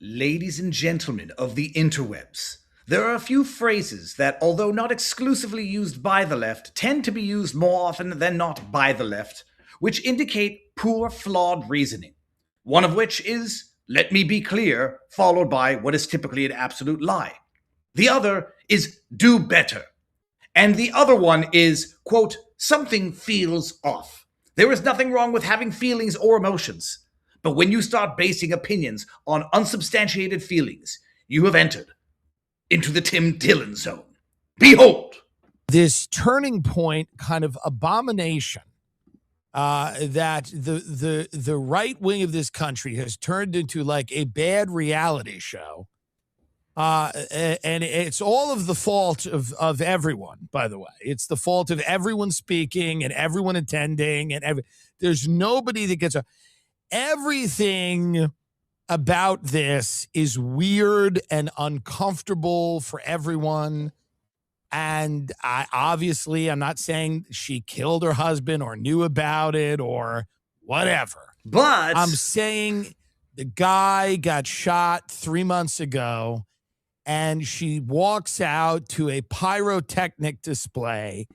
Ladies and gentlemen of the interwebs, there are a few phrases that, although not exclusively used by the left, tend to be used more often than not by the left, which indicate poor, flawed reasoning. One of which is, let me be clear, followed by what is typically an absolute lie. The other is, do better. And the other one is, quote, something feels off. There is nothing wrong with having feelings or emotions. But when you start basing opinions on unsubstantiated feelings, you have entered into the Tim Dillon zone. Behold! This turning point kind of abomination that the right wing of this country has turned into like a bad reality show. And it's all of the fault of everyone, by the way. It's the fault of everyone speaking and everyone attending. And there's nobody that gets everything about this is weird and uncomfortable for everyone. And I'm not saying she killed her husband or knew about it or whatever. But I'm saying the guy got shot 3 months ago and she walks out to a pyrotechnic display.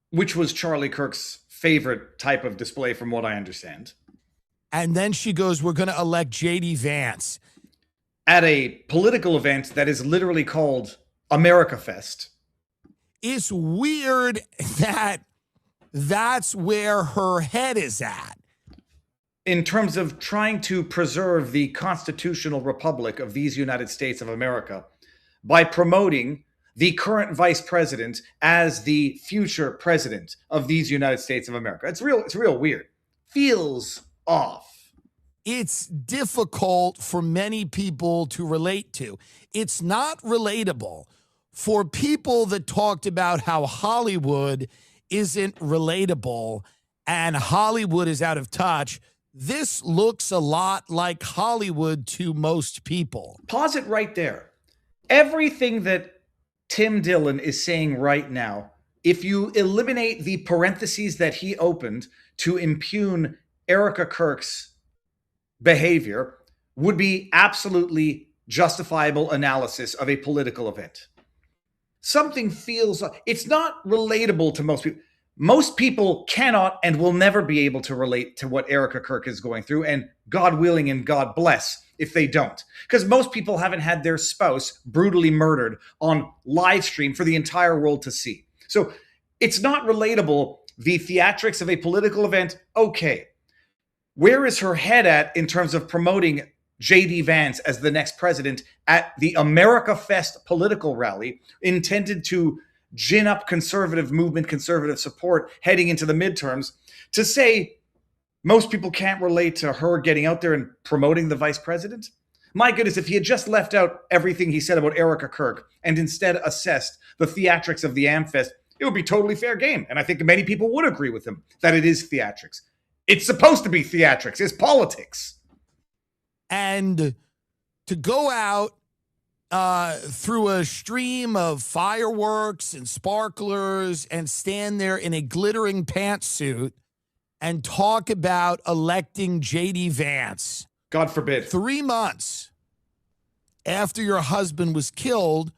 Which was Charlie Kirk's favorite type of display from what I understand. And then she goes, we're going to elect J.D. Vance. At a political event that is literally called America Fest. It's weird that that's where her head is at. In terms of trying to preserve the constitutional republic of these United States of America by promoting the current vice president as the future president of these United States of America. It's real weird. Feels off. It's difficult for many people to relate to. It's not relatable for people that talked about how Hollywood isn't relatable and Hollywood is out of touch. This looks a lot like Hollywood to most people. Pause it right there. Everything that Tim Dillon is saying right now, if you eliminate the parentheses that he opened to impugn Erica Kirk's behavior, would be absolutely justifiable analysis of a political event. Something feels, it's not relatable to most people. Most people cannot and will never be able to relate to what Erica Kirk is going through, and God willing and God bless if they don't. Because most people haven't had their spouse brutally murdered on live stream for the entire world to see. So it's not relatable. The theatrics of a political event, okay. Where is her head at in terms of promoting J.D. Vance as the next president at the America Fest political rally intended to gin up conservative movement, conservative support heading into the midterms, to say most people can't relate to her getting out there and promoting the vice president? My goodness, if he had just left out everything he said about Erica Kirk and instead assessed the theatrics of the AmFest, it would be totally fair game. And I think many people would agree with him that it is theatrics. It's supposed to be theatrics. It's politics. And to go out through a stream of fireworks and sparklers and stand there in a glittering pantsuit and talk about electing J.D. Vance. God forbid. 3 months after your husband was killed,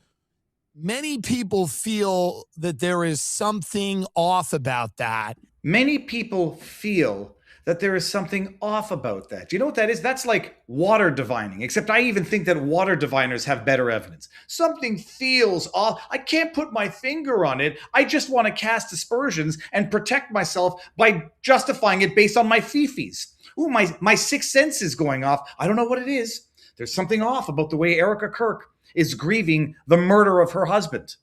many people feel that there is something off about that. Many people feel that there is something off about that. Do you know what that is? That's like water divining, except I even think that water diviners have better evidence. Something feels off. I can't put my finger on it. I just want to cast aspersions and protect myself by justifying it based on my fifis. Ooh, my sixth sense is going off. I don't know what it is. There's something off about the way Erica Kirk is grieving the murder of her husband.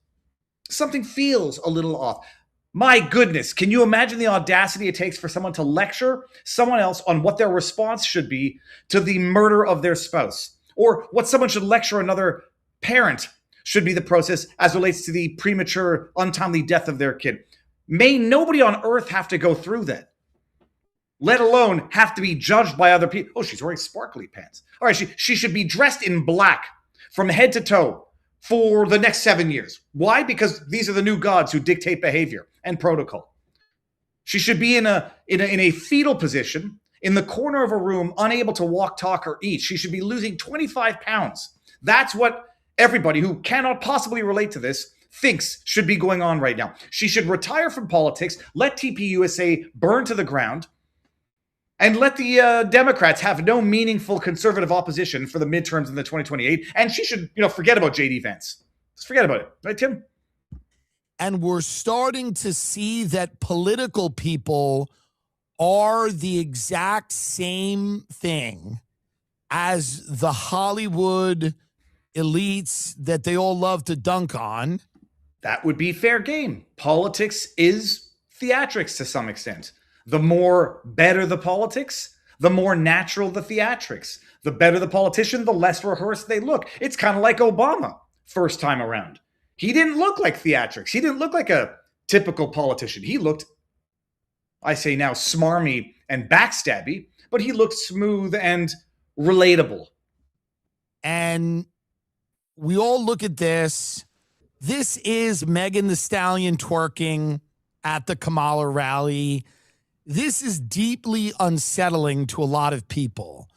Something feels a little off. My goodness, can you imagine the audacity it takes for someone to lecture someone else on what their response should be to the murder of their spouse? Or what someone should lecture another parent should be the process as relates to the premature, untimely death of their kid. May nobody on earth have to go through that, let alone have to be judged by other people. Oh, she's wearing sparkly pants. All right, she should be dressed in black from head to toe for the next 7 years. Why? Because these are the new gods who dictate behavior and protocol. She should be in a fetal position in the corner of a room, unable to walk, talk, or eat. She should be losing 25 pounds. That's what everybody who cannot possibly relate to this thinks should be going on right now. She should retire from politics, let TPUSA burn to the ground, and let the Democrats have no meaningful conservative opposition for the midterms in the 2028. And she should, forget about J.D. Vance. Just forget about it. Right, Tim? And we're starting to see that political people are the exact same thing as the Hollywood elites that they all love to dunk on. That would be fair game. Politics is theatrics to some extent. The more better the politics, the more natural the theatrics. The better the politician, the less rehearsed they look. It's kind of like Obama first time around. He didn't look like theatrics. He didn't look like a typical politician. He looked, I say now, smarmy and backstabby, but he looked smooth and relatable. And we all look at this. This is Megan Thee Stallion twerking at the Kamala rally. This is deeply unsettling to a lot of people.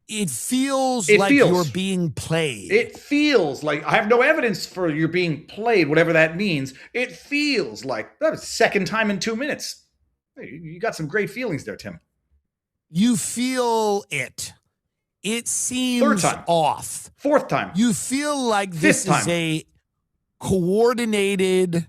It feels like you're being played. It feels like, I have no evidence for you're being played, whatever that means. It feels like that was second time in 2 minutes. You got some great feelings there, Tim. You feel it. It seems third time. Off. Fourth time. You feel like this is a coordinated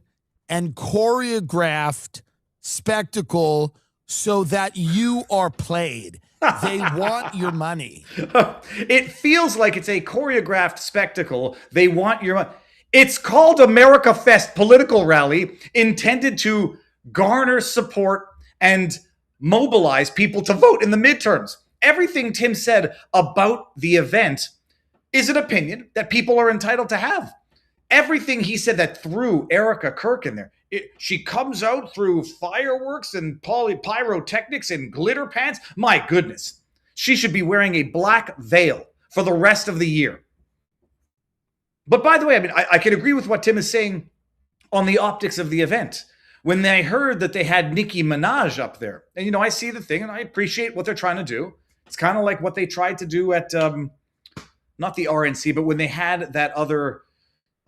and choreographed spectacle so that you are played. They want your money. It feels like it's a choreographed spectacle. They want your money. It's called America Fest political rally intended to garner support and mobilize people to vote in the midterms. Everything Tim said about the event is an opinion that people are entitled to have. Everything he said that threw Erica Kirk in there. She comes out through fireworks and pyrotechnics and glitter pants. My goodness. She should be wearing a black veil for the rest of the year. But by the way, I can agree with what Tim is saying on the optics of the event. When I heard that they had Nicki Minaj up there, and I see the thing and I appreciate what they're trying to do. It's kind of like what they tried to do at, not the RNC, but when they had that other,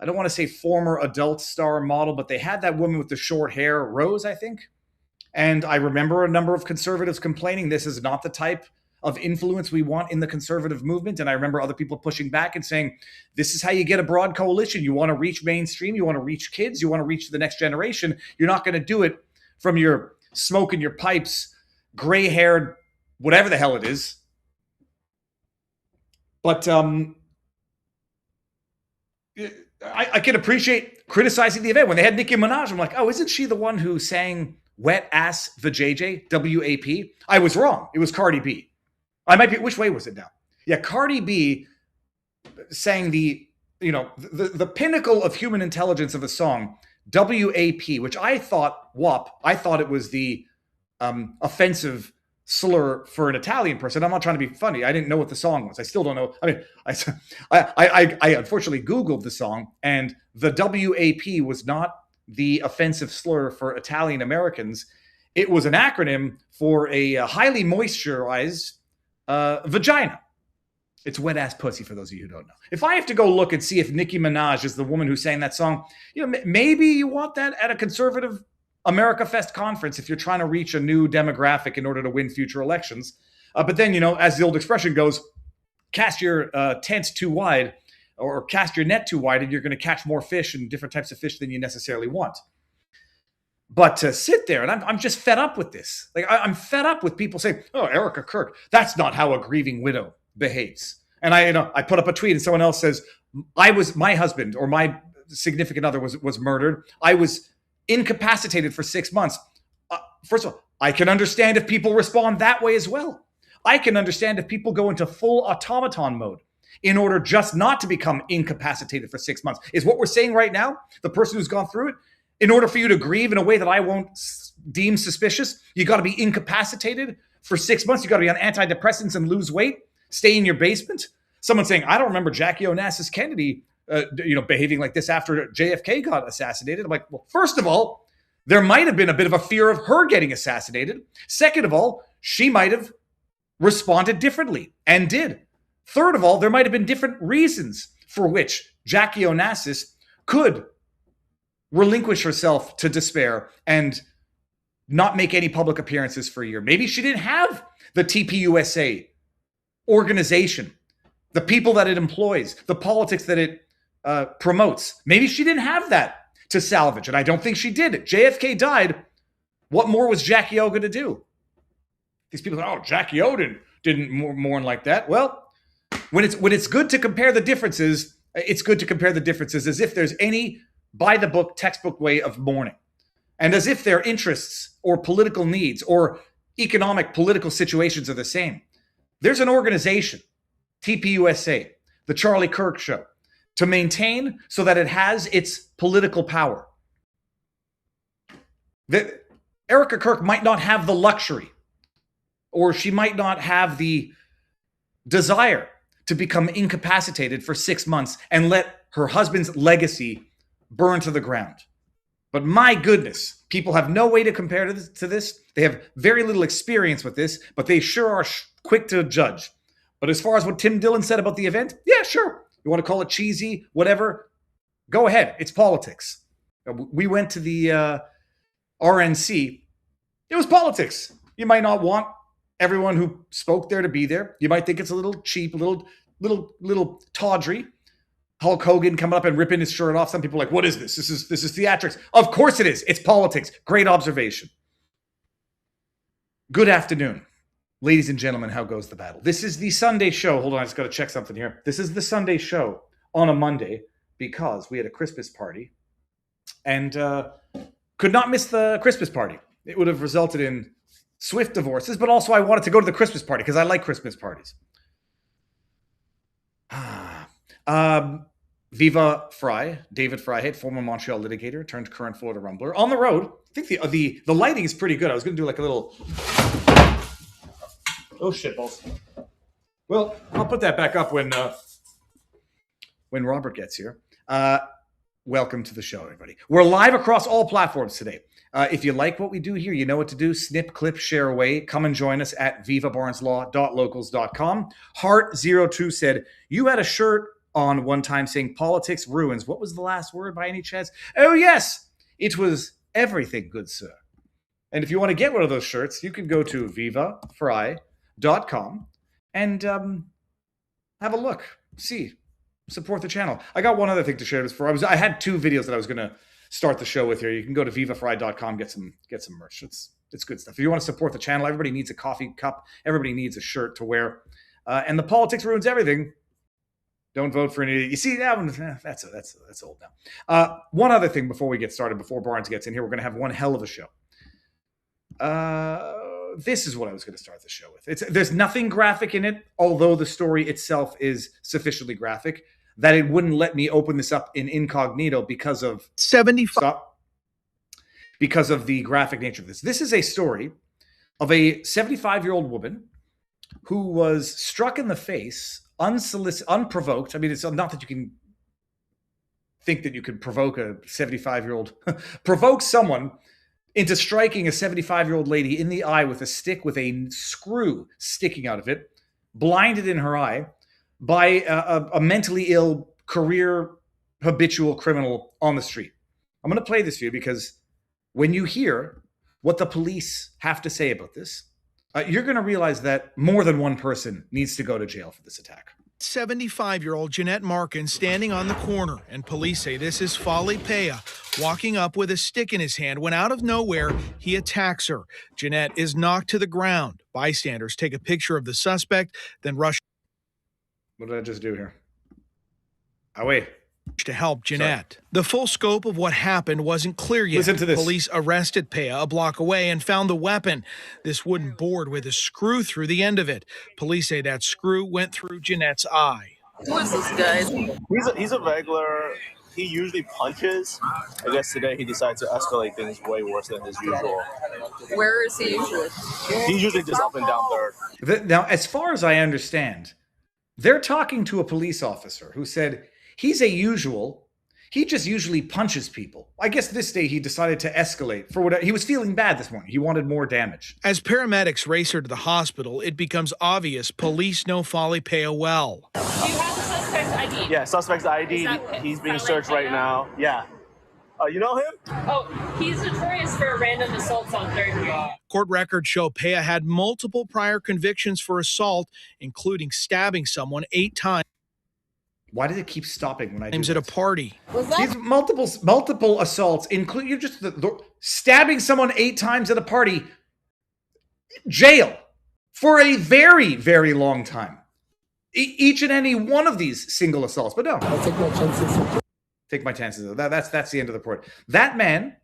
I don't want to say former adult star model, but they had that woman with the short hair, Rose, I think. And I remember a number of conservatives complaining this is not the type of influence we want in the conservative movement. And I remember other people pushing back and saying, this is how you get a broad coalition. You want to reach mainstream. You want to reach kids. You want to reach the next generation. You're not going to do it from your smoking your pipes, gray-haired, whatever the hell it is. But I can appreciate criticizing the event. When they had Nicki Minaj, I'm like, oh, isn't she the one who sang Wet Ass Vajayjay, W-A-P? I was wrong. It was Cardi B. I might be, which way was it now? Yeah, Cardi B sang the pinnacle of human intelligence of a song, W-A-P, which I thought, WAP, I thought it was the offensive slur for an Italian person. I'm not trying to be funny. I didn't know what the song was. I still don't know. I mean, I unfortunately Googled the song, and the WAP was not the offensive slur for Italian Americans. It was an acronym for a highly moisturized vagina. It's wet ass pussy for those of you who don't know. If I have to go look and see if Nicki Minaj is the woman who sang that song, maybe you want that at a conservative America Fest conference if you're trying to reach a new demographic in order to win future elections. But then, as the old expression goes, cast your tent too wide or cast your net too wide and you're going to catch more fish and different types of fish than you necessarily want. But to sit there, and I'm just fed up with this. Like, I'm fed up with people saying, oh, Erica Kirk, that's not how a grieving widow behaves. And I put up a tweet and someone else says, my husband or my significant other was murdered. I was incapacitated for 6 months. First of all, I can understand if people respond that way as well. I can understand if people go into full automaton mode in order just not to become incapacitated for 6 months. Is what we're saying right now, the person who's gone through it, in order for you to grieve in a way that I won't deem suspicious, you got to be incapacitated for 6 months. You got to be on antidepressants and lose weight, stay in your basement. Someone saying, I don't remember Jackie Onassis Kennedy behaving like this after JFK got assassinated. I'm like, well, first of all, there might have been a bit of a fear of her getting assassinated. Second of all, she might have responded differently and did. Third of all, there might have been different reasons for which Jackie Onassis could relinquish herself to despair and not make any public appearances for a year. Maybe she didn't have the TPUSA organization, the people that it employs, the politics that it promotes. Maybe she didn't have that to salvage, and I don't think she did. JFK died. What more was Jackie O going to do? These people say, oh, Jackie O didn't mourn like that. Well, when it's good to compare the differences, it's good to compare the differences as if there's any by-the-book, textbook way of mourning. And as if their interests or political needs or economic political situations are the same. There's an organization, TPUSA, the Charlie Kirk Show, to maintain so that it has its political power. Erica Kirk might not have the luxury, or she might not have the desire to become incapacitated for 6 months and let her husband's legacy burn to the ground. But my goodness, people have no way to compare to this. They have very little experience with this, but they sure are quick to judge. But as far as what Tim Dillon said about the event, yeah, sure. You want to call it cheesy, whatever, go ahead. It's politics. We went to the RNC. It was politics. You might not want everyone who spoke there to be there. You might think it's a little cheap, a little tawdry. Hulk Hogan coming up and ripping his shirt off. Some people are like, what is this? This is theatrics. Of course it is. It's politics. Great observation. Good afternoon. Ladies and gentlemen, how goes the battle? This is the Sunday show. Hold on, I just got to check something here. This is the Sunday show on a Monday because we had a Christmas party and could not miss the Christmas party. It would have resulted in swift divorces, but also I wanted to go to the Christmas party because I like Christmas parties. Viva Fry, David Freiheit, former Montreal litigator, turned current Florida Rumbler. On the road, I think the lighting is pretty good. I was going to do like a little... Oh, shitballs. Well, I'll put that back up when Robert gets here. Welcome to the show, everybody. We're live across all platforms today. If you like what we do here, you know what to do. Snip, clip, share away. Come and join us at vivabarneslaw.locals.com. Heart02 said, you had a shirt on one time saying politics ruins. What was the last word by any chance? Oh, yes. It was everything, good sir. And if you want to get one of those shirts, you can go to vivafry.com and have a look. See. Support the channel. I got one other thing to share this for. I had two videos that I was going to start the show with here. You can go to vivafry.com, get some merch. It's good stuff. If you want to support the channel, everybody needs a coffee cup. Everybody needs a shirt to wear. And the politics ruins everything. Don't vote for any. You see that one? That's old now. One other thing before we get started, before Barnes gets in here, we're going to have one hell of a show. This is what I was going to start the show with. There's nothing graphic in it, although the story itself is sufficiently graphic that it wouldn't let me open this up in incognito because of 75. Because of the graphic nature of this. This is a story of a 75-year-old woman who was struck in the face, unprovoked. I mean, it's not that you can think that you could provoke a 75-year-old, provoke someone into striking a 75-year-old lady in the eye with a stick with a screw sticking out of it, blinded in her eye by a mentally ill career habitual criminal on the street. I'm going to play this for you because when you hear what the police have to say about this, you're going to realize that more than one person needs to go to jail for this attack. 75-year-old Jeanette Markin standing on the corner, and police say this is Fali Peya walking up with a stick in his hand when out of nowhere he attacks her. Jeanette is knocked to the ground. Bystanders take a picture of the suspect, then rush. What did I just do here? Away. To help Jeanette. Sorry. The full scope of what happened wasn't clear yet. Listen to this. Police arrested Peya a block away and found the weapon, this wooden board with a screw through the end of it. Police say that screw went through Jeanette's eye. Who is this guy? He's a regular. He usually punches. I guess today he decided to escalate things way worse than his usual. Where is he usually? He's usually just up and down Third. Now, as far as I understand, they're talking to a police officer who said he's a usual. He just usually punches people. I guess this day he decided to escalate for whatever. He was feeling bad this morning. He wanted more damage. As paramedics race her to the hospital, it becomes obvious police know Fally Pea well. Do you have the suspect's ID? Yeah, suspect's ID. He's being searched right now. Yeah. You know him? Oh, he's notorious for random assaults on 3rd Street. Court records show Pea had multiple prior convictions for assault, including stabbing someone 8 times Why did it keep stopping when I do at a party. These multiple assaults, include you just stabbing someone 8 times at a party, jail for a very, very long time. Each and any one of these single assaults, but no. I'll take my chances. Take my chances. That's the end of the report. That man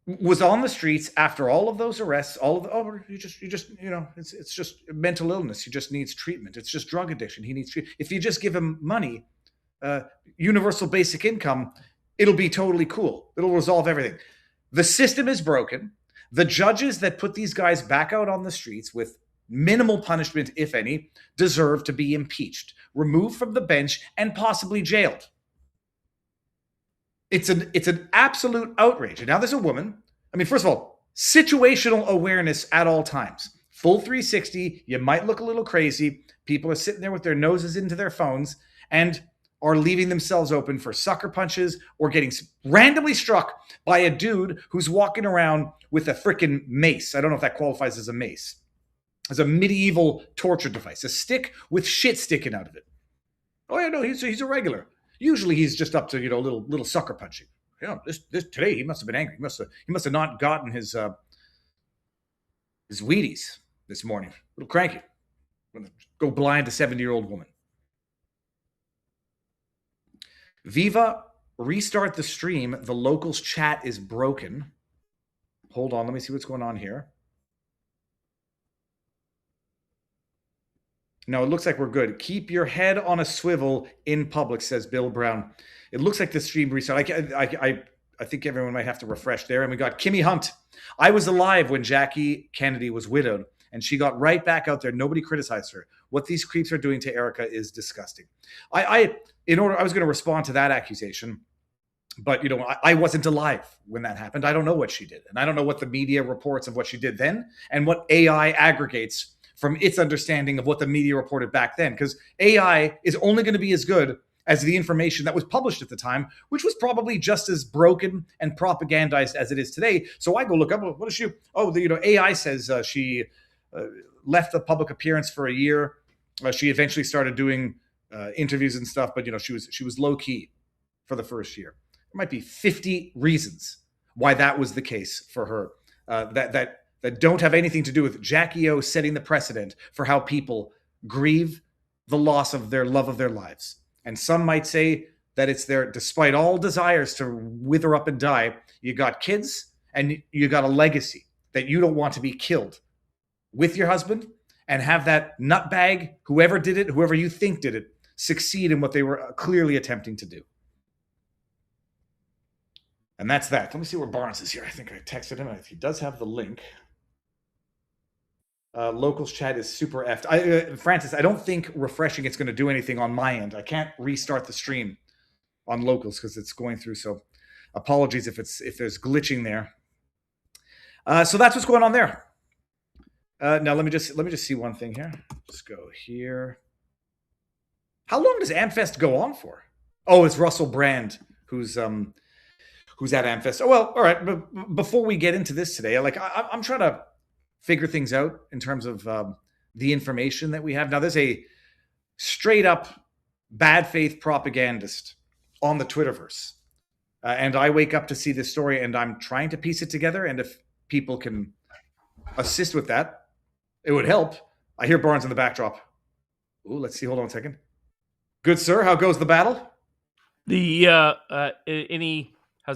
was on the streets after all of those arrests. You just it's just mental illness. He just needs treatment. It's just drug addiction. He needs treatment. If you just give him money, universal basic income, it'll be totally cool. It'll resolve everything. The system is broken. The judges that put these guys back out on the streets with minimal punishment, if any, deserve to be impeached, removed from the bench, and possibly jailed. It's an absolute outrage. And now there's a woman. I mean, first of all, situational awareness at all times. Full 360. You might look a little crazy. People are sitting there with their noses into their phones and are leaving themselves open for sucker punches or getting randomly struck by a dude who's walking around with a freaking mace. I don't know if that qualifies as a mace. As a medieval torture device, a stick with shit sticking out of it. Oh yeah, no, he's a regular. Usually he's just up to little sucker punching. This today he must have been angry. He must have not gotten his Wheaties this morning. A little cranky. Go blind a 70-year-old woman. Viva, restart the stream. The locals chat is broken. Hold on, let me see what's going on here. No, it looks like we're good. Keep your head on a swivel in public, says Bill Brown. It looks like the stream restart. I think everyone might have to refresh there. And we got Kimmy Hunt. I was alive when Jackie Kennedy was widowed, and she got right back out there. Nobody criticized her. What these creeps are doing to Erica is disgusting. I was going to respond to that accusation, but I wasn't alive when that happened. I don't know what she did, and I don't know what the media reports of what she did then, and what AI aggregates from its understanding of what the media reported back then, because AI is only going to be as good as the information that was published at the time, which was probably just as broken and propagandized as it is today. So I go look up, what is she? Oh, AI says she left the public appearance for a year. She eventually started doing interviews and stuff, but she was low key for the first year. There might be 50 reasons why that was the case for her. That don't have anything to do with Jackie O setting the precedent for how people grieve the loss of their love of their lives. And some might say that it's their, despite all desires to wither up and die, you got kids and you got a legacy that you don't want to be killed with your husband and have that nutbag, whoever did it, whoever you think did it, succeed in what they were clearly attempting to do. And that's that. Let me see where Barnes is here. I think I texted him. He does have the link. Locals chat is super effed. Francis, I don't think refreshing it's going to do anything on my end. I can't restart the stream on locals because it's going through. So apologies if there's glitching there. So that's what's going on there. Now let me just see one thing here. Just go here. How long does Amfest go on for? Oh, it's Russell Brand who's at Amfest. Oh well, all right. But before we get into this today, I'm trying to figure things out in terms of the information that we have. Now, there's a straight up bad faith propagandist on the Twitterverse. And I wake up to see this story and I'm trying to piece it together. And if people can assist with that, it would help. I hear Barnes in the backdrop. Ooh, let's see. Hold on a second. Good, sir. How goes the battle? How's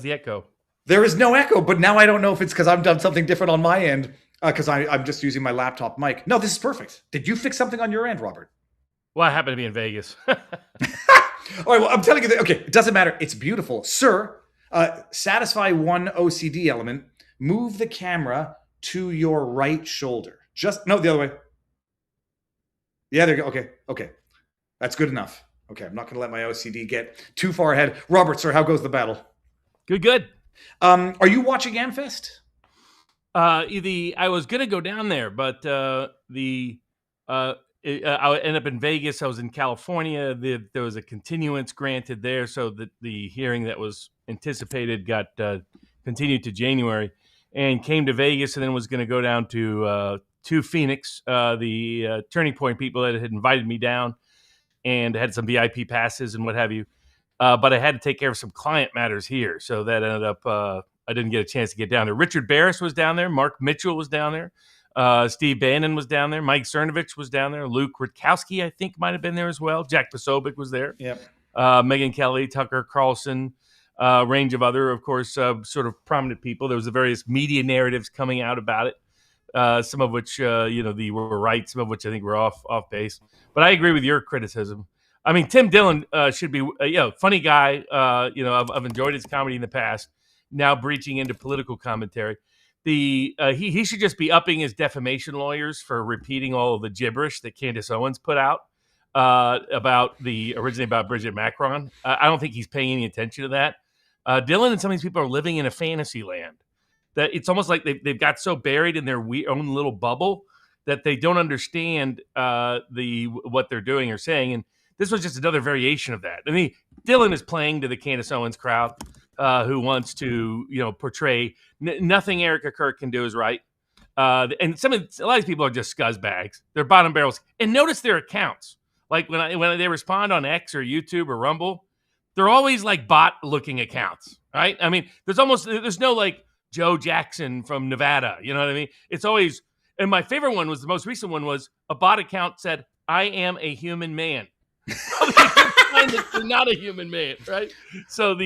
the echo? There is no echo, but now I don't know if it's because I've done something different on my end. Because I'm just using my laptop mic. No, this is perfect. Did you fix something on your end, Robert? Well, I happen to be in Vegas. All right, well, I'm telling you that, okay, it doesn't matter. It's beautiful. Sir, satisfy one OCD element. Move the camera to your right shoulder. No, the other way. Yeah, there you go. Okay. That's good enough. Okay, I'm not going to let my OCD get too far ahead. Robert, sir, how goes the battle? Good. Are you watching Amfest? I was gonna go down there, but I ended up in Vegas. I was in California. There was a continuance granted there, so that the hearing that was anticipated got continued to January, and came to Vegas, and then was going to go down to Phoenix. The Turning Point people that had invited me down, and had some VIP passes and what have you. But I had to take care of some client matters here, so that ended up I didn't get a chance to get down there. Richard Barris was down there. Mark Mitchell was down there. Steve Bannon was down there. Mike Cernovich was down there. Luke Rutkowski, I think, might have been there as well. Jack Posobiec was there. Yep. Megyn Kelly, Tucker Carlson, range of other, of course, sort of prominent people. There was the various media narratives coming out about it, some of which, were right, some of which I think were off base. But I agree with your criticism. I mean, Tim Dillon should be, funny guy. I've enjoyed his comedy in the past. Now breaching into political commentary. He should just be upping his defamation lawyers for repeating all of the gibberish that Candace Owens put out originally about Bridget Macron. I don't think he's paying any attention to that. Dillon and some of these people are living in a fantasy land. That it's almost like they've got so buried in their own little bubble that they don't understand what they're doing or saying. And this was just another variation of that. I mean, Dillon is playing to the Candace Owens crowd, who wants to, portray nothing Erica Kirk can do is right. And a lot of these people are just scuzzbags. They're bottom barrels. And notice their accounts. Like when they respond on X or YouTube or Rumble, they're always like bot-looking accounts, right? I mean, there's no like Joe Jackson from Nevada. You know what I mean? It's always, and my favorite one was, the most recent one was, a bot account said, "I am a human man." They're not a human man, right? So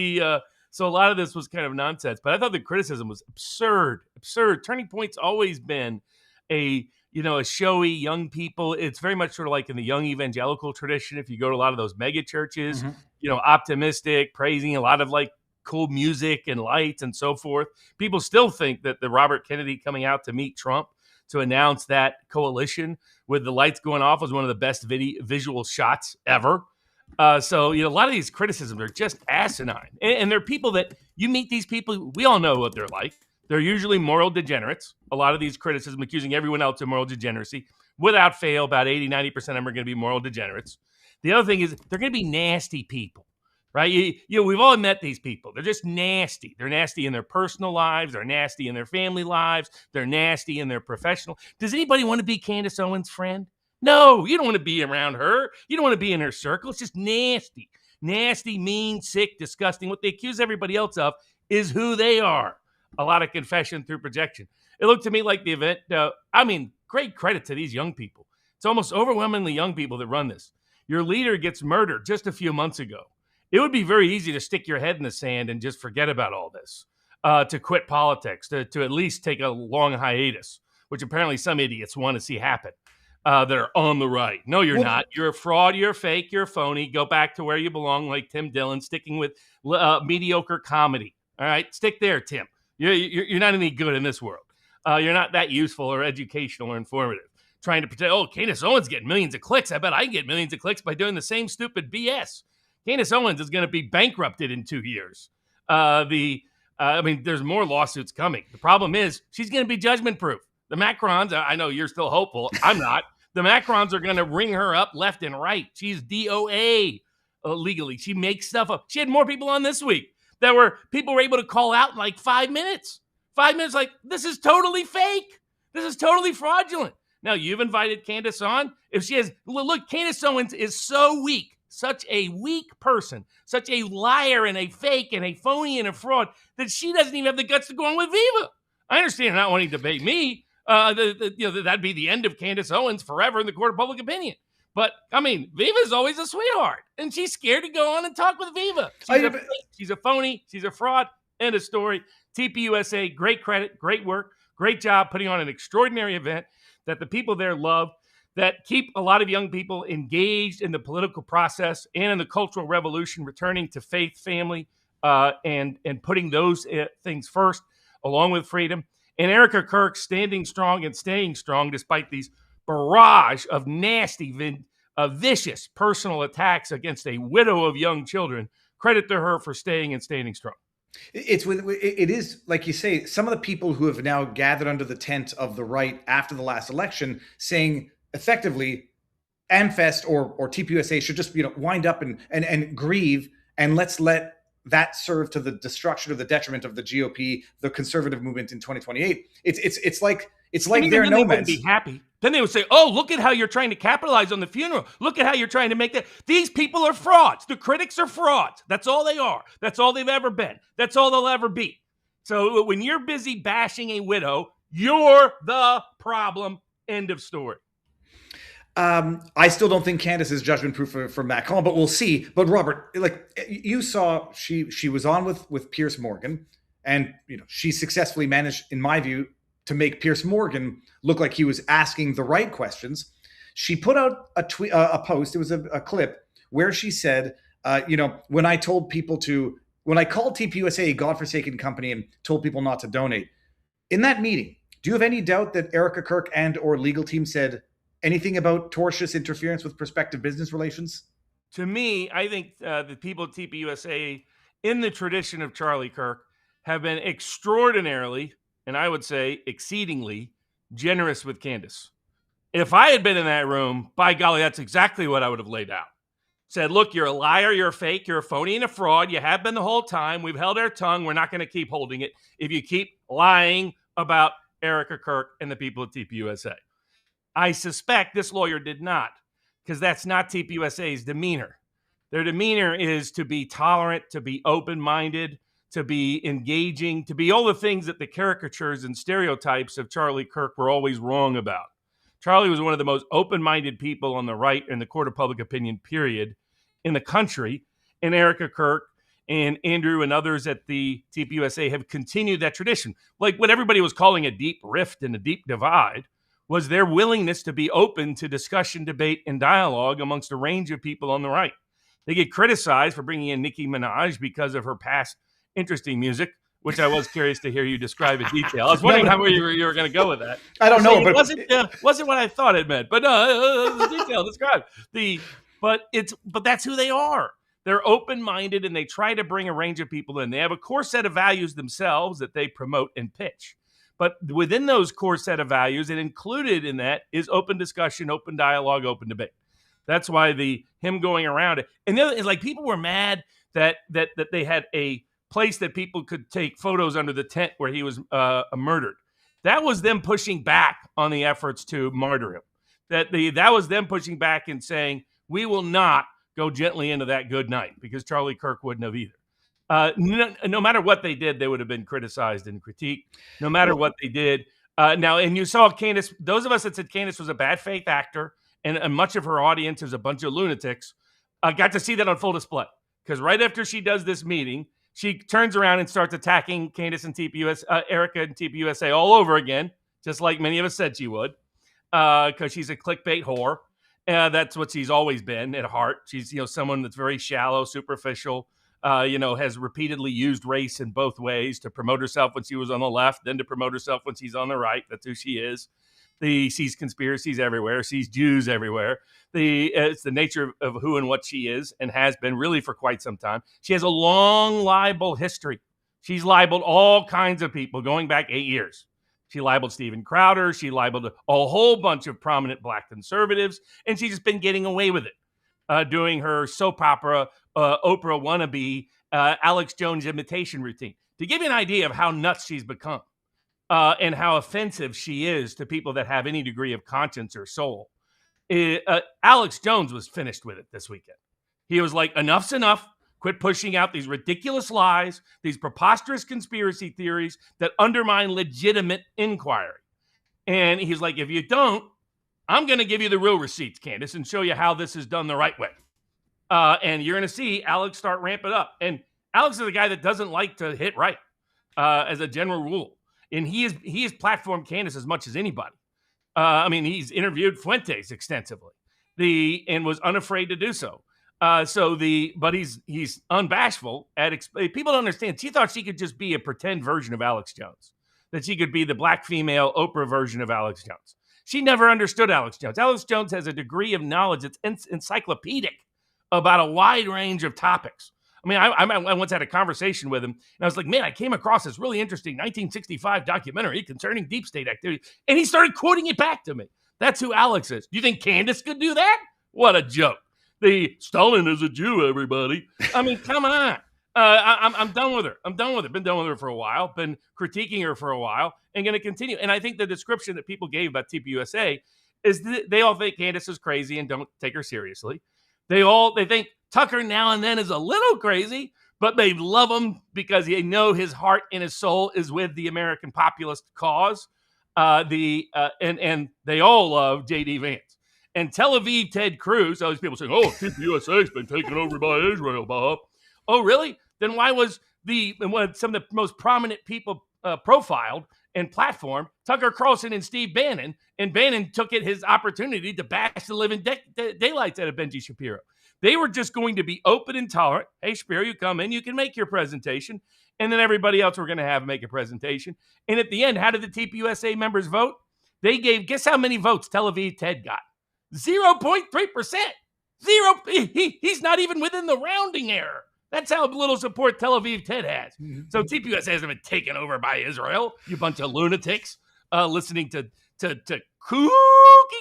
so a lot of this was kind of nonsense, but I thought the criticism was absurd. Turning Point's always been a showy young people. It's very much sort of like in the young evangelical tradition. If you go to a lot of those mega churches, optimistic, praising a lot of like cool music and lights and so forth. People still think that the Robert Kennedy coming out to meet Trump to announce that coalition with the lights going off was one of the best visual shots ever. So a lot of these criticisms are just asinine. And they're people that you meet these people, we all know what they're like. They're usually moral degenerates. A lot of these criticisms accusing everyone else of moral degeneracy. Without fail, about 80, 90% of them are going to be moral degenerates. The other thing is they're going to be nasty people, right? We've all met these people. They're just nasty. They're nasty in their personal lives. They're nasty in their family lives. They're nasty in their professional. Does anybody want to be Candace Owens' friend? No, you don't want to be around her. You don't want to be in her circle. It's just nasty. Nasty, mean, sick, disgusting. What they accuse everybody else of is who they are. A lot of confession through projection. It looked to me like the event, great credit to these young people. It's almost overwhelmingly young people that run this. Your leader gets murdered just a few months ago. It would be very easy to stick your head in the sand and just forget about all this, to quit politics, to at least take a long hiatus, which apparently some idiots want to see happen. That are on the right. No, you're not. You're a fraud. You're a fake. You're a phony. Go back to where you belong, like Tim Dillon, sticking with mediocre comedy. All right? Stick there, Tim. You're not any good in this world. You're not that useful or educational or informative. Trying to pretend, Candace Owens getting millions of clicks. I bet I can get millions of clicks by doing the same stupid BS. Candace Owens is going to be bankrupted in 2 years. There's more lawsuits coming. The problem is she's going to be judgment-proof. The Macrons, I know you're still hopeful. I'm not. The Macrons are going to ring her up left and right. She's DOA legally. She makes stuff up. She had more people on this week people were able to call out in like 5 minutes. 5 minutes, like, this is totally fake. This is totally fraudulent. Now, you've invited Candace on. If she has, look, Candace Owens is so weak, such a weak person, such a liar and a fake and a phony and a fraud that she doesn't even have the guts to go on with Viva. I understand her not wanting to debate me. That'd be the end of Candace Owens forever in the court of public opinion. But, Viva's always a sweetheart, and she's scared to go on and talk with Viva. She's a phony, she's a fraud, end of story. TPUSA, great credit, great work, great job putting on an extraordinary event that the people there love, that keep a lot of young people engaged in the political process and in the cultural revolution, returning to faith, family, and putting those things first, along with freedom. And Erica Kirk standing strong and staying strong despite these barrage of nasty vicious personal attacks against a widow of young children. Credit to her for staying and standing strong. It is like you say, some of the people who have now gathered under the tent of the right after the last election saying effectively AmFest or TPUSA should just wind up and grieve, and let's let that serve to the destruction of the detriment of the GOP, the conservative movement in 2028. It's like they're nomads. They wouldn't be happy. Then they would say, "Oh, look at how you're trying to capitalize on the funeral. Look at how you're trying to make that." These people are frauds. The critics are frauds. That's all they are. That's all they've ever been. That's all they'll ever be. So when you're busy bashing a widow, you're the problem. End of story. I still don't think Candace is judgment proof for Macron, but we'll see. But Robert, like you saw, she was on with Piers Morgan, and she successfully managed, in my view, to make Piers Morgan look like he was asking the right questions. She put out a post. It was a clip where she said, when I called TPUSA a godforsaken company and told people not to donate, in that meeting, do you have any doubt that Erica Kirk and or legal team said anything about tortious interference with prospective business relations? To me, I think the people at TPUSA, in the tradition of Charlie Kirk, have been extraordinarily, and I would say exceedingly, generous with Candace. If I had been in that room, by golly, that's exactly what I would have laid out. Said, look, you're a liar, you're a fake, you're a phony and a fraud. You have been the whole time. We've held our tongue. We're not going to keep holding it if you keep lying about Erica Kirk and the people at TPUSA. I suspect this lawyer did not, because that's not TPUSA's demeanor. Their demeanor is to be tolerant, to be open-minded, to be engaging, to be all the things that the caricatures and stereotypes of Charlie Kirk were always wrong about. Charlie was one of the most open-minded people on the right in the court of public opinion, period, in the country. And Erica Kirk and Andrew and others at the TPUSA have continued that tradition. Like what everybody was calling a deep rift and a deep divide was their willingness to be open to discussion, debate, and dialogue amongst a range of people on the right. They get criticized for bringing in Nicki Minaj because of her past interesting music, which I was curious to hear you describe in detail. I was wondering how you were going to go with that. I don't know, but it wasn't what I thought it meant. But the detail described but that's who they are. They're open-minded and they try to bring a range of people in. They have a core set of values themselves that they promote and pitch. But within those core set of values, and included in that is open discussion, open dialogue, open debate. That's why him going around it. And the other is, like, people were mad that they had a place that people could take photos under the tent where he was murdered. That was them pushing back on the efforts to martyr him. That was them pushing back and saying, we will not go gently into that good night, because Charlie Kirk wouldn't have either. No matter what they did, they would have been criticized and critiqued. No matter what they did. Now, and you saw Candace, those of us that said Candace was a bad faith actor and much of her audience is a bunch of lunatics, got to see that on full display. Because right after she does this meeting, she turns around and starts attacking Candace and Erica and TPUSA all over again, just like many of us said she would, because she's a clickbait whore. That's what she's always been at heart. She's someone that's very shallow, superficial, has repeatedly used race in both ways to promote herself when she was on the left, then to promote herself when she's on the right. That's who she is. Sees conspiracies everywhere, sees Jews everywhere. It's the nature of who and what she is and has been really for quite some time. She has a long libel history. She's libeled all kinds of people going back 8 years. She libeled Steven Crowder. She libeled a whole bunch of prominent black conservatives, and she's just been getting away with it, doing her soap opera, Oprah wannabe, Alex Jones imitation routine. To give you an idea of how nuts she's become and how offensive she is to people that have any degree of conscience or soul, Alex Jones was finished with it this weekend. He was like, enough's enough. Quit pushing out these ridiculous lies, these preposterous conspiracy theories that undermine legitimate inquiry. And he's like, if you don't, I'm going to give you the real receipts, Candace, and show you how this is done the right way. And you're going to see Alex start ramping up. And Alex is a guy that doesn't like to hit right as a general rule. And he has platformed Candace as much as anybody. He's interviewed Fuentes extensively and was unafraid to do so. But he's unbashful people don't understand. She thought she could just be a pretend version of Alex Jones, that she could be the black female Oprah version of Alex Jones. She never understood Alex Jones. Alex Jones has a degree of knowledge that's encyclopedic about a wide range of topics. I mean, I once had a conversation with him, and I was like, man, I came across this really interesting 1965 documentary concerning deep state activity, and he started quoting it back to me. That's who Alex is. Do you think Candace could do that? What a joke. The Stalin is a Jew, everybody. I mean, come on. I'm done with her. I'm done with her. Been done with her for a while. Been critiquing her for a while and going to continue. And I think the description that people gave about TPUSA is that they all think Candace is crazy and don't take her seriously. They think Tucker now and then is a little crazy, but they love him because they know his heart and his soul is with the American populist cause. And they all love J.D. Vance. And Tel Aviv Ted Cruz, all these people saying, oh, TPUSA has been taken over by Israel, Bob. Oh, really? Then why was some of the most prominent people profiled and platformed Tucker Carlson and Steve Bannon, and Bannon took it his opportunity to bash the living daylights out of Benji Shapiro. They were just going to be open and tolerant. Hey, Shapiro, you come in, you can make your presentation. And then everybody else were going to have make a presentation. And at the end, how did the TPUSA members vote? They gave, guess how many votes Tel Aviv Ted got? 0.3%. He's not even within the rounding error. That's how little support Tel Aviv Ted has. So TPUSA hasn't been taken over by Israel, you bunch of lunatics listening to kooky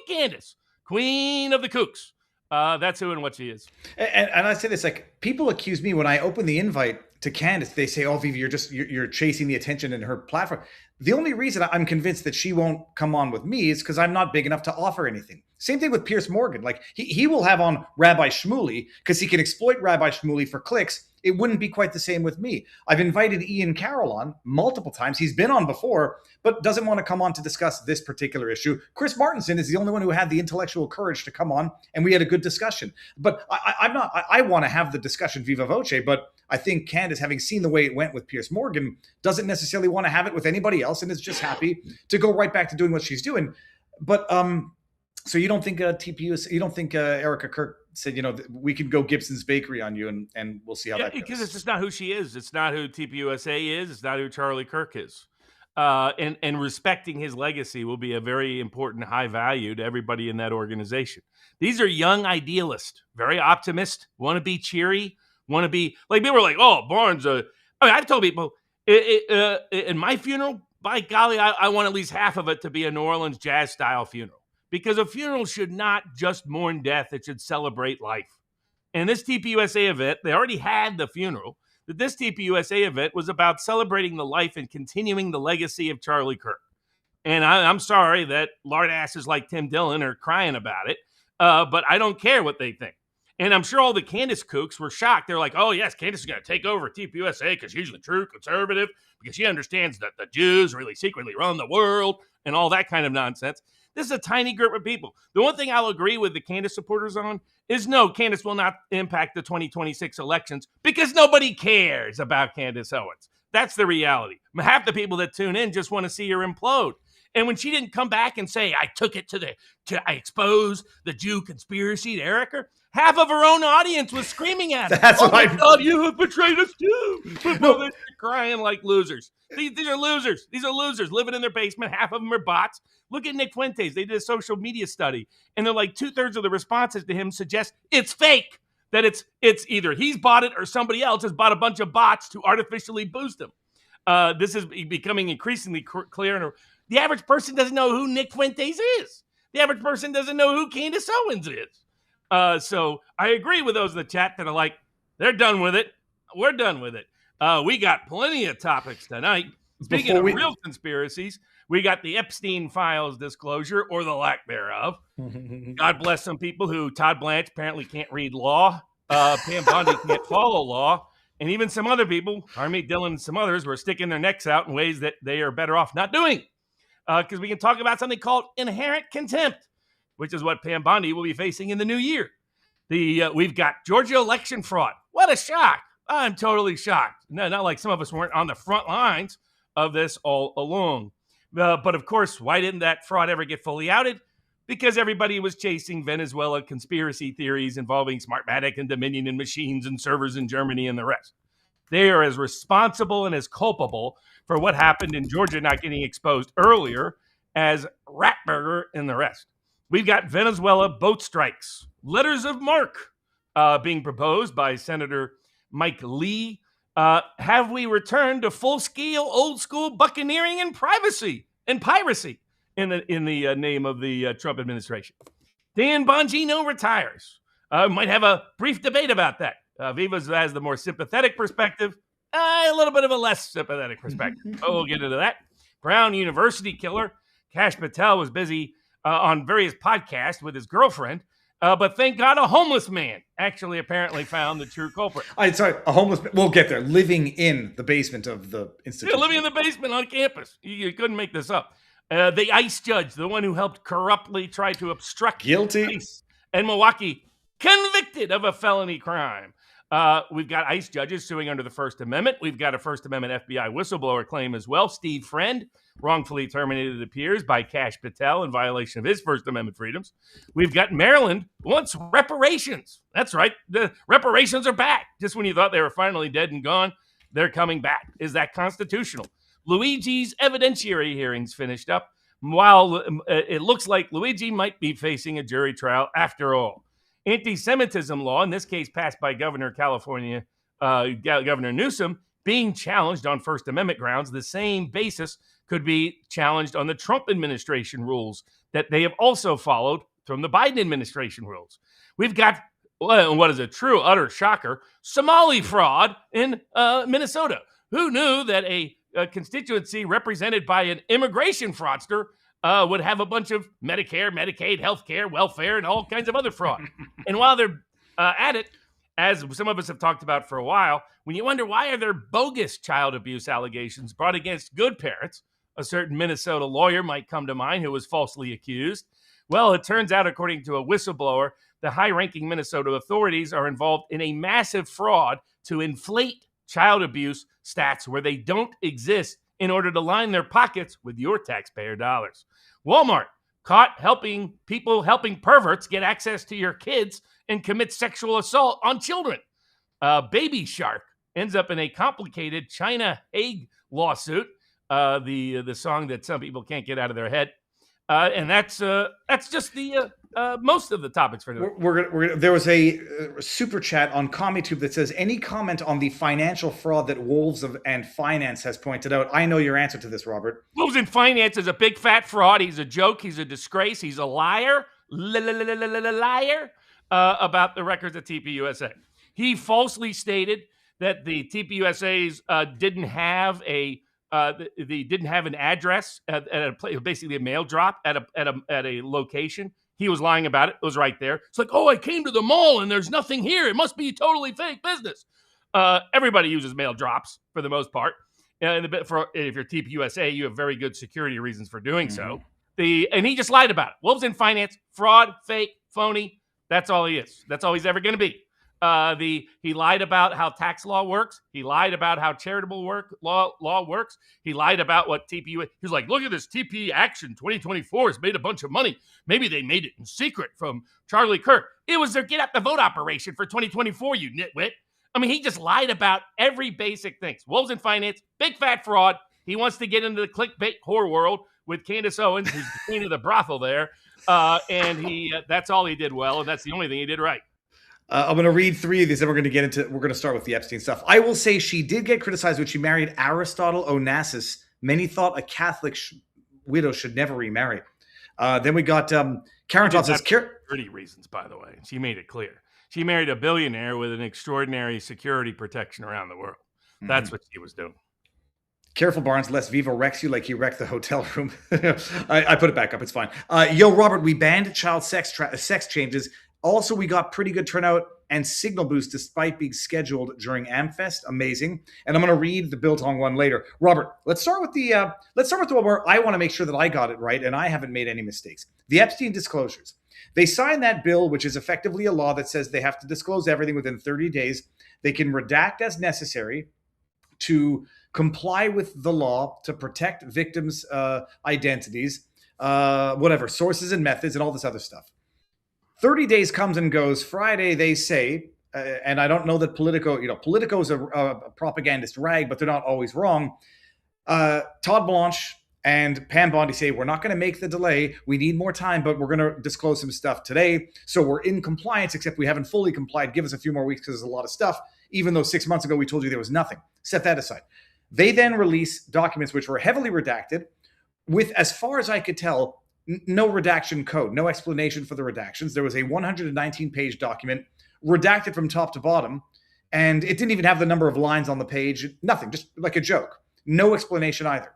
Candace, queen of the kooks. That's who and what she is. And I say this, like, people accuse me when I open the invite to Candace, they say, oh, Vivi, you're chasing the attention in her platform. The only reason I'm convinced that she won't come on with me is because I'm not big enough to offer anything. Same thing with Piers Morgan. Like, he will have on Rabbi Shmuley because he can exploit Rabbi Shmuley for clicks. It wouldn't be quite the same with me. I've invited Ian Carroll on multiple times. He's been on before, but doesn't want to come on to discuss this particular issue. Chris Martinson is the only one who had the intellectual courage to come on, and we had a good discussion. But I want to have the discussion viva voce, but I think Candace, having seen the way it went with Piers Morgan, doesn't necessarily want to have it with anybody else and is just happy to go right back to doing what she's doing. But so you don't think you don't think Erica Kirk said, we can go Gibson's Bakery on you and we'll see how that goes? Because it's just not who she is. It's not who TPUSA is. It's not who Charlie Kirk is. And respecting his legacy will be a very important high value to everybody in that organization. These are young idealists, very optimist, want to be cheery, want to be like, people are like, oh, Barnes. I've told people in my funeral, by golly, I want at least half of it to be a New Orleans jazz style funeral. Because a funeral should not just mourn death, it should celebrate life. And this TPUSA event, they already had the funeral, but this TPUSA event was about celebrating the life and continuing the legacy of Charlie Kirk. And I'm sorry that lard asses like Tim Dillon are crying about it, but I don't care what they think. And I'm sure all the Candace kooks were shocked. They're like, oh, yes, Candace is going to take over TPUSA because she's the true conservative, because she understands that the Jews really secretly run the world and all that kind of nonsense. This is a tiny group of people. The one thing I'll agree with the Candace supporters on is no, Candace will not impact the 2026 elections because nobody cares about Candace Owens. That's the reality. Half the people that tune in just want to see her implode. And when she didn't come back and say, I took it I exposed the Jew conspiracy to Erica, half of her own audience was screaming at her. That's my God, you have betrayed us too. They're crying like losers. These are losers. These are losers living in their basement. Half of them are bots. Look at Nick Fuentes. They did a social media study, and they're like 2/3 of the responses to him suggest it's fake, that it's either he's bought it or somebody else has bought a bunch of bots to artificially boost him. This is becoming increasingly clear. And the average person doesn't know who Nick Fuentes is. The average person doesn't know who Candace Owens is. So I agree with those in the chat that are like, they're done with it. We're done with it. We got plenty of topics tonight. Speaking of real conspiracies, we got the Epstein files disclosure, or the lack thereof. God bless some people who Todd Blanche apparently can't read law. Pam Bondi can't follow law. And even some other people, Harmeet Dillon and some others, were sticking their necks out in ways that they are better off not doing. Because we can talk about something called inherent contempt, which is what Pam Bondi will be facing in the new year. We've got Georgia election fraud. What a shock. I'm totally shocked. No, not like some of us weren't on the front lines of this all along. But of course, why didn't that fraud ever get fully outed? Because everybody was chasing Venezuela conspiracy theories involving Smartmatic and Dominion and machines and servers in Germany and the rest. They are as responsible and as culpable for what happened in Georgia not getting exposed earlier as Ratburger and the rest. We've got Venezuela boat strikes, letters of marque being proposed by Senator Mike Lee. Have we returned to full-scale, old-school buccaneering and piracy in the name of the Trump administration? Dan Bongino retires. Might have a brief debate about that. Vivas has the more sympathetic perspective, a little bit of a less sympathetic perspective. We'll get into that. Brown University killer Kash Patel was busy on various podcasts with his girlfriend, but thank God a homeless man actually apparently found the true culprit. A homeless man. We'll get there. Living in the basement of the institution. Yeah, living in the basement on campus. You couldn't make this up. The ICE judge, the one who helped corruptly try to obstruct guilty ICE in Milwaukee, convicted of a felony crime. We've got ICE judges suing under the First Amendment. We've got a First Amendment FBI whistleblower claim as well. Steve Friend, wrongfully terminated, it appears, by Kash Patel in violation of his First Amendment freedoms. We've got Maryland wants reparations. That's right. The reparations are back. Just when you thought they were finally dead and gone, they're coming back. Is that constitutional? Luigi's evidentiary hearings finished up, while it looks like Luigi might be facing a jury trial after all. Anti-Semitism law, in this case passed by Governor Newsom, being challenged on First Amendment grounds. The same basis could be challenged on the Trump administration rules that they have also followed from the Biden administration rules. We've got, what is a true, utter shocker, Somali fraud in Minnesota. Who knew that a constituency represented by an immigration fraudster would have a bunch of Medicare, Medicaid, healthcare, welfare, and all kinds of other fraud? And while they're at it, as some of us have talked about for a while, when you wonder why are there bogus child abuse allegations brought against good parents, a certain Minnesota lawyer might come to mind who was falsely accused. Well, it turns out, according to a whistleblower, the high-ranking Minnesota authorities are involved in a massive fraud to inflate child abuse stats where they don't exist in order to line their pockets with your taxpayer dollars. Walmart caught helping perverts get access to your kids and commit sexual assault on children. Baby Shark ends up in a complicated China Hague lawsuit, the song that some people can't get out of their head. And that's just the most of the topics for today. There was a super chat on CommuTube that says, any comment on the financial fraud that Wolves and Finance has pointed out? I know your answer to this, Robert. Wolves and Finance is a big fat fraud. He's a joke. He's a disgrace. He's a liar. Liar about the records at TPUSA. He falsely stated that the TPUSAs didn't have an address at a place, basically a mail drop at a location. He was lying about it. It was right there. It's like, oh, I came to the mall and there's nothing here. It must be totally fake business. Everybody uses mail drops for the most part. And if you're TPUSA, you have very good security reasons for doing so. And he just lied about it. Wolves in Finance, fraud, fake, phony. That's all he is. That's all he's ever going to be. He lied about how tax law works. He lied about how charitable law works. He lied about what TPU. He was like, look at this TP Action 2024 has made a bunch of money. Maybe they made it in secret from Charlie Kirk. It was their get out the vote operation for 2024, you nitwit. I mean, he just lied about every basic thing. Wolves in Finance, big fat fraud. He wants to get into the clickbait whore world with Candace Owens, who's the queen of the brothel there. And that's all he did well, and that's the only thing he did right. I'm going to read three of these, and we're going to start with the Epstein stuff. I will say she did get criticized when she married Aristotle Onassis. Many thought a Catholic widow should never remarry. Then we got Karen Todd says... Security reasons, by the way. She made it clear. She married a billionaire with an extraordinary security protection around the world. That's what she was doing. Careful, Barnes, lest Vivo wrecks you like he wrecked the hotel room. I put it back up. It's fine. Yo, Robert, we banned child sex changes. Also, we got pretty good turnout and signal boost despite being scheduled during AmFest. Amazing. And I'm going to read the Biltong one later. Robert, let's start with the one where I want to make sure that I got it right and I haven't made any mistakes. The Epstein disclosures. They signed that bill, which is effectively a law that says they have to disclose everything within 30 days. They can redact as necessary to comply with the law to protect victims' identities, sources and methods and all this other stuff. 30 days comes and goes. Friday, they say, and I don't know that Politico is a propagandist rag, but they're not always wrong. Todd Blanche and Pam Bondi say, we're not going to make the delay. We need more time, but we're going to disclose some stuff today. So we're in compliance, except we haven't fully complied. Give us a few more weeks because there's a lot of stuff, even though 6 months ago we told you there was nothing. Set that aside. They then release documents which were heavily redacted with, as far as I could tell, no redaction code, no explanation for the redactions. There was a 119-page document redacted from top to bottom, and it didn't even have the number of lines on the page. Nothing, just like a joke. No explanation either.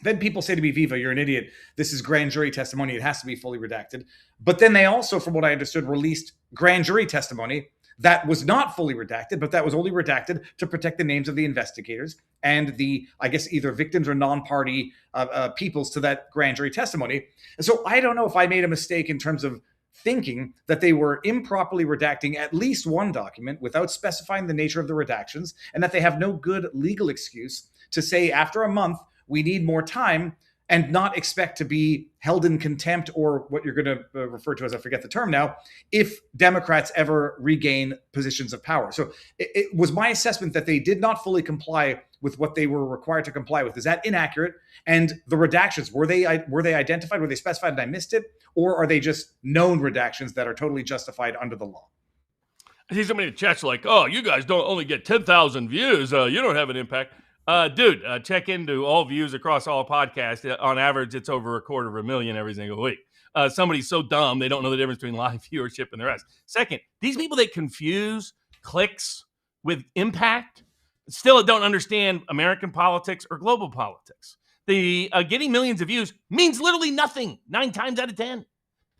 Then people say to me, Viva, you're an idiot. This is grand jury testimony. It has to be fully redacted. But then they also, from what I understood, released grand jury testimony that was not fully redacted, but that was only redacted to protect the names of the investigators and the, I guess, either victims or non-party peoples to that grand jury testimony. And so I don't know if I made a mistake in terms of thinking that they were improperly redacting at least one document without specifying the nature of the redactions, and that they have no good legal excuse to say after a month, we need more time, and not expect to be held in contempt, or what you're going to refer to as, I forget the term now, if Democrats ever regain positions of power. So it was my assessment that they did not fully comply with what they were required to comply with. Is that inaccurate? And the redactions, were they identified? Were they specified and I missed it? Or are they just known redactions that are totally justified under the law? I see somebody in the chat's like, oh, you guys don't only get 10,000 views. You don't have an impact. Dude, check into all views across all podcasts. On average, it's over 250,000 every single week. Somebody's so dumb, they don't know the difference between live viewership and the rest. Second, these people that confuse clicks with impact still don't understand American politics or global politics. The getting millions of views means literally nothing 9 times out of 10.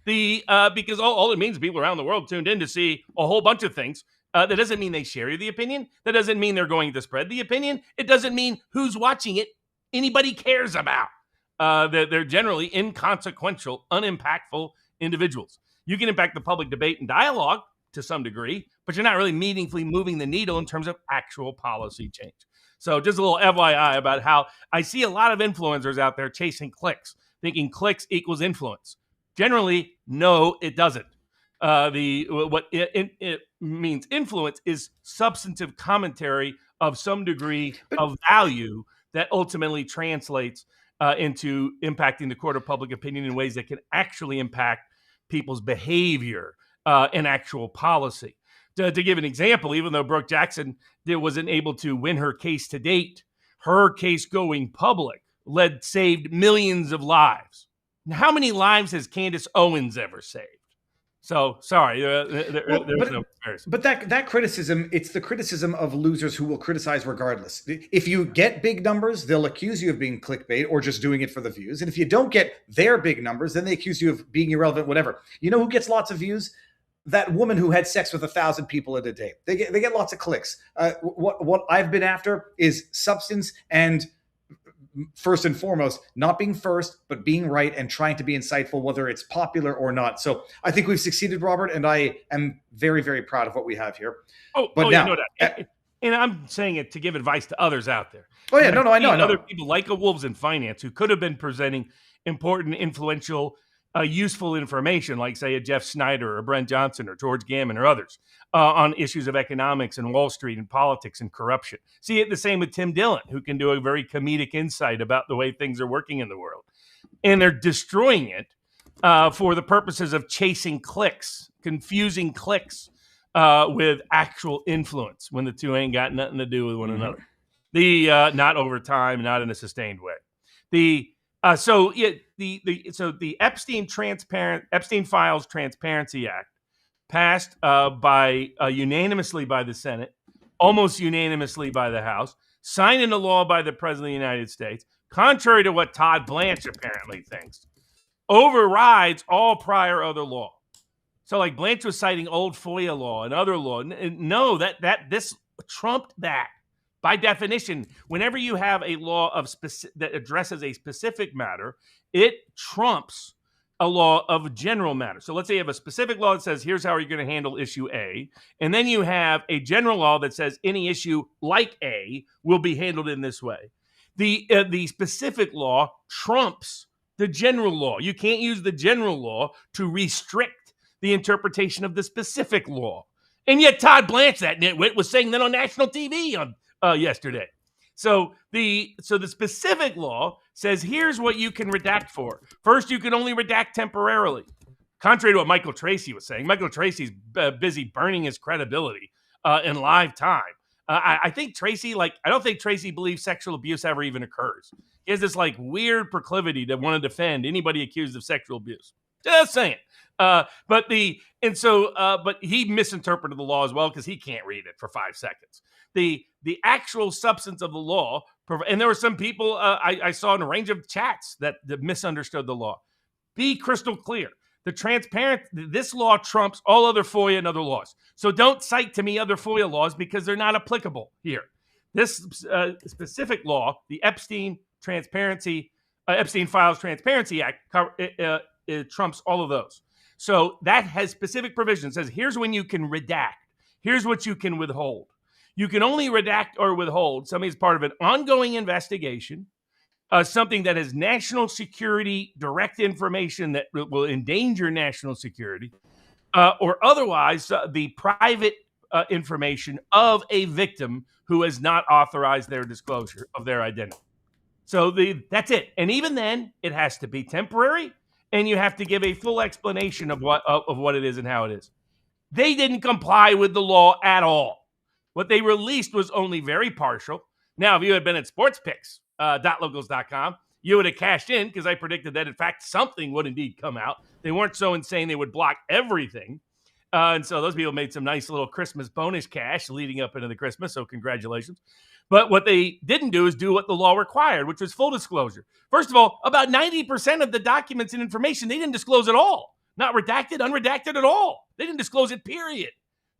Because all it means is people around the world tuned in to see a whole bunch of things. That doesn't mean they share the opinion. That doesn't mean they're going to spread the opinion. It doesn't mean who's watching it anybody cares about. They're generally inconsequential, unimpactful individuals. You can impact the public debate and dialogue to some degree, but you're not really meaningfully moving the needle in terms of actual policy change. So just a little FYI about how I see a lot of influencers out there chasing clicks, thinking clicks equals influence. Generally, no, it doesn't. What it means influence is substantive commentary of some degree of value that ultimately translates into impacting the court of public opinion in ways that can actually impact people's behavior and actual policy. To give an example, even though Brooke Jackson wasn't able to win her case to date, her case going public saved millions of lives. Now, how many lives has Candace Owens ever saved? So sorry, there's no comparison. But that criticism, it's the criticism of losers who will criticize regardless. If you get big numbers, they'll accuse you of being clickbait or just doing it for the views. And if you don't get their big numbers, then they accuse you of being irrelevant, whatever. You know who gets lots of views? That woman who had sex with 1,000 people in a day. They get lots of clicks. What I've been after is substance and, first and foremost, not being first, but being right and trying to be insightful, whether it's popular or not. So I think we've succeeded, Robert, and I am very, very proud of what we have here. And I'm saying it to give advice to others out there. Oh, yeah, I know. Other people like wolves in finance who could have been presenting important, influential, useful information, like, say, a Jeff Snyder or Brent Johnson or George Gammon or others on issues of economics and Wall Street and politics and corruption. See it the same with Tim Dillon, who can do a very comedic insight about the way things are working in the world. And they're destroying it for the purposes of chasing clicks, confusing clicks with actual influence when the two ain't got nothing to do with one another. Not over time, not in a sustained way. So the Epstein Files Transparency Act passed unanimously by the Senate, almost unanimously by the House, signed into law by the President of the United States, contrary to what Todd Blanche apparently thinks, overrides all prior other law. So, like, Blanche was citing old FOIA law and other law. No, this trumped that. By definition, whenever you have a law that addresses a specific matter, it trumps a law of general matter. So let's say you have a specific law that says, here's how you're going to handle issue A. And then you have a general law that says any issue like A will be handled in this way. The specific law trumps the general law. You can't use the general law to restrict the interpretation of the specific law. And yet Todd Blanche, that nitwit, was saying that on national TV yesterday. So the specific law says here's what you can redact for. First, you can only redact temporarily. Contrary to what Michael Tracy was saying, Michael Tracy's busy burning his credibility in live time. I think Tracy, I don't think Tracy believes sexual abuse ever even occurs. He has this weird proclivity to want to defend anybody accused of sexual abuse. Just saying. But he misinterpreted the law as well because he can't read it for 5 seconds. The actual substance of the law, and there were some people I saw in a range of chats that misunderstood the law. Be crystal clear. This law trumps all other FOIA and other laws. So don't cite to me other FOIA laws because they're not applicable here. This specific law, the Epstein Files Transparency Act, it trumps all of those. So that has specific provisions. It says here's when you can redact. Here's what you can withhold. You can only redact or withhold something as part of an ongoing investigation, something that has national security direct information that will endanger national security, or otherwise the private information of a victim who has not authorized their disclosure of their identity. So that's it. And even then, it has to be temporary, and you have to give a full explanation of what it is and how it is. They didn't comply with the law at all. What they released was only very partial. Now, if you had been at sportspicks.locals.com, you would have cashed in because I predicted that, in fact, something would indeed come out. They weren't so insane they would block everything. And so those people made some nice little Christmas bonus cash leading up into the Christmas, so congratulations. But what they didn't do is do what the law required, which was full disclosure. First of all, about 90% of the documents and information, they didn't disclose at all. Not redacted, unredacted at all. They didn't disclose it, period.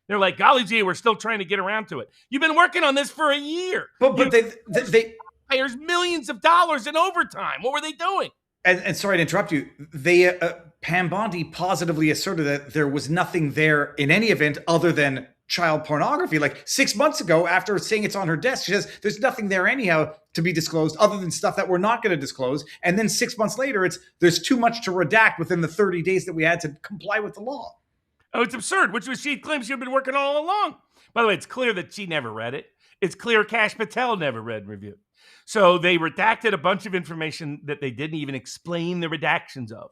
They're like, golly gee, we're still trying to get around to it. You've been working on this for a year. But they hires millions of dollars in overtime. What were they doing? And sorry to interrupt you. They Pam Bondi positively asserted that there was nothing there in any event other than child pornography. 6 months ago, after saying it's on her desk, she says there's nothing there anyhow to be disclosed other than stuff that we're not going to disclose. And then 6 months later, there's too much to redact within the 30 days that we had to comply with the law. Oh, it's absurd, which was she claims she'd been working all along. By the way, it's clear that she never read it. It's clear Kash Patel never read and reviewed. So they redacted a bunch of information that they didn't even explain the redactions of.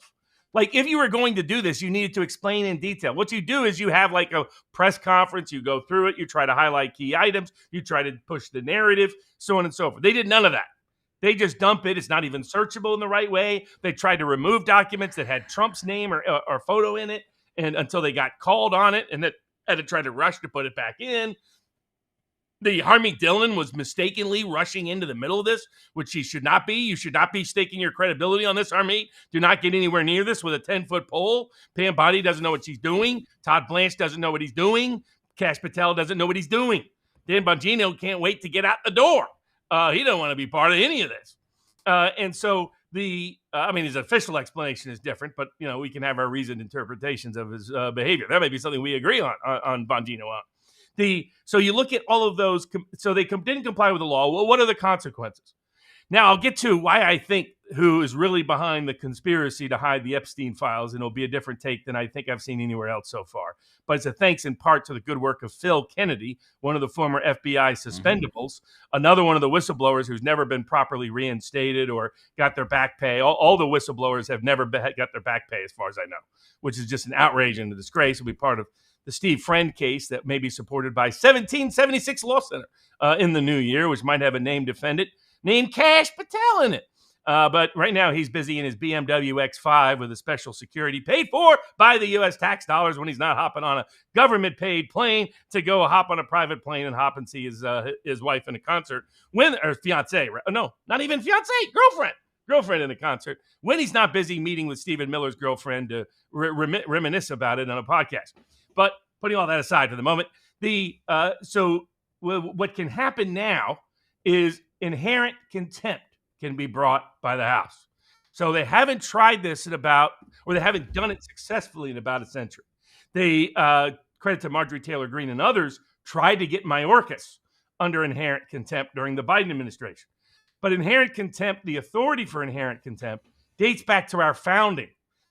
If you were going to do this, you needed to explain in detail. What you do is you have a press conference, you go through it, you try to highlight key items, you try to push the narrative, so on and so forth. They did none of that. They just dump it. It's not even searchable in the right way. They tried to remove documents that had Trump's name or photo in it, and until they got called on it, and that had to try to rush to put it back in. The Harmeet Dillon was mistakenly rushing into the middle of this, which he should not be. You should not be staking your credibility on this, Harmeet. Do not get anywhere near this with a 10-foot pole. Pam Bondi doesn't know what she's doing. Todd Blanche doesn't know what he's doing. Kash Patel doesn't know what he's doing. Dan Bongino can't wait to get out the door. He don't want to be part of any of this. And so his official explanation is different, but, we can have our reasoned interpretations of his behavior. That may be something we agree on Bongino on. So you look at all of those. So they didn't comply with the law. Well, what are the consequences? Now, I'll get to why I think who is really behind the conspiracy to hide the Epstein files, and it'll be a different take than I think I've seen anywhere else so far. But it's a thanks in part to the good work of Phil Kennedy, one of the former FBI suspendables, another one of the whistleblowers who's never been properly reinstated or got their back pay. All the whistleblowers have never got their back pay, as far as I know, which is just an outrage and a disgrace. It'll be part of the Steve Friend case that may be supported by 1776 Law Center in the new year, which might have a named defendant named Kash Patel in it. But right now he's busy in his BMW X5 with a special security paid for by the U.S. tax dollars when he's not hopping on a government-paid plane to go hop on a private plane and hop and see his wife in a concert. Or fiance, no, not even fiance, girlfriend in a concert when he's not busy meeting with Stephen Miller's girlfriend to reminisce about it on a podcast. But putting all that aside for the moment, what can happen now is inherent contempt can be brought by the House. So they haven't tried this they haven't done it successfully in about a century. They, credit to Marjorie Taylor Greene and others, tried to get Mayorkas under inherent contempt during the Biden administration. But inherent contempt, the authority for inherent contempt, dates back to our founding.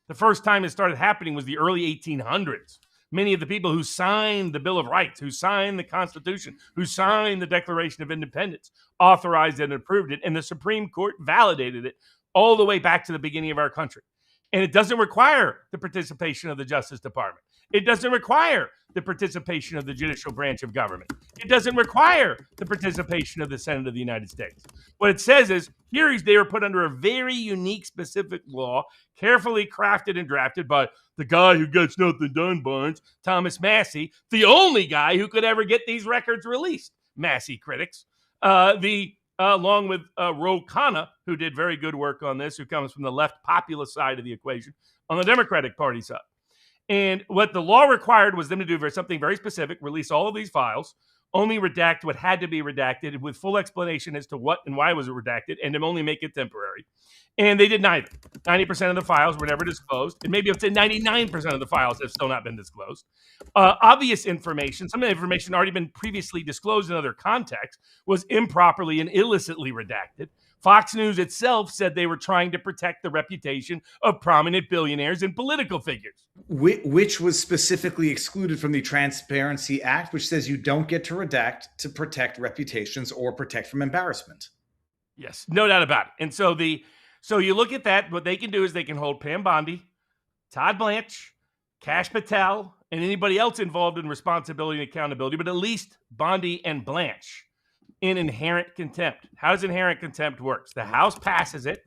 The first time it started happening was the early 1800s. many of the people who signed the Bill of Rights, who signed the Constitution, who signed the Declaration of Independence, authorized it and approved it, and the Supreme Court validated it all the way back to the beginning of our country. And it doesn't require the participation of the Justice Department. It doesn't require the participation of the judicial branch of government. It doesn't require the participation of the Senate of the United States. What it says is, here they were put under a very unique, specific law, carefully crafted and drafted by the guy who gets nothing done, Barnes, Thomas Massie, the only guy who could ever get these records released, Massie critics. Along with Ro Khanna, who did very good work on this, who comes from the left populist side of the equation on the Democratic Party side. And what the law required was them to do something very specific, release all of these files, only redact what had to be redacted with full explanation as to what and why was it redacted, and to only make it temporary. And they did neither. 90% of the files were never disclosed, and maybe up to 99% of the files have still not been disclosed. Obvious information, some of the information already been previously disclosed in other contexts, was improperly and illicitly redacted. Fox News itself said they were trying to protect the reputation of prominent billionaires and political figures. Which was specifically excluded from the Transparency Act, which says you don't get to redact to protect reputations or protect from embarrassment. Yes, no doubt about it. And so you look at that, what they can do is they can hold Pam Bondi, Todd Blanche, Kash Patel, and anybody else involved in responsibility and accountability, but at least Bondi and Blanche in inherent contempt. How does inherent contempt work? The House passes it.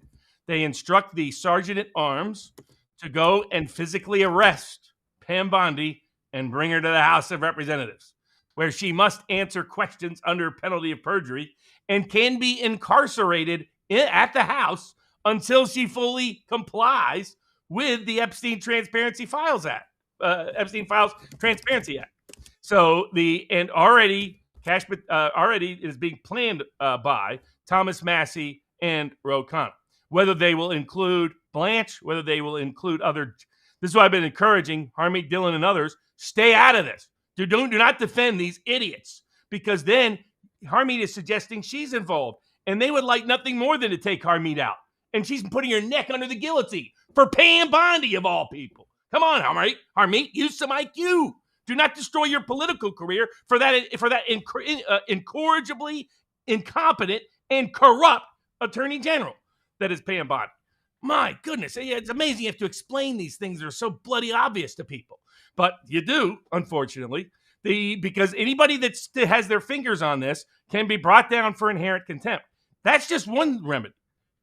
They instruct the sergeant at arms to go and physically arrest Pam Bondi and bring her to the House of Representatives, where she must answer questions under penalty of perjury and can be incarcerated at the House until she fully complies with the Epstein Transparency Files Act, Epstein Files Transparency Act. So already is being planned by Thomas Massie and Ro Khanna. Whether they will include Blanche, whether they will include other. This is why I've been encouraging Harmeet Dillon and others, stay out of this. Do not defend these idiots, because then Harmeet is suggesting she's involved, and they would like nothing more than to take Harmeet out. And she's putting her neck under the guillotine for Pam Bondi, of all people. Come on, Harmeet, use some IQ. Do not destroy your political career for that incorrigibly incompetent and corrupt attorney general that is Pam Bondi. My goodness, it's amazing you have to explain these things that are so bloody obvious to people. But you do, unfortunately, because anybody that has their fingers on this can be brought down for inherent contempt. That's just one remedy.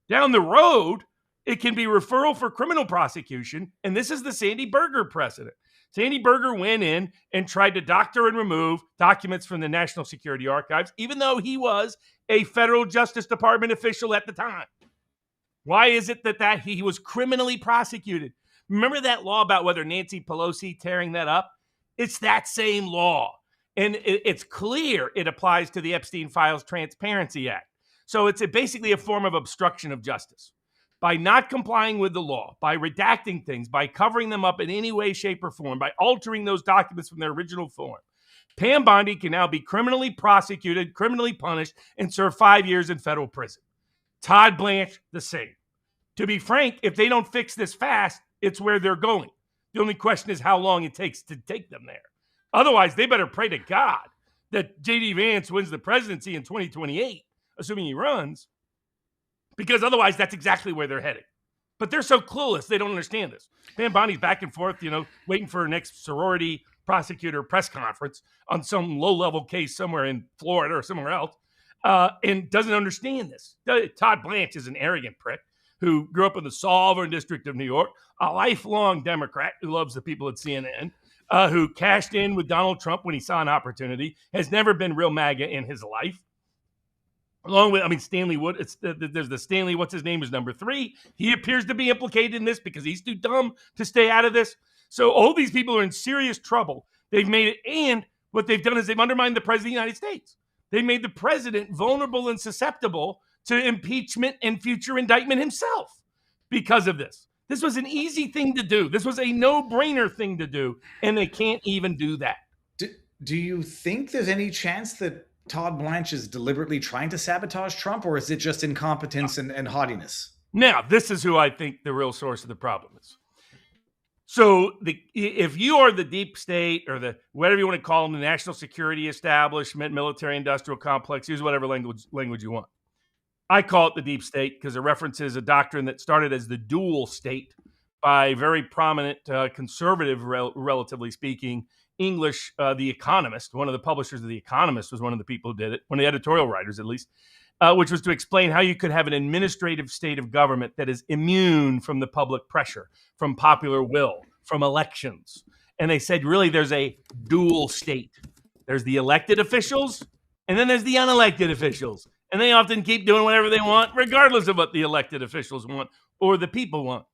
Down the road, it can be referral for criminal prosecution, and this is the Sandy Berger precedent. Sandy Berger went in and tried to doctor and remove documents from the National Security Archives, even though he was a federal Justice Department official at the time. Why is it that he was criminally prosecuted? Remember that law about whether Nancy Pelosi tearing that up? It's that same law. And it's clear it applies to the Epstein Files Transparency Act. So it's basically a form of obstruction of justice. By not complying with the law, by redacting things, by covering them up in any way, shape, or form, by altering those documents from their original form, Pam Bondi can now be criminally prosecuted, criminally punished, and serve 5 years in federal prison. Todd Blanche, the same. To be frank, if they don't fix this fast, it's where they're going. The only question is how long it takes to take them there. Otherwise, they better pray to God that J.D. Vance wins the presidency in 2028, assuming he runs, because otherwise that's exactly where they're heading. But they're so clueless, they don't understand this. Pam Bondi's back and forth, waiting for her next sorority prosecutor press conference on some low-level case somewhere in Florida or somewhere else, and doesn't understand this. Todd Blanche is an arrogant prick who grew up in the Sovereign District of New York, a lifelong Democrat who loves the people at CNN, who cashed in with Donald Trump when he saw an opportunity, has never been real MAGA in his life. Along with, Stanley Wood, there's the Stanley, what's his name, is number 3. He appears to be implicated in this because he's too dumb to stay out of this. So all these people are in serious trouble. They've made it, and what they've done is they've undermined the president of the United States. They made the president vulnerable and susceptible to impeachment and future indictment himself because of this. This was an easy thing to do. This was a no-brainer thing to do, and they can't even do that. Do you think there's any chance that Todd Blanche is deliberately trying to sabotage Trump, or is it just incompetence and haughtiness? Now, this is who I think the real source of the problem is. So if you are the deep state or the whatever you want to call them, the national security establishment, military industrial complex, use whatever language you want. I call it the deep state because it references a doctrine that started as the dual state by very prominent conservative, relatively speaking, English, The Economist. One of the publishers of The Economist was one of the people who did it, one of the editorial writers at least, which was to explain how you could have an administrative state of government that is immune from the public pressure, from popular will, from elections. And they said, really, there's a dual state. There's the elected officials, and then there's the unelected officials. And they often keep doing whatever they want, regardless of what the elected officials want or the people want.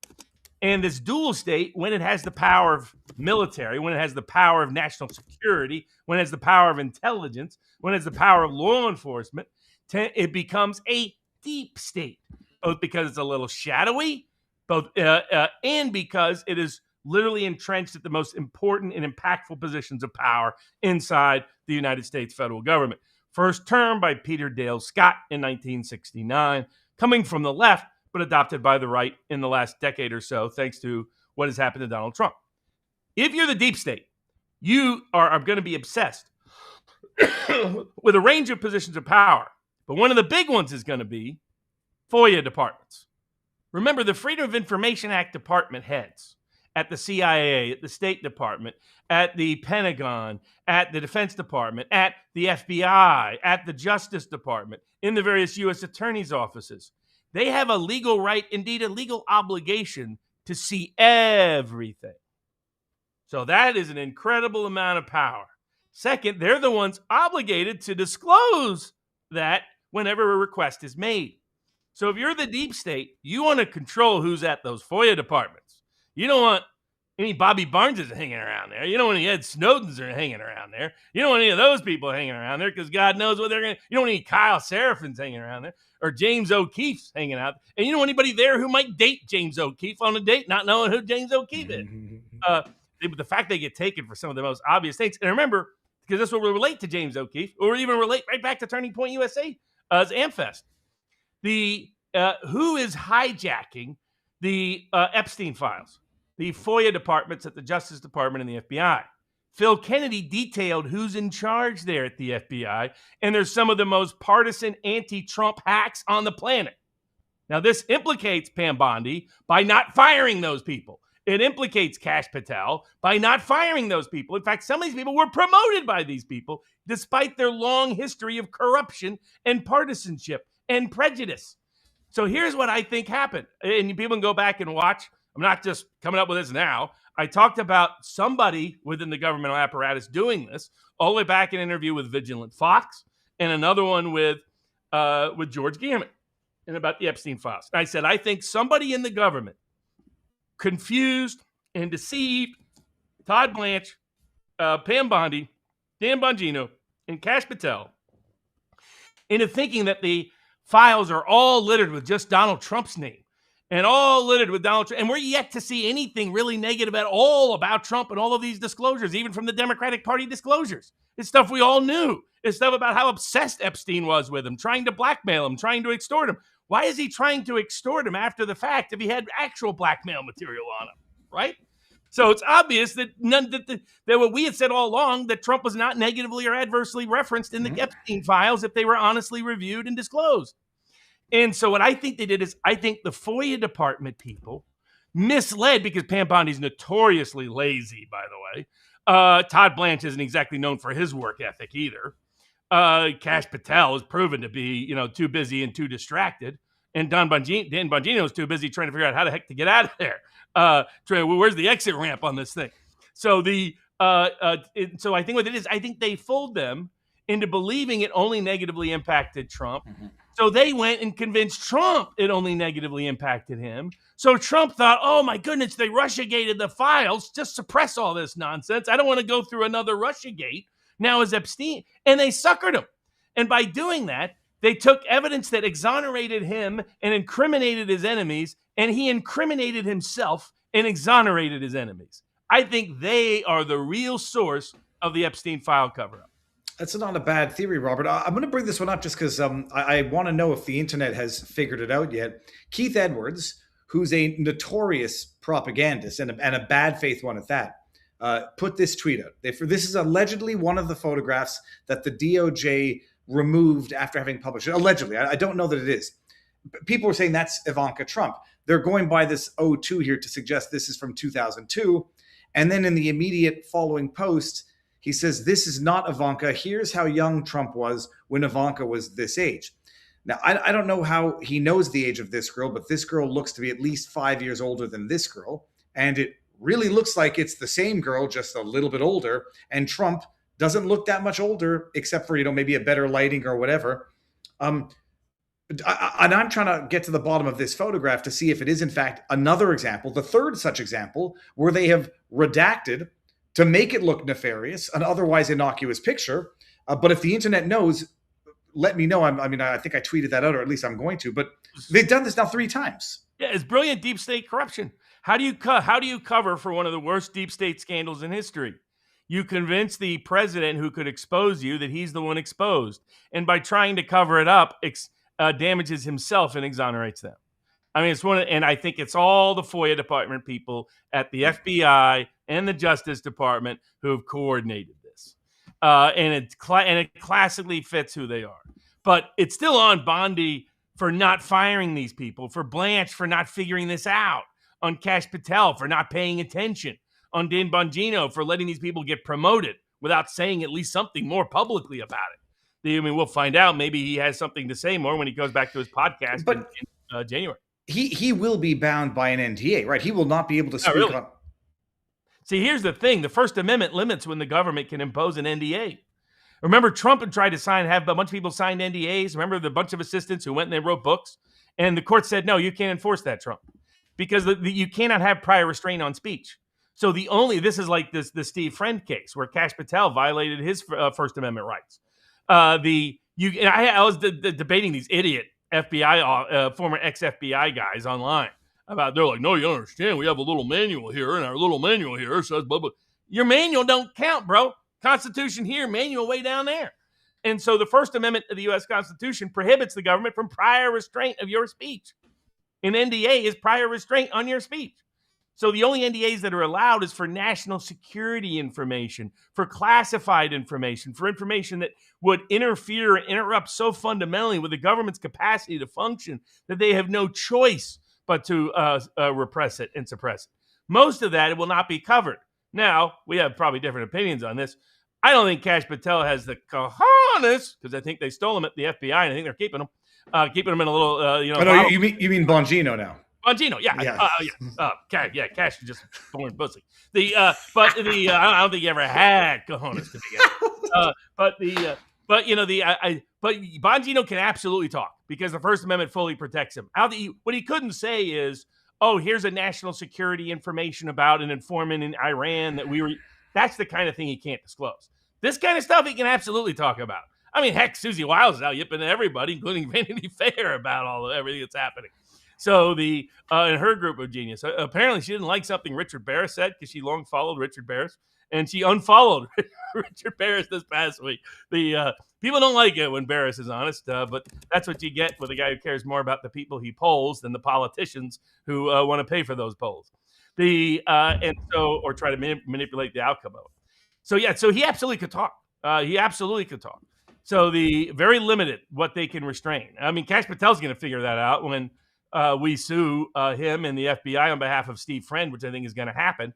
And this dual state, when it has the power of military, when it has the power of national security, when it has the power of intelligence, when it has the power of law enforcement, it becomes a deep state, both because it's a little shadowy, and because it is literally entrenched at the most important and impactful positions of power inside the United States federal government. First term by Peter Dale Scott in 1969, coming from the left, but adopted by the right in the last decade or so, thanks to what has happened to Donald Trump. If you're the deep state, you are going to be obsessed with a range of positions of power. But one of the big ones is going to be FOIA departments. Remember, the Freedom of Information Act department heads at the CIA, at the State Department, at the Pentagon, at the Defense Department, at the FBI, at the Justice Department, in the various U.S. attorneys' offices. They have a legal right, indeed a legal obligation, to see everything. So that is an incredible amount of power. Second, they're the ones obligated to disclose that whenever a request is made. So if you're the deep state, you want to control who's at those FOIA departments. You don't want any Bobby Barneses hanging around there. You don't want any Ed Snowdens are hanging around there. You don't want any of those people hanging around there because God knows what they're going to. You don't want any Kyle Serafins hanging around there or James O'Keefe's hanging out. And you don't want anybody there who might date James O'Keefe on a date, not knowing who James O'Keefe is. The fact they get taken for some of the most obvious things. And remember, because this will relate to James O'Keefe, or even relate right back to Turning Point USA as AmFest. Who is hijacking the Epstein files, the FOIA departments at the Justice Department and the FBI. Phil Kennedy detailed who's in charge there at the FBI, and there's some of the most partisan anti-Trump hacks on the planet. Now, this implicates Pam Bondi by not firing those people. It implicates Kash Patel by not firing those people. In fact, some of these people were promoted by these people, despite their long history of corruption and partisanship and prejudice. So here's what I think happened. And people can go back and watch. I'm not just coming up with this now. I talked about somebody within the governmental apparatus doing this all the way back in an interview with Vigilant Fox and another one with George Gammon and about the Epstein files. I said, I think somebody in the government confused and deceived Todd Blanche, Pam Bondi, Dan Bongino, and Kash Patel into thinking that the files are all littered with just Donald Trump's name and all littered with Donald Trump. And we're yet to see anything really negative at all about Trump and all of these disclosures, even from the Democratic Party disclosures. It's stuff we all knew. It's stuff about how obsessed Epstein was with him, trying to blackmail him, trying to extort him. Why is he trying to extort him after the fact if he had actual blackmail material on him, right? So it's obvious that that what we had said all along, that Trump was not negatively or adversely referenced in the Epstein files if they were honestly reviewed and disclosed. And so what I think they did is, I think the FOIA department people misled, because Pam Bondi's notoriously lazy, by the way. Todd Blanche isn't exactly known for his work ethic either. Kash Patel is proven to be, too busy and too distracted. And Dan Bongino is too busy trying to figure out how the heck to get out of there. Where's the exit ramp on this thing? So so I think what it is, I think they fooled them into believing it only negatively impacted Trump. Mm-hmm. So they went and convinced Trump it only negatively impacted him. So Trump thought, oh my goodness, they Russiagated the files. Just suppress all this nonsense. I don't want to go through another Russiagate. Now is Epstein. And they suckered him. And by doing that, they took evidence that exonerated him and incriminated his enemies, and he incriminated himself and exonerated his enemies. I think they are the real source of the Epstein file cover-up. That's not a bad theory, Robert. I'm going to bring this one up just because I want to know if the internet has figured it out yet. Keith Edwards, who's a notorious propagandist and a bad faith one at that, put this tweet out. This is allegedly one of the photographs that the DOJ removed after having published it. Allegedly. I don't know that it is. People were saying that's Ivanka Trump. They're going by this 02 here to suggest this is from 2002. And then in the immediate following post, he says, this is not Ivanka. Here's how young Trump was when Ivanka was this age. Now, I don't know how he knows the age of this girl, but this girl looks to be at least 5 years older than this girl. And it really looks like it's the same girl, just a little bit older. And Trump doesn't look that much older, except for, maybe a better lighting or whatever. And I'm trying to get to the bottom of this photograph to see if it is, in fact, another example, the third such example, where they have redacted to make it look nefarious, an otherwise innocuous picture. But if the internet knows, let me know. I think I tweeted that out, or at least I'm going to. But they've done this now 3 times. Yeah, it's brilliant deep state corruption. How do you cover for one of the worst deep state scandals in history? You convince the president who could expose you that he's the one exposed, and by trying to cover it up, damages himself and exonerates them. I mean, and I think it's all the FOIA department people at the FBI and the Justice Department who have coordinated this, and it classically fits who they are. But it's still on Bondi for not firing these people, for Blanche for not figuring this out, on Kash Patel for not paying attention, on Dan Bongino for letting these people get promoted without saying at least something more publicly about it. We'll find out. Maybe he has something to say more when he goes back to his podcast in January. He will be bound by an NDA, right? He will not be able to speak on. See, here's the thing. The First Amendment limits when the government can impose an NDA. Remember, Trump had tried to have a bunch of people sign NDAs. Remember the bunch of assistants who went and they wrote books? And the court said, no, you can't enforce that, Trump, because you cannot have prior restraint on speech. So this is like the Steve Friend case where Kash Patel violated his First Amendment rights. I was debating these idiot FBI, former ex-FBI guys online about, they're like, no, you don't understand. We have a little manual here, and our little manual here says, blah, blah. Your manual don't count, bro. Constitution here, manual way down there. And so the First Amendment of the U.S. Constitution prohibits the government from prior restraint of your speech. An NDA is prior restraint on your speech. So the only NDAs that are allowed is for national security information, for classified information, for information that would interfere and interrupt so fundamentally with the government's capacity to function that they have no choice but to repress it and suppress it. Most of that will not be covered. Now, we have probably different opinions on this. I don't think Kash Patel has the cojones, because I think they stole him at the FBI, and I think they're keeping him in a little, no, you mean Bongino now? Bongino, Kash is just born pussy. I don't think he ever had cojones to begin with. But Bongino can absolutely talk because the First Amendment fully protects him. What he couldn't say is, oh, here's a national security information about an informant in Iran that we were. That's the kind of thing he can't disclose. This kind of stuff he can absolutely talk about. I mean, heck, Susie Wiles is out yipping at everybody, including Vanity Fair, about everything that's happening. So in her group of genius, apparently she didn't like something Richard Barris said because she long followed Richard Barris, and she unfollowed Richard Barris this past week. People don't like it when Barris is honest, but that's what you get with a guy who cares more about the people he polls than the politicians who want to pay for those polls. Or try to manipulate the outcome of it. So he absolutely could talk. So the very limited what they can restrain. I mean, Kash Patel's going to figure that out when we sue him and the FBI on behalf of Steve Friend, which I think is going to happen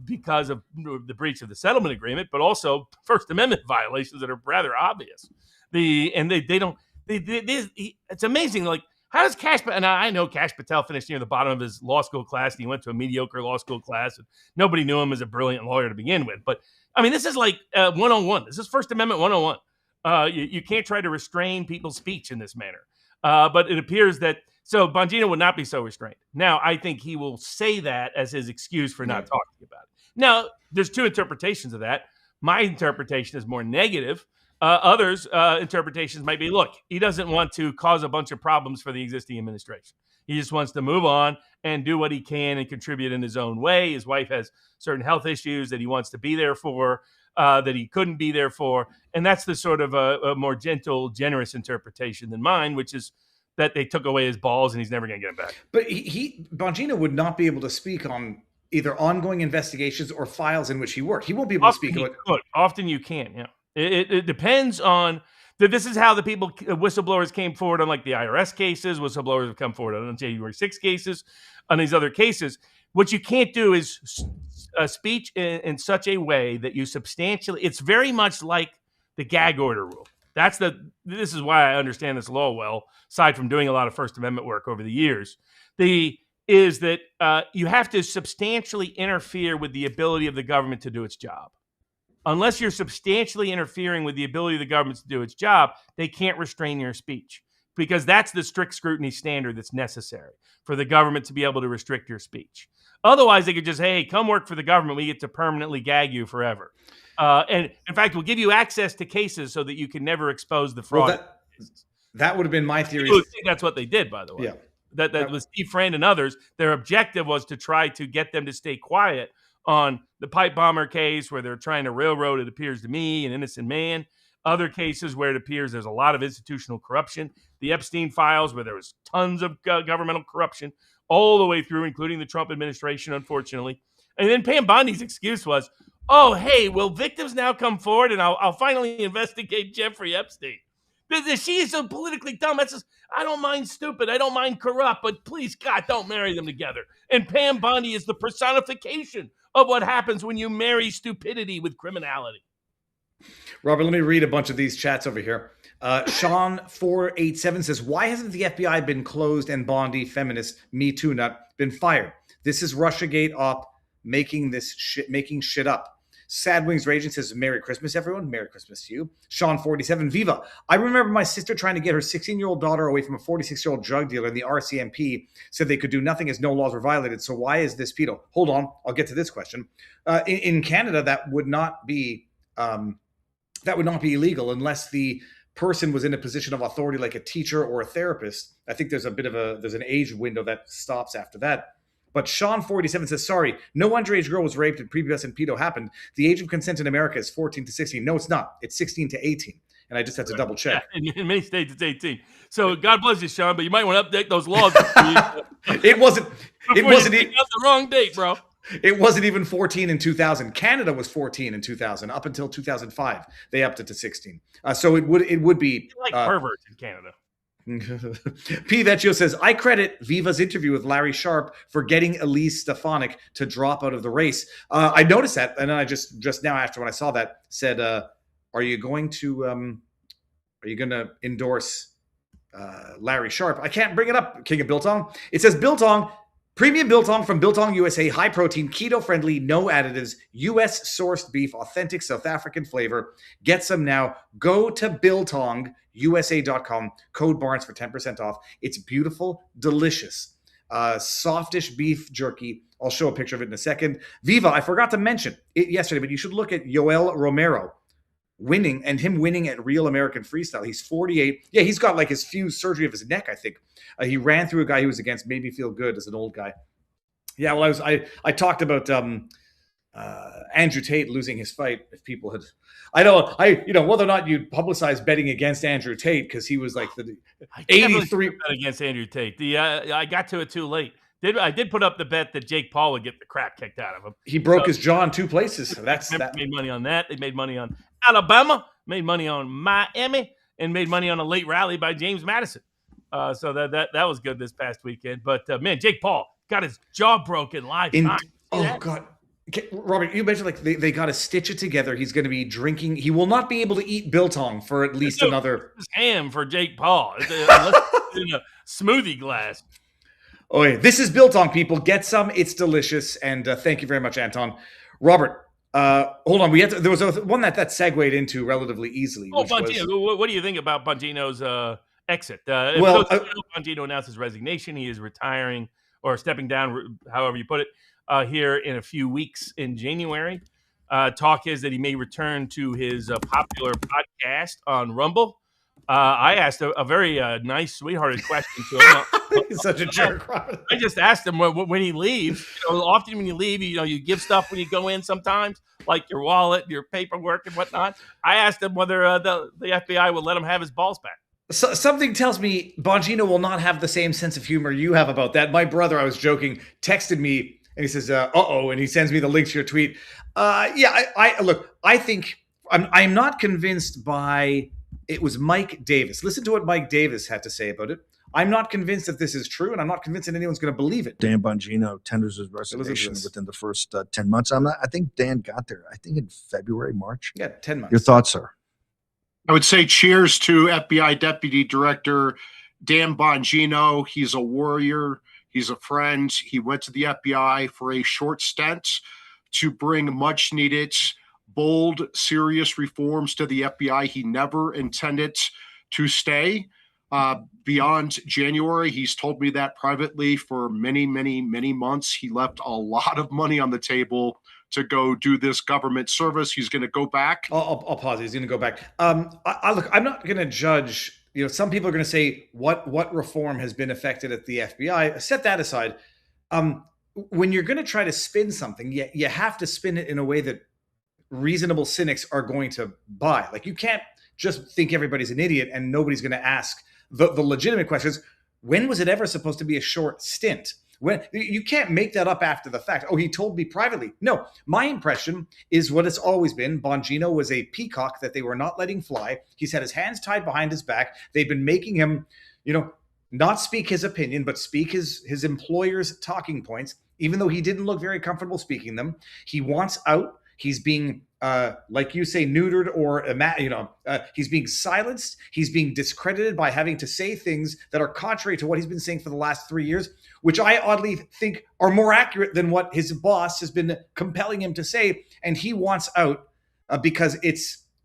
because of the breach of the settlement agreement, but also First Amendment violations that are rather obvious. It's amazing. Like, how does Kash? And I know Kash Patel finished near the bottom of his law school class, and he went to a mediocre law school class, and nobody knew him as a brilliant lawyer to begin with. But I mean, this is like 101. This is First Amendment 101. You can't try to restrain people's speech in this manner. But it appears that Bongino would not be so restrained. Now, I think he will say that as his excuse for not talking about it. Now, there's 2 interpretations of that. My interpretation is more negative. Others' interpretations might be, look, he doesn't want to cause a bunch of problems for the existing administration. He just wants to move on and do what he can and contribute in his own way. His wife has certain health issues that he wants to be there for, that he couldn't be there for. And that's the sort of a more gentle, generous interpretation than mine, which is that they took away his balls and he's never going to get them back. But Bongino would not be able to speak on either ongoing investigations or files in which he worked. He won't be able to speak about. Often you can, yeah. It depends on. This is how the whistleblowers came forward on like the IRS cases. Whistleblowers have come forward on January 6 cases, on these other cases. What you can't do is speech in such a way that you substantially. It's very much like the gag order rule. This is why I understand this law well. Aside from doing a lot of First Amendment work over the years, is that you have to substantially interfere with the ability of the government to do its job. Unless you're substantially interfering with the ability of the government to do its job, they can't restrain your speech, because that's the strict scrutiny standard that's necessary for the government to be able to restrict your speech. Otherwise, they could just, hey, come work for the government. We get to permanently gag you forever. And in fact, we'll give you access to cases so that you can never expose the fraud. Well, that would have been my theory. That's what they did, by the way. Yeah. That was Steve Friend and others. Their objective was to try to get them to stay quiet on the pipe bomber case, where they're trying to railroad, it appears to me, an innocent man. Other cases where it appears there's a lot of institutional corruption. The Epstein files, where there was tons of governmental corruption all the way through, including the Trump administration, unfortunately. And then Pam Bondi's excuse was, oh, hey, will victims now come forward and I'll finally investigate Jeffrey Epstein? She is so politically dumb. That's just, I don't mind stupid. I don't mind corrupt, but please, God, don't marry them together. And Pam Bondi is the personification of what happens when you marry stupidity with criminality. Robert, let me read a bunch of these chats over here. Sean487 says, why hasn't the FBI been closed and Bondi, feminist, Me Too nut, been fired? This is Russiagate op making shit up. Sad Wings Raging says, Merry Christmas, everyone. Merry Christmas to you. Sean47, Viva. I remember my sister trying to get her 16-year-old daughter away from a 46-year-old drug dealer, and the RCMP said they could do nothing as no laws were violated. So why is this pedo? Hold on. I'll get to this question. In Canada, that would not be illegal unless the person was in a position of authority, like a teacher or a therapist. I think there's an age window that stops after that. But Sean47 says, sorry, no underage girl was raped and prepubescent pedo happened. The age of consent in America is 14 to 16. No, it's not. It's 16 to 18. And I just had to double check. Yeah, in many states, it's 18. So God bless you, Sean, but you might want to update those laws. It wasn't the wrong date, bro. It wasn't even 14 in 2000. Canada was 14 in 2000. Up until 2005, they upped it to 16. So it would be like perverts in Canada. P. Vecchio says, I credit Viva's interview with Larry Sharp for getting Elise Stefanik to drop out of the race. I noticed that, and then I just now, after when I saw that, said, are you going to endorse Larry Sharp? I can't bring it up, King of Biltong. It says Biltong, premium Biltong from Biltong USA, high protein, keto friendly, no additives, US sourced beef, authentic South African flavor. Get some now. Go to BiltongUSA.com, code Barnes for 10% off. It's beautiful, delicious, softish beef jerky. I'll show a picture of it in a second. Viva, I forgot to mention it yesterday, but you should look at Yoel Romero winning at Real American Freestyle. He's 48. Yeah, he's got like his fused surgery of his neck, I think. He ran through a guy he was against, made me feel good as an old guy. Yeah, well, I talked about Andrew Tate losing his fight. If people had, whether or not you'd publicize betting against Andrew Tate, because he was like the 83 bet against Andrew Tate. I got to it too late. I did put up the bet that Jake Paul would get the crap kicked out of him. He broke his jaw in two places. So that made money on that. They made money on Alabama, made money on Miami, and made money on a late rally by James Madison. So that was good this past weekend. But man, Jake Paul got his jaw broken live. Oh God, Robert, you mentioned like they got to stitch it together. He's going to be drinking. He will not be able to eat biltong for at least another. Ham for Jake Paul. It's in a smoothie glass. Oh, yeah. This is Biltong, people. Get some. It's delicious. And thank you very much, Anton. Robert, hold on. There was one that segued into relatively easily. Bongino. What do you think about Bongino's exit? Bongino announced his resignation. He is retiring or stepping down, however you put it, here in a few weeks in January. Talk is that he may return to his popular podcast on Rumble. I asked a very nice, sweethearted question to him. He's such a jerk. I just asked him when he leaves. Often when you leave, you give stuff when you go in sometimes, like your wallet, your paperwork, and whatnot. I asked him whether the FBI would let him have his balls back. So, something tells me Bongino will not have the same sense of humor you have about that. My brother, I was joking, texted me and he says, "Uh-oh," and he sends me the link to your tweet. Yeah, I look. I think I'm not convinced by it was Mike Davis. Listen to what Mike Davis had to say about it. I'm not convinced that this is true, and I'm not convinced that anyone's going to believe it. Dan Bongino tenders his resignation within the first 10 months. I think Dan got there, I think in February, March. Yeah, 10 months. Your thoughts, sir? I would say cheers to FBI Deputy Director Dan Bongino. He's a warrior. He's a friend. He went to the FBI for a short stint to bring much needed, bold, serious reforms to the FBI. He never intended to stay beyond January. He's told me that privately for many, many, many months. He left a lot of money on the table to go do this government service. He's going to go back. I'll pause. He's going to go back. Look, I'm not going to judge. Some people are going to say what reform has been effected at the FBI. Set that aside. When you're going to try to spin something, you have to spin it in a way that reasonable cynics are going to buy. Like, you can't just think everybody's an idiot and nobody's going to ask the legitimate questions. When was it ever supposed to be a short stint? When you can't make that up after the fact. Oh, he told me privately. No, my impression is what it's always been. Bongino was a peacock that they were not letting fly. He's had his hands tied behind his back. They've been making him, not speak his opinion, but speak his employer's talking points, even though he didn't look very comfortable speaking them. He wants out. He's being, like you say, neutered or, he's being silenced. He's being discredited by having to say things that are contrary to what he's been saying for the last 3 years, which I oddly think are more accurate than what his boss has been compelling him to say. And he wants out because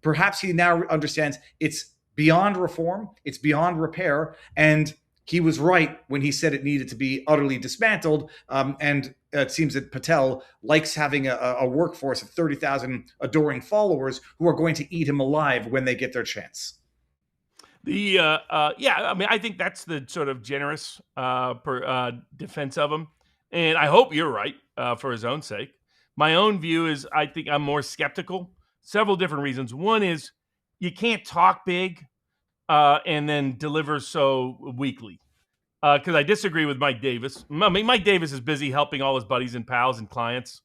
perhaps he now understands it's beyond reform, it's beyond repair, and he was right when he said it needed to be utterly dismantled. And it seems that Patel likes having a workforce of 30,000 adoring followers who are going to eat him alive when they get their chance. I think that's the sort of generous defense of him. And I hope you're right for his own sake. My own view is I think I'm more skeptical. Several different reasons. One is you can't talk big and then deliver so weakly. Because I disagree with Mike Davis. I mean, Mike Davis is busy helping all his buddies and pals and clients,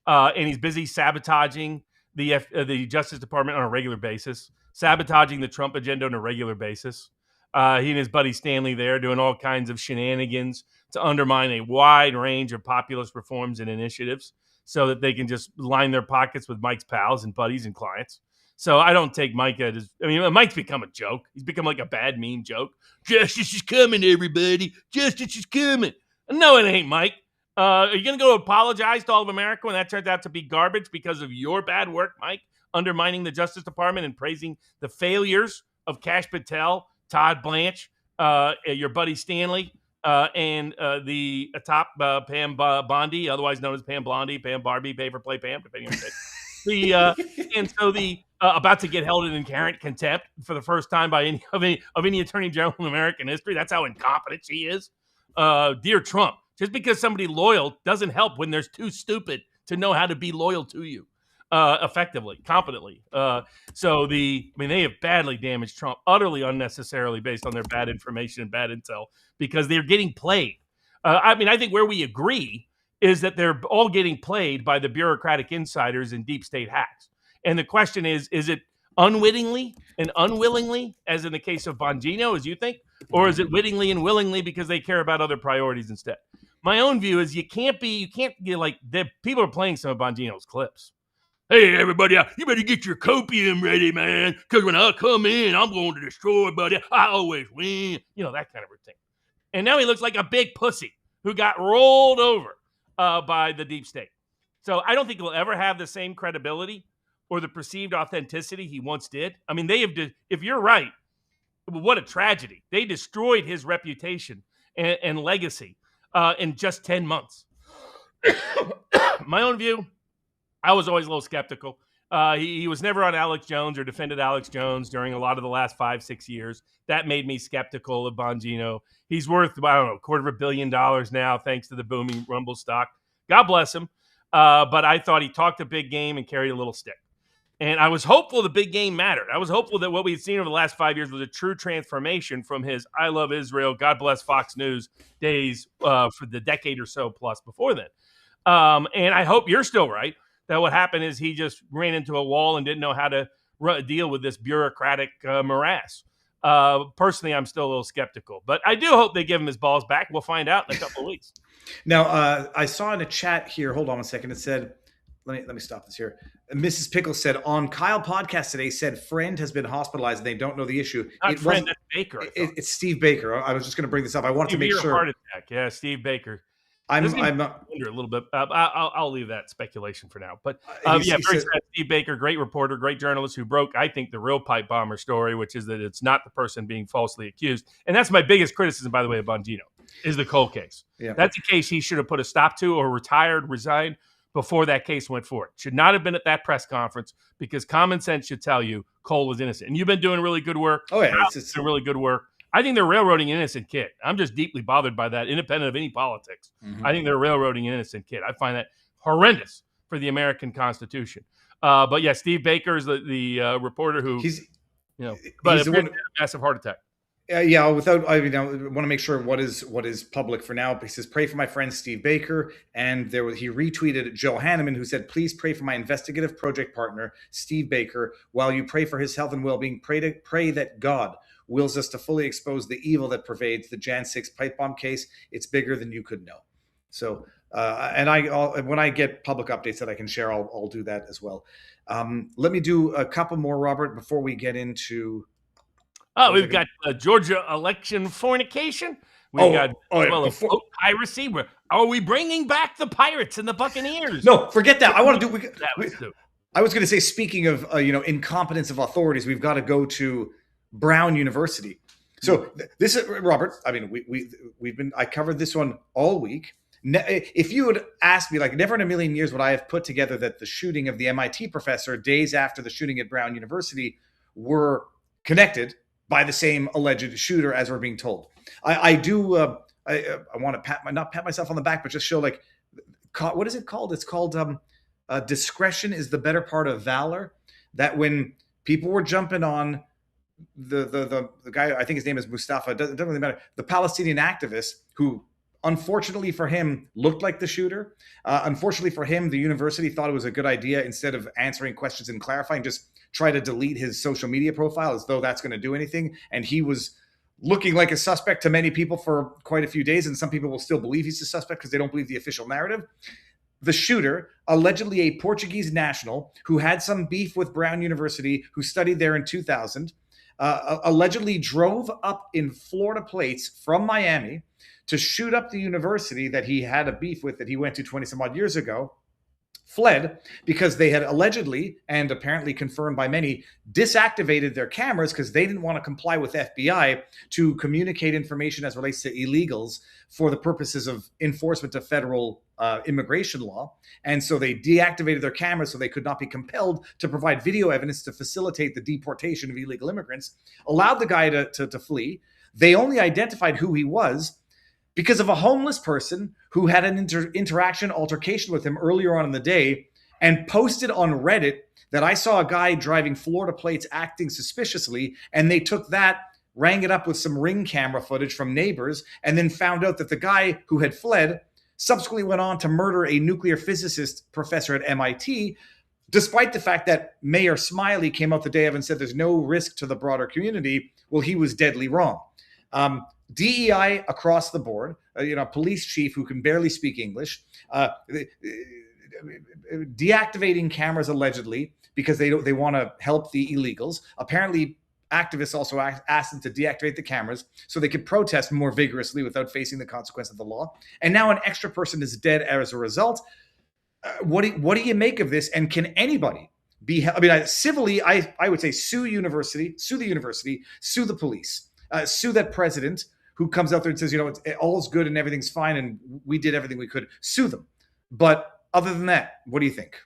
and he's busy sabotaging the Justice Department on a regular basis, sabotaging the Trump agenda on a regular basis. He and his buddy Stanley there doing all kinds of shenanigans to undermine a wide range of populist reforms and initiatives so that they can just line their pockets with Mike's pals and buddies and clients. So I don't take Mike Mike's become a joke. He's become like a bad meme joke. Justice is coming, everybody. Justice is coming. No, it ain't, Mike. Are you going to go apologize to all of America when that turns out to be garbage because of your bad work, Mike, undermining the Justice Department and praising the failures of Kash Patel, Todd Blanche, your buddy Stanley, and the top Pam Bondi, otherwise known as Pam Blondie, Pam Barbie, Pay for Play Pam, depending on your take. About to get held in inherent contempt for the first time by any attorney general in American history. That's how incompetent she is. Dear Trump, just because somebody loyal doesn't help when they're too stupid to know how to be loyal to you effectively, competently. They have badly damaged Trump, utterly unnecessarily based on their bad information and bad intel because they're getting played. I think where we agree is that they're all getting played by the bureaucratic insiders and deep state hacks. And the question is it unwittingly and unwillingly, as in the case of Bongino, as you think, or is it wittingly and willingly because they care about other priorities instead? My own view is you can't get like people are playing some of Bongino's clips. Hey, everybody, you better get your copium ready, man, because when I come in, I'm going to destroy, buddy. I always win. That kind of routine. And now he looks like a big pussy who got rolled over by the deep state. So I don't think he'll ever have the same credibility or the perceived authenticity he once did. I mean, if you're right, what a tragedy. They destroyed his reputation and legacy in just 10 months. My own view, I was always a little skeptical. He was never on Alex Jones or defended Alex Jones during a lot of the last 5-6 years. That made me skeptical of Bongino. He's worth, $250 million now, thanks to the booming Rumble stock. God bless him. But I thought he talked a big game and carried a little stick. And I was hopeful the big game mattered. I was hopeful that what we had seen over the last 5 years was a true transformation from his I love Israel, God bless Fox News days for the decade or so plus before then. And I hope you're still right that what happened is he just ran into a wall and didn't know how to deal with this bureaucratic morass. Personally, I'm still a little skeptical, but I do hope they give him his balls back. We'll find out in a couple of weeks. Now, I saw in a chat here, hold on a second, it said, let me stop this here. Mrs. Pickle said, on Kyle podcast today, said friend has been hospitalized and they don't know the issue. Not friend, that's Baker. It's Steve Baker. I was just going to bring this up. I wanted to make sure. Heart attack. Yeah, Steve Baker. I'm not wonder a little bit. I'll leave that speculation for now. But very sad. Steve Baker, great reporter, great journalist who broke, I think, the real pipe bomber story, which is that it's not the person being falsely accused. And that's my biggest criticism, by the way, of Bongino, is the Cole case. Yeah. That's a case he should have put a stop to or resigned before that case went forward. Should not have been at that press conference because common sense should tell you Cole was innocent. And you've been doing really good work. Oh, yeah. It's doing really good work. I think they're railroading an innocent kid. I'm just deeply bothered by that, independent of any politics. Mm-hmm. I think they're railroading an innocent kid. I find that horrendous for the American Constitution. But yeah, Steve Baker is the reporter who, he's a massive heart attack. I want to make sure what is public for now. He says, pray for my friend Steve Baker. And he retweeted Joe Hanneman, who said, please pray for my investigative project partner, Steve Baker. While you pray for his health and well-being, pray that God wills us to fully expose the evil that pervades the Jan 6 pipe bomb case. It's bigger than you could know. So, when I get public updates that I can share, I'll do that as well. Let me do a couple more, Robert, before we get into. We've got Georgia election fornication. We've got vote piracy. Are we bringing back the Pirates and the Buccaneers? No, forget that. I want to do. I was going to say, speaking of incompetence of authorities, we've got to go to Brown University. So this is Robert. I mean, I covered this one all week. If you had asked me, like, never in a million years would I have put together that the shooting of the MIT professor days after the shooting at Brown University were connected by the same alleged shooter, as we're being told. I want to not pat myself on the back, but just show, like, what is it called? It's called discretion is the better part of valor. That when people were jumping on the guy, I think his name is Mustafa, it doesn't really matter, the Palestinian activist who, unfortunately for him, looked like the shooter. Unfortunately for him, the university thought it was a good idea, instead of answering questions and clarifying, just try to delete his social media profile as though that's going to do anything. And he was looking like a suspect to many people for quite a few days. And some people will still believe he's a suspect because they don't believe the official narrative. The shooter, allegedly a Portuguese national who had some beef with Brown University, who studied there in 2000, allegedly drove up in Florida plates from Miami to shoot up the university that he had a beef with, that he went to 20 some odd years ago, fled because they had allegedly, and apparently confirmed by many, disactivated their cameras because they didn't want to comply with FBI to communicate information as relates to illegals for the purposes of enforcement of federal immigration law. And so they deactivated their cameras so they could not be compelled to provide video evidence to facilitate the deportation of illegal immigrants, allowed the guy to flee. They only identified who he was because of a homeless person who had an altercation with him earlier on in the day, and posted on Reddit that I saw a guy driving Florida plates acting suspiciously, and they took that, rang it up with some Ring camera footage from neighbors, and then found out that the guy who had fled subsequently went on to murder a nuclear physicist professor at MIT, despite the fact that Mayor Smiley came out the day of and said there's no risk to the broader community. Well, he was deadly wrong. DEI across the board, police chief who can barely speak English, deactivating cameras allegedly because they want to help the illegals. Apparently, activists also asked them to deactivate the cameras so they could protest more vigorously without facing the consequence of the law. And now an extra person is dead as a result. What do you make of this? And can anybody be? Civilly, I would say sue the university, sue the police, sue that president who comes out there and says, all's good and everything's fine and we did everything we could. Sue them. But other than that, what do you think?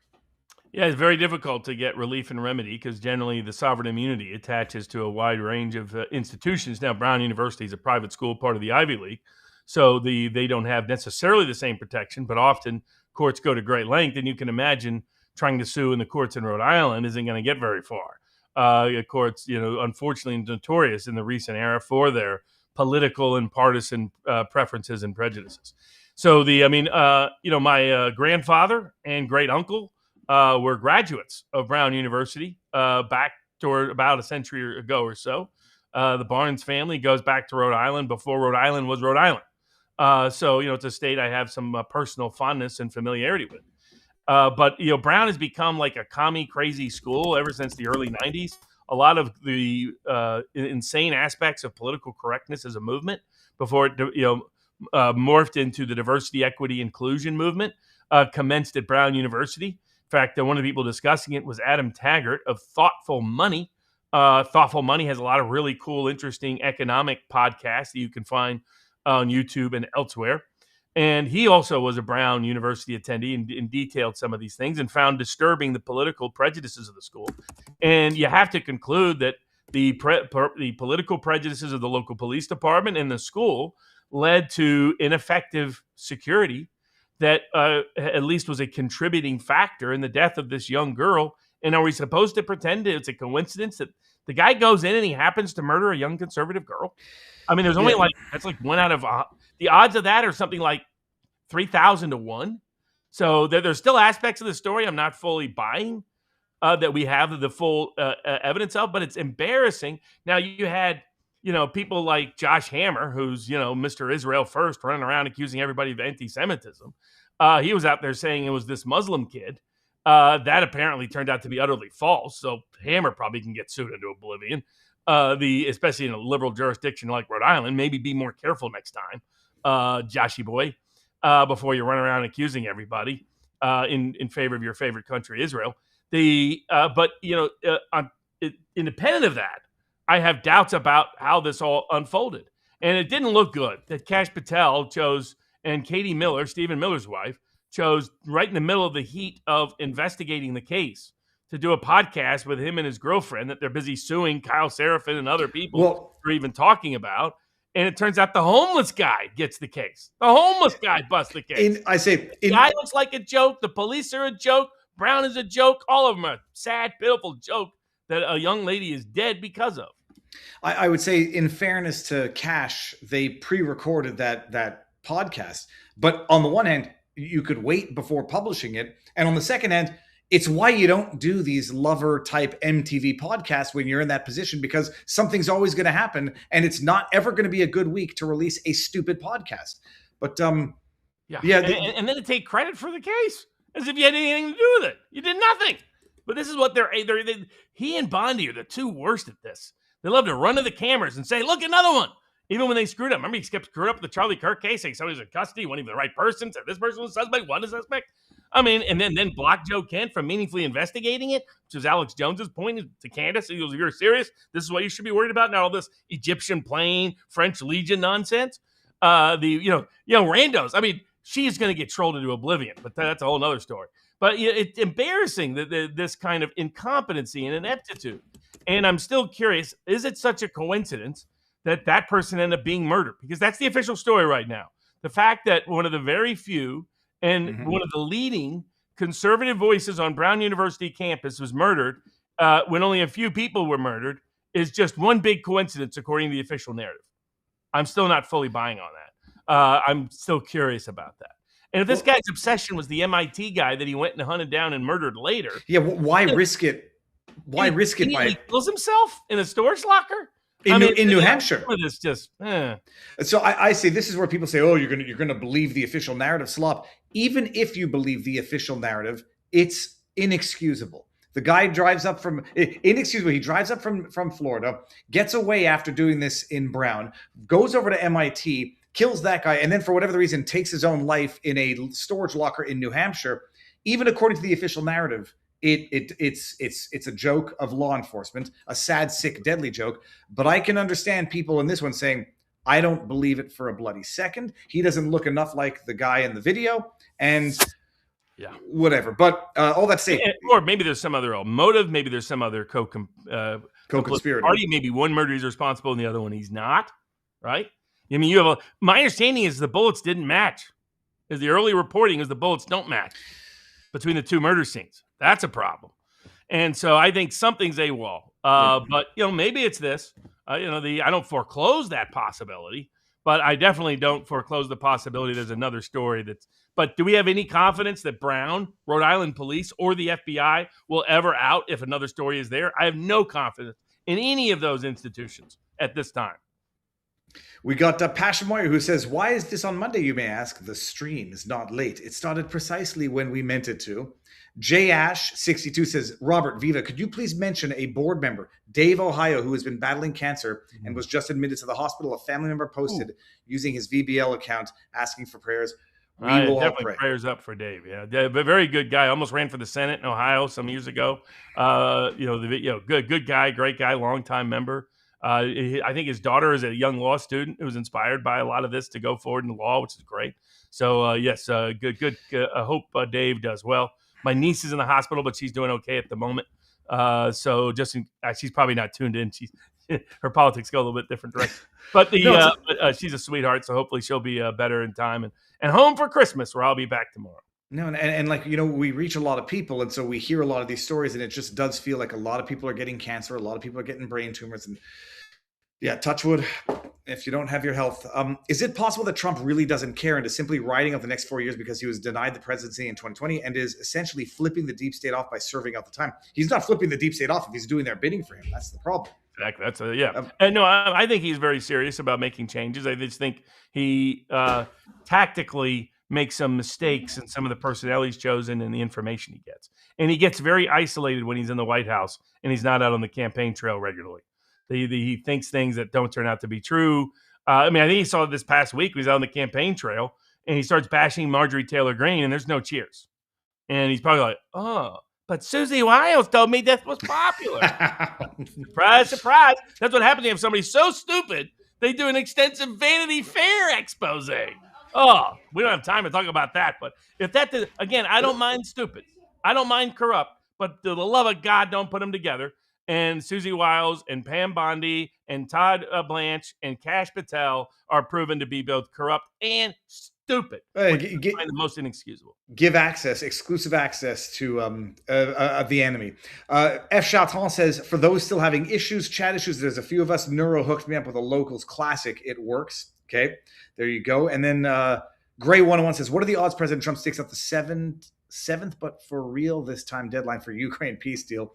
Yeah, it's very difficult to get relief and remedy because generally the sovereign immunity attaches to a wide range of institutions. Now, Brown University is a private school, part of the Ivy League, so they don't have necessarily the same protection, but often courts go to great length, and you can imagine trying to sue in the courts in Rhode Island isn't going to get very far. Courts, unfortunately notorious in the recent era for their political and partisan preferences and prejudices. So my grandfather and great uncle were graduates of Brown University back toward about a century ago or so. The Barnes family goes back to Rhode Island before Rhode Island was Rhode Island. So it's a state I have some personal fondness and familiarity with. But Brown has become like a commie crazy school ever since the early 90s. A lot of the insane aspects of political correctness as a movement before it morphed into the diversity, equity, inclusion movement commenced at Brown University. In fact, one of the people discussing it was Adam Taggart of Thoughtful Money. Thoughtful Money has a lot of really cool, interesting economic podcasts that you can find on YouTube and elsewhere. And he also was a Brown University attendee and detailed some of these things and found disturbing the political prejudices of the school. And you have to conclude that the political prejudices of the local police department and the school led to ineffective security that at least was a contributing factor in the death of this young girl. And are we supposed to pretend it's a coincidence that the guy goes in and he happens to murder a young conservative girl? I mean, there's only that's like one out of the odds of that are something like 3,000 to 1. So there's still aspects of the story I'm not fully buying that we have the full evidence of, but it's embarrassing. Now you had, people like Josh Hammer, who's, Mr. Israel First, running around accusing everybody of anti-Semitism. He was out there saying it was this Muslim kid. That apparently turned out to be utterly false. So Hammer probably can get sued into oblivion. Especially in a liberal jurisdiction like Rhode Island, maybe be more careful next time, Joshy boy, before you run around accusing everybody in favor of your favorite country, Israel. Independent of that, I have doubts about how this all unfolded, and it didn't look good. That Kash Patel chose, and Katie Miller, Stephen Miller's wife, chose right in the middle of the heat of investigating the case to do a podcast with him and his girlfriend that they're busy suing Kyle Seraphin and other people for even talking about. And it turns out the homeless guy gets the case. The homeless guy busts the case. The guy looks like a joke. The police are a joke. Brown is a joke. All of them are a sad, pitiful joke that a young lady is dead because of. I would say, in fairness to Kash, they pre-recorded that podcast. But on the one hand, you could wait before publishing it. And on the second hand, it's why you don't do these lover type MTV podcasts when you're in that position, because something's always going to happen and it's not ever going to be a good week to release a stupid podcast. But and then to take credit for the case as if you had anything to do with it. You did nothing. But this is what he and Bondi are the two worst at this. They love to run to the cameras and say, look, another one. Even when they screwed up. Remember, he kept screwing up the Charlie Kirk case, saying somebody was in custody, wasn't even the right person, said this person was a suspect, wasn't a suspect. I mean, and then block Joe Kent from meaningfully investigating it, which is Alex Jones's point to Candace. He goes, if you're serious, this is what you should be worried about. Not all this Egyptian plane, French Legion nonsense. Randos. I mean, she's going to get trolled into oblivion, but that's a whole other story. But it's embarrassing that this kind of incompetency and ineptitude. And I'm still curious, is it such a coincidence that person ended up being murdered? Because that's the official story right now. The fact that one of the very few and one of the leading conservative voices on Brown University campus was murdered when only a few people were murdered is just one big coincidence, according to the official narrative. I'm still not fully buying on that. I'm still curious about that. And if this guy's obsession was the MIT guy that he went and hunted down and murdered later. Yeah, why risk it? Why risk it by... He kills himself in a storage locker? In New Hampshire. It's just, So I say this is where people say, oh, you're gonna believe the official narrative. Slop. Even if you believe the official narrative, it's inexcusable. The guy drives up from Florida, gets away after doing this in Brown, goes over to MIT, kills that guy, and then for whatever the reason takes his own life in a storage locker in New Hampshire. Even according to the official narrative, it's a joke of law enforcement, a sad, sick, deadly joke. But I can understand people in this one saying, I don't believe it for a bloody second. He doesn't look enough like the guy in the video, and whatever. But all that to say, or maybe there's some other motive. Maybe there's some other co-conspirator party. Maybe one murder is responsible and the other one he's not. Right? I mean, my understanding is the bullets didn't match. Is the early reporting is the bullets don't match. between the two murder scenes. That's a problem. And so I think something's AWOL. But, maybe it's this. I don't foreclose that possibility, but I definitely don't foreclose the possibility there's another story that's. But do we have any confidence that Brown, Rhode Island police, or the FBI will ever out if another story is there? I have no confidence in any of those institutions at this time. We got Passion Moyer who says, why is this on Monday, you may ask? The stream is not late. It started precisely when we meant it to. J Ash 62 says, Robert, Viva, could you please mention a board member, Dave Ohio, who has been battling cancer and was just admitted to the hospital? A family member posted using his VBL account asking for prayers. We will all pray. Prayers up for Dave. Yeah, but very good guy. Almost ran for the Senate in Ohio some years ago. Good guy, great guy, longtime member. I think his daughter is a young law student who was inspired by a lot of this to go forward in law, which is great. So yes, good. I hope Dave does well. My niece is in the hospital, but she's doing okay at the moment. So she's probably not tuned in. Her politics go a little bit different direction. But she's a sweetheart, so hopefully she'll be better in time and home for Christmas, where I'll be back tomorrow. No, and we reach a lot of people, and so we hear a lot of these stories, and it just does feel like a lot of people are getting cancer, a lot of people are getting brain tumors, and touch wood, if you don't have your health. Is it possible that Trump really doesn't care and is simply riding out the next 4 years because he was denied the presidency in 2020 and is essentially flipping the deep state off by serving out the time? He's not flipping the deep state off if he's doing their bidding for him. That's the problem. Exactly. And no, I think he's very serious about making changes. I just think he tactically makes some mistakes in some of the personnel he's chosen and the information he gets. And he gets very isolated when he's in the White House and he's not out on the campaign trail regularly. He thinks things that don't turn out to be true. I think he saw this past week. He was out on the campaign trail and he starts bashing Marjorie Taylor Greene and there's no cheers. And he's probably like, oh, but Susie Wiles told me this was popular. Surprise, surprise. That's what happens if somebody's so stupid, they do an extensive Vanity Fair expose. Oh, we don't have time to talk about that. But if that did, again, I don't mind stupid. I don't mind corrupt. But to the love of God, don't put them together. And Susie Wiles and Pam Bondi and Todd Blanche and Kash Patel are proven to be both corrupt and stupid. The most inexcusable. Give exclusive access to the enemy. F. Chaton says, for those still having chat issues, there's a few of us. Neuro hooked me up with a Locals classic. It works. Okay, there you go. And then Gray 101 says, what are the odds President Trump sticks out the seventh, but for real this time deadline for Ukraine peace deal?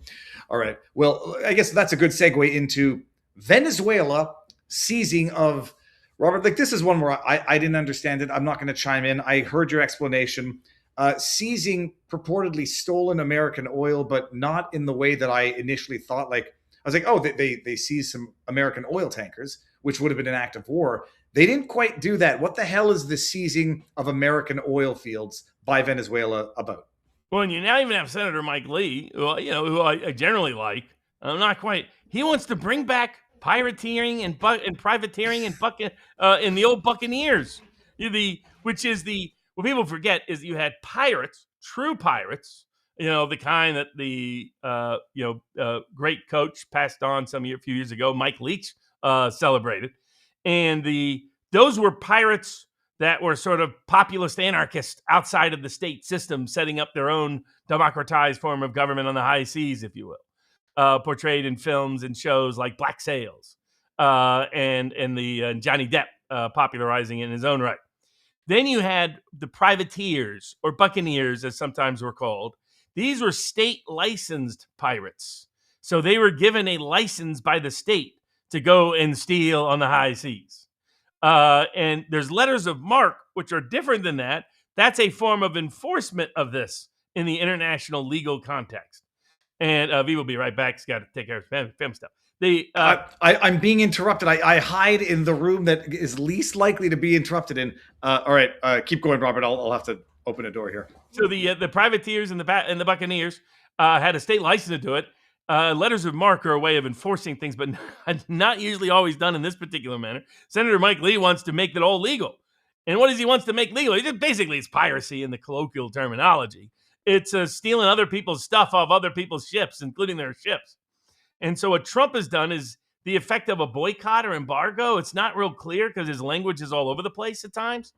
All right. Well, I guess that's a good segue into Venezuela seizing of Robert. Like, this is one where I didn't understand it. I'm not going to chime in. I heard your explanation. Seizing purportedly stolen American oil, but not in the way that I initially thought. Like, I was like, oh, they seized some American oil tankers, which would have been an act of war. They didn't quite do that. What the hell is the seizing of American oil fields by Venezuela about? Well, and you now even have Senator Mike Lee, who I generally like. I'm not quite. He wants to bring back pirateering and privateering and in the old Buccaneers. What people forget is you had pirates, true pirates. The kind that the great coach passed on a few years ago, Mike Leach, celebrated. And those were pirates that were sort of populist anarchists outside of the state system, setting up their own democratized form of government on the high seas, if you will, portrayed in films and shows like Black Sails and Johnny Depp popularizing it in his own right. Then you had the privateers, or buccaneers, as sometimes were called. These were state licensed pirates. So they were given a license by the state to go and steal on the high seas. And there's letters of marque, which are different than that. That's a form of enforcement of this in the international legal context. And V will be right back. He's got to take care of family stuff. I'm being interrupted. I hide in the room that is least likely to be interrupted in. All right, keep going, Robert. I'll have to open a door here. So the privateers and the buccaneers had a state license to do it. Letters of marque are a way of enforcing things, but not usually always done in this particular manner. Senator Mike Lee wants to make it all legal. And what does he wants to make legal? Basically, it's piracy in the colloquial terminology. It's stealing other people's stuff off other people's ships, including their ships. And so what Trump has done is the effect of a boycott or embargo. It's not real clear because his language is all over the place at times.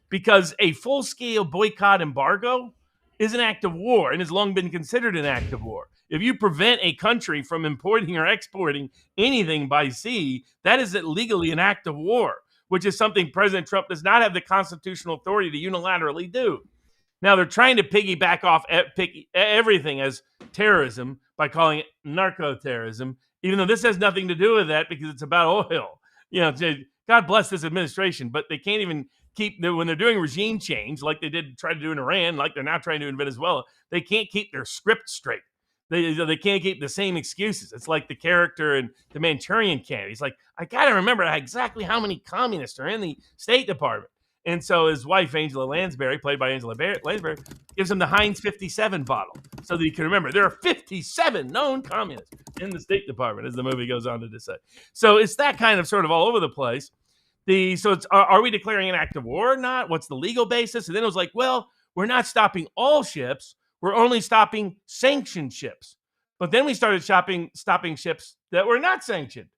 Because a full-scale boycott embargo is an act of war and has long been considered an act of war. If you prevent a country from importing or exporting anything by sea, that is legally an act of war, which is something President Trump does not have the constitutional authority to unilaterally do. Now, they're trying to piggyback off everything as terrorism by calling it narco-terrorism, even though this has nothing to do with that because it's about oil. God bless this administration, but they can't even when they're doing regime change, like they did try to do in Iran, like they're now trying to do in Venezuela, they can't keep their script straight. They can't keep the same excuses. It's like the character in the Manchurian Candidate. He's like, I got to remember exactly how many communists are in the State Department. And so his wife, Angela Lansbury, played by Angela Lansbury, gives him the Heinz 57 bottle so that he can remember there are 57 known communists in the State Department, as the movie goes on to say. So it's that kind of sort of all over the place. Are we declaring an act of war or not? What's the legal basis? And then it was like, well, we're not stopping all ships. We're only stopping sanctioned ships. But then we started stopping ships that were not sanctioned.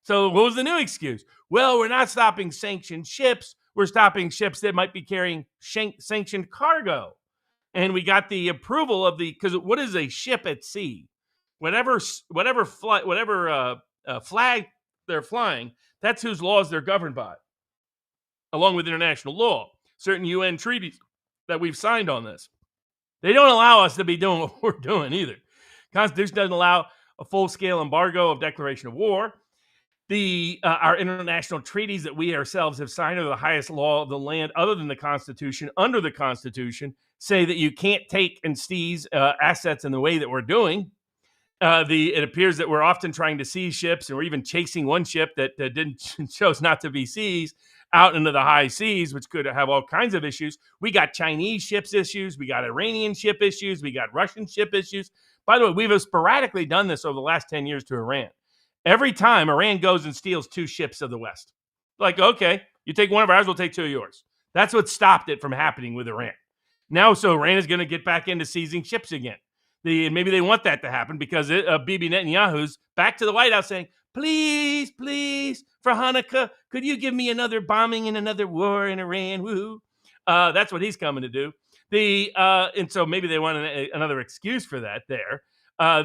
So what was the new excuse? Well, we're not stopping sanctioned ships. We're stopping ships that might be carrying sanctioned cargo. And we got the approval of because what is a ship at sea? Whatever flag they're flying, that's whose laws they're governed by, along with international law, certain UN treaties that we've signed on this. They don't allow us to be doing what we're doing either. Constitution doesn't allow a full-scale embargo of declaration of war. Our international treaties that we ourselves have signed are the highest law of the land other than the Constitution. Under the Constitution, say that you can't take and seize assets in the way that we're doing. It appears that we're often trying to seize ships, and we're even chasing one ship that chose not to be seized out into the high seas, which could have all kinds of issues. We got Chinese ships issues. We got Iranian ship issues. We got Russian ship issues. By the way, we've sporadically done this over the last 10 years to Iran. Every time Iran goes and steals 2 ships of the West. Like, okay, you take one of ours, we'll take 2 of yours. That's what stopped it from happening with Iran. Now, so Iran is going to get back into seizing ships again. Maybe they want that to happen because Bibi Netanyahu's back to the White House saying, please, for Hanukkah, could you give me another bombing and another war in Iran? Woo! That's what he's coming to do. And so maybe they want another excuse for that there.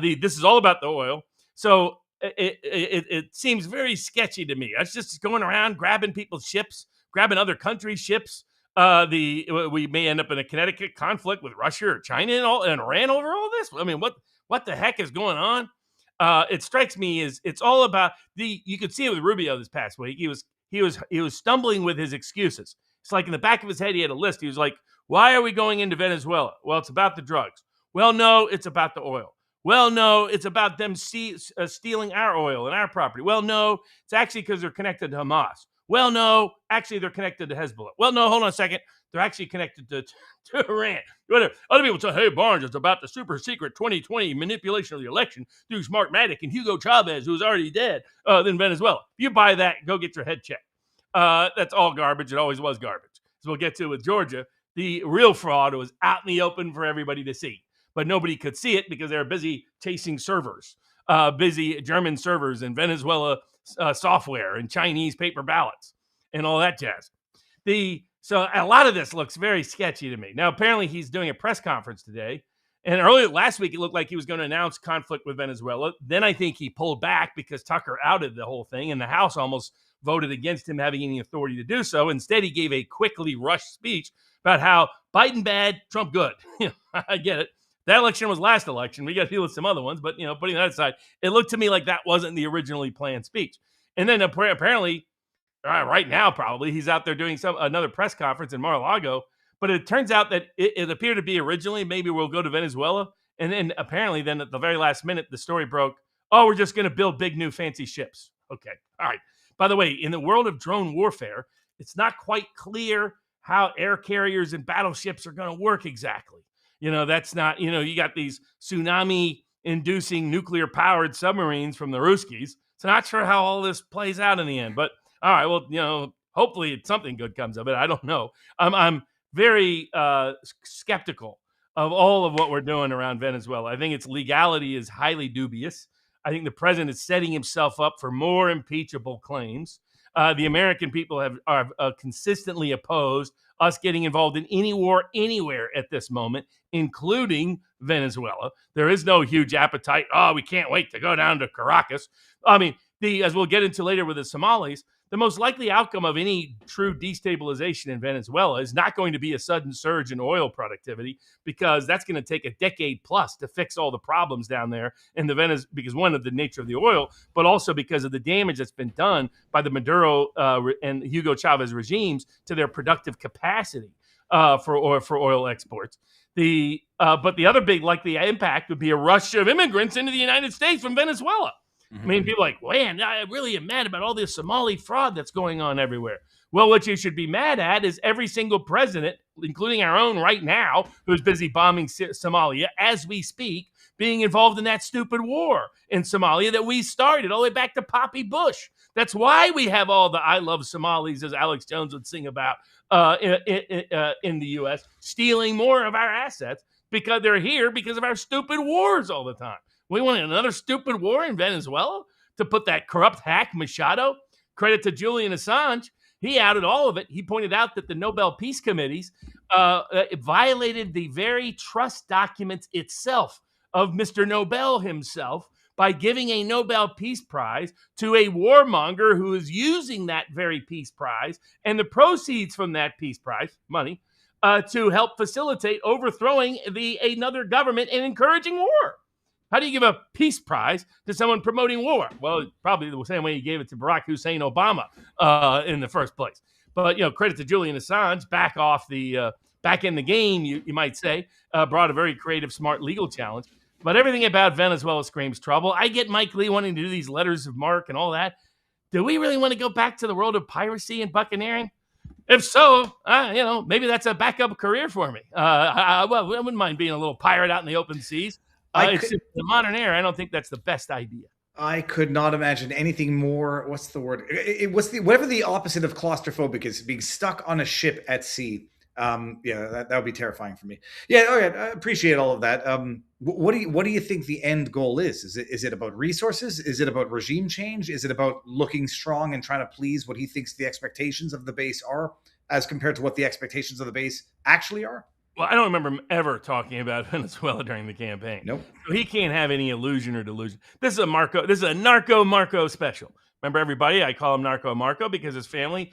This is all about the oil. So it seems very sketchy to me. That's just going around grabbing people's ships, grabbing other countries' ships. We may end up in a Connecticut conflict with Russia or China and Iran over all this. I mean, what the heck is going on? It strikes me as it's all about you could see it with Rubio this past week. He was stumbling with his excuses. It's like in the back of his head, he had a list. He was like, why are we going into Venezuela? Well, it's about the drugs. Well, no, it's about the oil. Well, no, it's about them stealing our oil and our property. Well, no, it's actually because they're connected to Hamas. Well, no, actually they're connected to Hezbollah. Well, no, hold on a second. They're actually connected to Iran. Whatever. Other people say, hey, Barnes, it's about the super secret 2020 manipulation of the election through Smartmatic and Hugo Chavez, who's already dead, in Venezuela. If you buy that, go get your head checked. That's all garbage. It always was garbage. As we'll get to with Georgia, the real fraud was out in the open for everybody to see. But nobody could see it because they were busy chasing servers, busy German servers and Venezuela software and Chinese paper ballots and all that jazz. So a lot of this looks very sketchy to me. Now, apparently he's doing a press conference today. And earlier last week, it looked like he was going to announce conflict with Venezuela. Then I think he pulled back because Tucker outed the whole thing and the House almost voted against him having any authority to do so. Instead, he gave a quickly rushed speech about how Biden bad, Trump good. I get it. That election was last election. We got to deal with some other ones, but putting that aside, it looked to me like that wasn't the originally planned speech. And then apparently, right now probably he's out there doing another press conference in Mar-a-Lago. But it turns out that it appeared to be originally maybe we'll go to Venezuela, and then apparently then at the very last minute the story broke. Oh, we're just going to build big new fancy ships. Okay, all right. By the way, in the world of drone warfare, it's not quite clear how air carriers and battleships are going to work exactly. That's not, you got these tsunami-inducing nuclear-powered submarines from the Ruskies. So not sure how all this plays out in the end. But, all right, well, hopefully something good comes of it. I don't know. I'm very skeptical of all of what we're doing around Venezuela. I think its legality is highly dubious. I think the president is setting himself up for more impeachable claims. The American people are consistently opposed us getting involved in any war anywhere at this moment, including Venezuela. There is no huge appetite. Oh, we can't wait to go down to Caracas. I mean, as we'll get into later with the Somalis, the most likely outcome of any true destabilization in Venezuela is not going to be a sudden surge in oil productivity, because that's going to take a decade plus to fix all the problems down there in the because one of the nature of the oil, but also because of the damage that's been done by the Maduro and Hugo Chavez regimes to their productive capacity for oil exports. But the other big likely impact would be a rush of immigrants into the United States from Venezuela. I mean, people are like, man, I really am mad about all this Somali fraud that's going on everywhere. Well, what you should be mad at is every single president, including our own right now, who's busy bombing Somalia as we speak, being involved in that stupid war in Somalia that we started all the way back to Poppy Bush. That's why we have all the I love Somalis, as Alex Jones would sing about in the U.S., stealing more of our assets because they're here because of our stupid wars all the time. We wanted another stupid war in Venezuela to put that corrupt hack Machado. Credit to Julian Assange. He outed all of it. He pointed out that the Nobel Peace Committees violated the very trust documents itself of Mr. Nobel himself by giving a Nobel Peace Prize to a warmonger who is using that very Peace Prize and the proceeds from that Peace Prize, money, to help facilitate overthrowing another government and encouraging war. How do you give a peace prize to someone promoting war? Well, probably the same way you gave it to Barack Hussein Obama in the first place. But, credit to Julian Assange, back in the game, you might say, brought a very creative, smart legal challenge. But everything about Venezuela screams trouble. I get Mike Lee wanting to do these letters of marque and all that. Do we really want to go back to the world of piracy and buccaneering? If so, maybe that's a backup career for me. I wouldn't mind being a little pirate out in the open seas. It's just the modern era. I don't think that's the best idea. I could not imagine anything more. What's the word? Whatever the opposite of claustrophobic is, being stuck on a ship at sea. That would be terrifying for me. Yeah, okay, I appreciate all of that. What do you think the end goal is? Is it about resources? Is it about regime change? Is it about looking strong and trying to please what he thinks the expectations of the base are, as compared to what the expectations of the base actually are? Well, I don't remember him ever talking about Venezuela during the campaign. Nope. So he can't have any illusion or delusion. This is a Narco Marco special. Remember, everybody, I call him Narco Marco because his family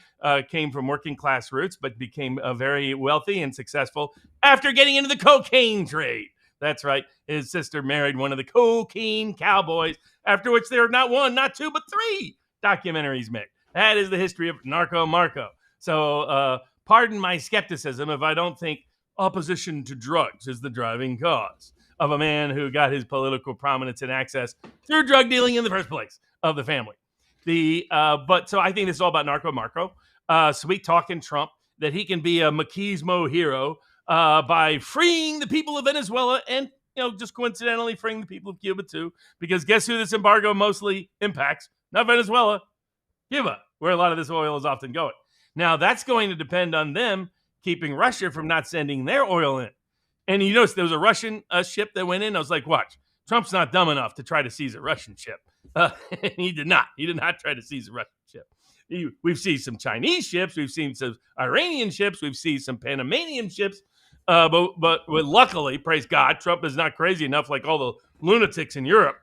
came from working class roots, but became very wealthy and successful after getting into the cocaine trade. That's right. His sister married one of the cocaine cowboys, after which there are not one, not two, but three documentaries made. That is the history of Narco Marco. So pardon my skepticism if I don't think opposition to drugs is the driving cause of a man who got his political prominence and access through drug dealing in the first place of the family. But so I think this is all about Narco Marco, sweet talking Trump, that he can be a machismo hero by freeing the people of Venezuela and, just coincidentally freeing the people of Cuba too, because guess who this embargo mostly impacts? Not Venezuela, Cuba, where a lot of this oil is often going. Now that's going to depend on them keeping Russia from not sending their oil in. And you notice there was a Russian ship that went in. I was like, watch, Trump's not dumb enough to try to seize a Russian ship. He did not. He did not try to seize a Russian ship. We've seen some Chinese ships. We've seen some Iranian ships. We've seen some Panamanian ships. But luckily, praise God, Trump is not crazy enough like all the lunatics in Europe.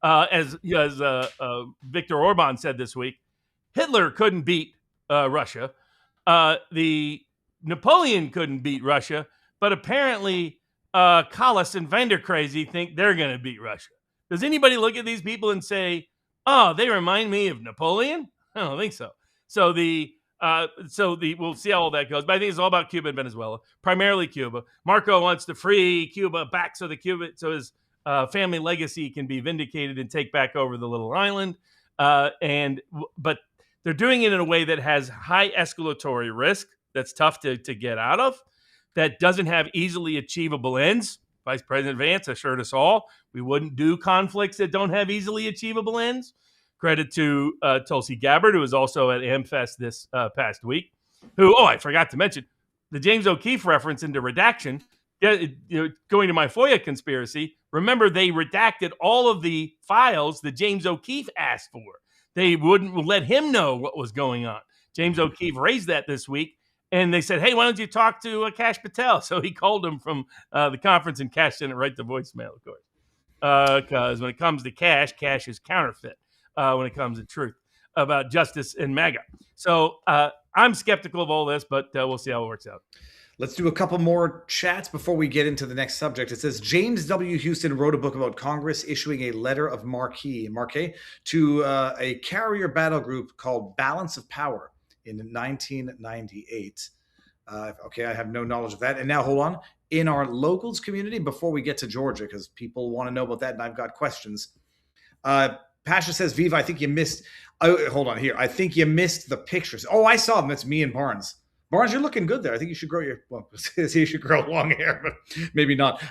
As Viktor Orban said this week, Hitler couldn't beat Russia. The Napoleon couldn't beat Russia, but apparently Collis and Vandercrazy think they're going to beat Russia. Does anybody look at these people and say, oh, they remind me of Napoleon? I don't think so. So we'll see how all that goes. But I think it's all about Cuba and Venezuela, primarily Cuba. Marco wants to free Cuba back so his family legacy can be vindicated and take back over the little island. But they're doing it in a way that has high escalatory risk. That's tough to get out of, that doesn't have easily achievable ends. Vice President Vance assured us all we wouldn't do conflicts that don't have easily achievable ends. Credit to Tulsi Gabbard, who was also at AmFest this past week, who, I forgot to mention, the James O'Keefe reference into redaction, going to my FOIA conspiracy, remember they redacted all of the files that James O'Keefe asked for. they wouldn't let him know what was going on. James O'Keefe raised that this week, and they said, hey, why don't you talk to Cash Patel? So he called him from the conference, and Cash sent it right to voicemail, of course. Because when it comes to Cash is counterfeit when it comes to truth about justice and MAGA. So I'm skeptical of all this, but we'll see how it works out. Let's do a couple more chats before we get into the next subject. It says, James W. Houston wrote a book about Congress issuing a letter of marque to a carrier battle group called Balance of Power in 1998. Okay, I have no knowledge of that. And now, hold on. In our locals community, before we get to Georgia, because people want to know about that, and I've got questions. Pasha says, Viva, I think you missed. Hold on here. I think you missed the pictures. Oh, I saw them. That's me and Barnes. Barnes, you're looking good there. I think you should grow you should grow long hair, but maybe not.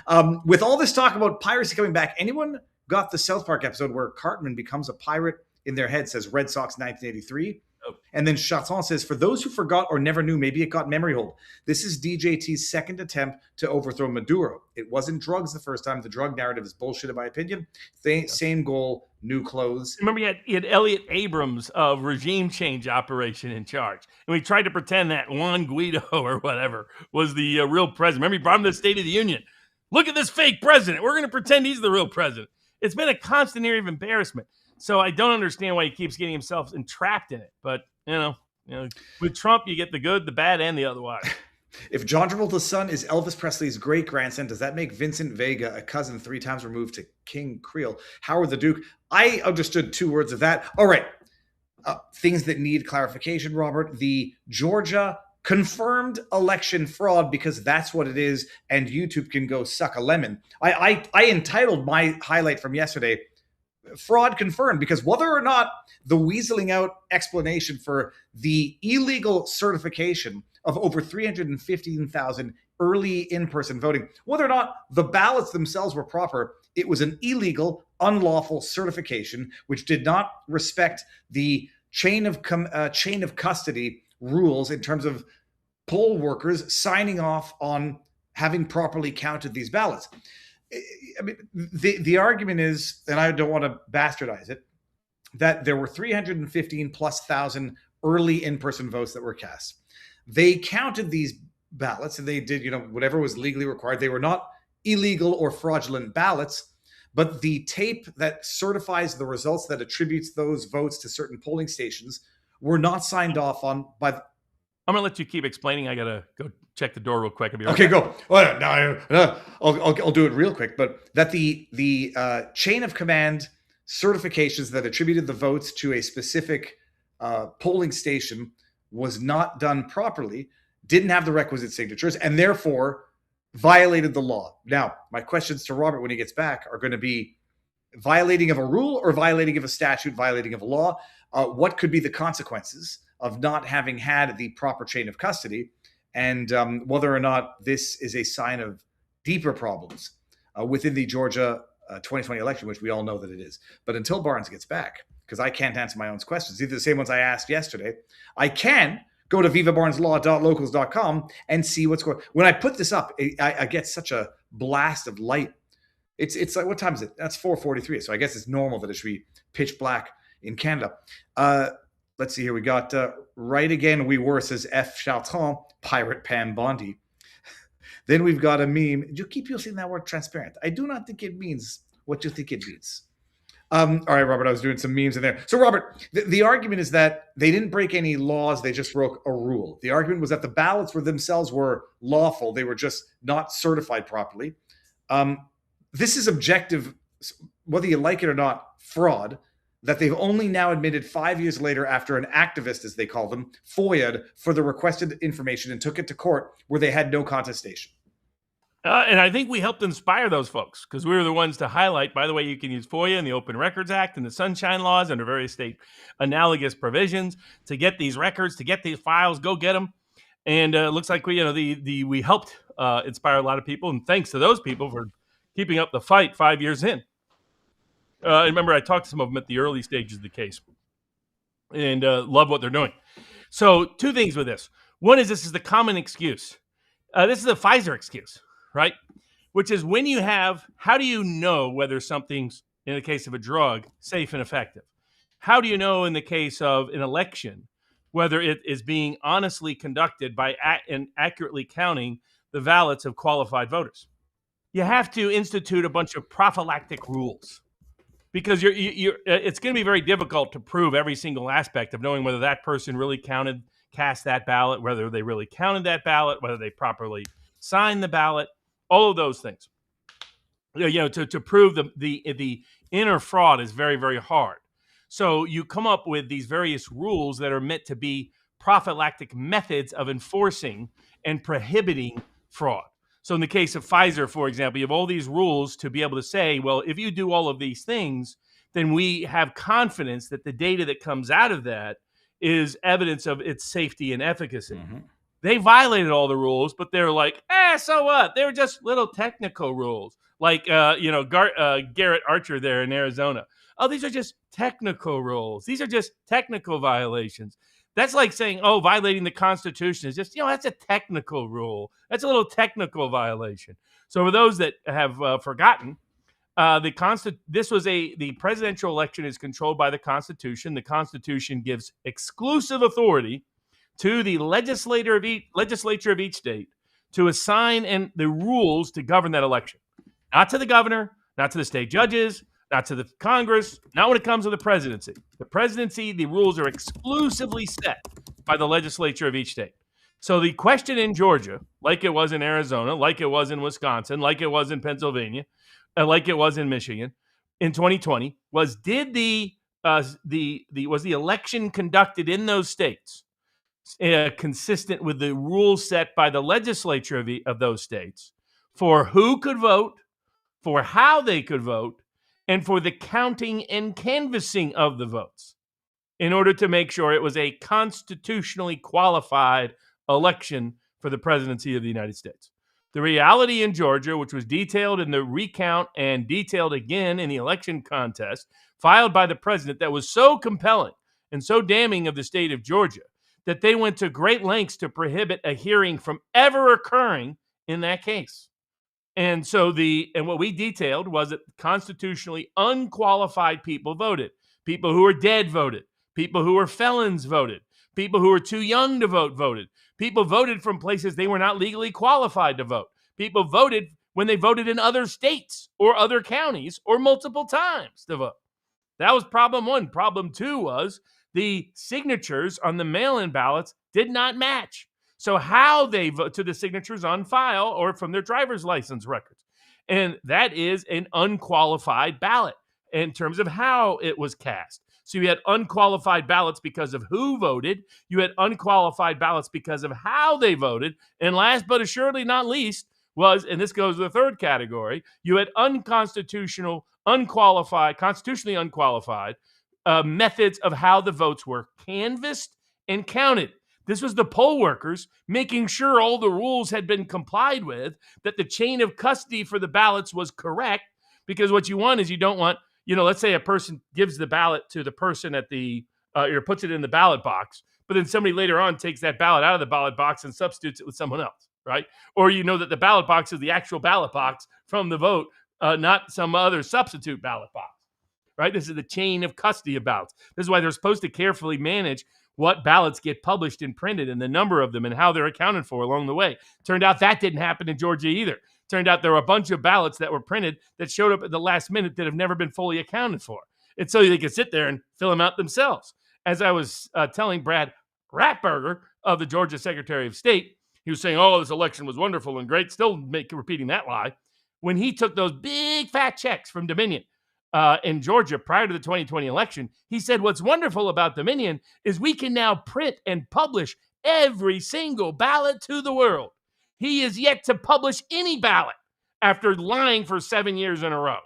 With all this talk about piracy coming back, anyone got the South Park episode where Cartman becomes a pirate in their head, says Red Sox 1983? Oh. And then Raton says, for those who forgot or never knew, maybe it got memory hold. This is DJT's second attempt to overthrow Maduro. It wasn't drugs the first time. The drug narrative is bullshit, in my opinion. Same goal, new clothes. Remember, you had Elliot Abrams of regime change operation in charge. And we tried to pretend that Juan Guaido or whatever was the real president. Remember, he brought him to the State of the Union. Look at this fake president. We're going to pretend he's the real president. It's been a constant area of embarrassment. So I don't understand why he keeps getting himself entrapped in it. But, you know, with Trump, you get the good, the bad, and the otherwise. If John Travolta's son is Elvis Presley's great-grandson, does that make Vincent Vega a cousin 3 times removed to King Creole? Howard the Duke? I understood 2 words of that. All right. Things that need clarification, Robert. The Georgia confirmed election fraud, because that's what it is, and YouTube can go suck a lemon. I entitled my highlight from yesterday, Fraud Confirmed, because whether or not the weaseling out explanation for the illegal certification of over 315,000 early in-person voting, whether or not the ballots themselves were proper, it was an illegal, unlawful certification, which did not respect the chain of custody rules in terms of poll workers signing off on having properly counted these ballots. I mean, the argument is, and I don't want to bastardize it, that there were 315,000+ early in-person votes that were cast. They counted these ballots, and they did, whatever was legally required. They were not illegal or fraudulent ballots, but the tape that certifies the results, that attributes those votes to certain polling stations, were not signed off on by. I'm gonna let you keep explaining. I gotta go check the door real quick. Okay, go. Well, no, I'll do it real quick. But that the chain of command certifications that attributed the votes to a specific polling station was not done properly, didn't have the requisite signatures, and therefore violated the law. Now, my questions to Robert when he gets back are going to be violating of a rule or violating of a statute, violating of a law. What could be the consequences of not having had the proper chain of custody, and whether or not this is a sign of deeper problems within the Georgia 2020 election, which we all know that it is. But until Barnes gets back, because I can't answer my own questions, either the same ones I asked yesterday, I can go to vivabarneslaw.locals.com and see what's going on. When I put this up, I get such a blast of light. It's like, what time is it? That's 4:43. So I guess it's normal that it should be pitch black in Canada. Let's see here. We got right again. We were, says F. Charton, Pirate Pam Bondi. Then we've got a meme. You keep using that word transparent. I do not think it means what you think it means. All right, Robert, I was doing some memes in there. So, Robert, the argument is that they didn't break any laws. They just broke a rule. The argument was that the ballots themselves were lawful. They were just not certified properly. This is objective, whether you like it or not, fraud that they've only now admitted 5 years later, after an activist, as they call them, FOIA'd for the requested information and took it to court where they had no contestation. And I think we helped inspire those folks, because we were the ones to highlight, by the way, you can use FOIA and the Open Records Act and the Sunshine Laws under various state analogous provisions to get these records, to get these files, go get them. And it looks like we helped inspire a lot of people. And thanks to those people for keeping up the fight 5 years in. Remember, I talked to some of them at the early stages of the case and love what they're doing. So 2 things with this. One is, this is the common excuse. This is a Pfizer excuse, right? Which is, when you have, how do you know whether something's, in the case of a drug, safe and effective? How do you know in the case of an election whether it is being honestly conducted by and accurately counting the ballots of qualified voters? You have to institute a bunch of prophylactic rules, because it's going to be very difficult to prove every single aspect of knowing whether that person really cast that ballot, whether they really counted that ballot, whether they properly signed the ballot, all of those things. To prove the inner fraud is very, very hard. So you come up with these various rules that are meant to be prophylactic methods of enforcing and prohibiting fraud. So in the case of Pfizer, for example, you have all these rules to be able to say, well, if you do all of these things, then we have confidence that the data that comes out of that is evidence of its safety and efficacy. Mm-hmm. They violated all the rules, but they're like, so what? They were just little technical rules. Like, Garrett Archer there in Arizona. Oh, these are just technical rules. These are just technical violations. That's like saying, violating the Constitution is just, that's a technical rule. That's a little technical violation. So for those that have forgotten, the presidential election is controlled by the Constitution. The Constitution gives exclusive authority to the legislature of each state to assign the rules to govern that election. Not to the governor, not to the state judges, not to the Congress, not when it comes to the presidency. The presidency, the rules are exclusively set by the legislature of each state. So the question in Georgia, like it was in Arizona, like it was in Wisconsin, like it was in Pennsylvania, like it was in Michigan in 2020, was the election conducted in those states consistent with the rules set by the legislature of those states for who could vote, for how they could vote, and for the counting and canvassing of the votes, in order to make sure it was a constitutionally qualified election for the presidency of the United States. The reality in Georgia, which was detailed in the recount and detailed again in the election contest filed by the president, that was so compelling and so damning of the state of Georgia that they went to great lengths to prohibit a hearing from ever occurring in that case. And so what we detailed was that constitutionally unqualified people voted. People who were dead voted. People who were felons voted. People who were too young to vote voted. People voted from places they were not legally qualified to vote. People voted when they voted in other states or other counties or multiple times to vote. That was problem one. Problem two was the signatures on the mail-in ballots did not match. So how they vote to the signatures on file or from their driver's license records. And that is an unqualified ballot in terms of how it was cast. So you had unqualified ballots because of who voted. You had unqualified ballots because of how they voted. And last but assuredly not least was, and this goes to the third category, you had constitutionally unqualified methods of how the votes were canvassed and counted. This was the poll workers making sure all the rules had been complied with, that the chain of custody for the ballots was correct, because what you want is you don't want, let's say a person gives the ballot to the person at or puts it in the ballot box, but then somebody later on takes that ballot out of the ballot box and substitutes it with someone else, right? Or that the ballot box is the actual ballot box from the vote, not some other substitute ballot box, right? This is the chain of custody of ballots. This is why they're supposed to carefully manage what ballots get published and printed and the number of them and how they're accounted for along the way. Turned out that didn't happen in Georgia either. Turned out there were a bunch of ballots that were printed that showed up at the last minute that have never been fully accounted for. And so they could sit there and fill them out themselves. As I was telling Brad Ratberger of the Georgia Secretary of State, he was saying, this election was wonderful and great, still repeating that lie. When he took those big fat checks from Dominion in Georgia prior to the 2020 election, he said what's wonderful about Dominion is we can now print and publish every single ballot to the world. He is yet to publish any ballot after lying for 7 years in a row.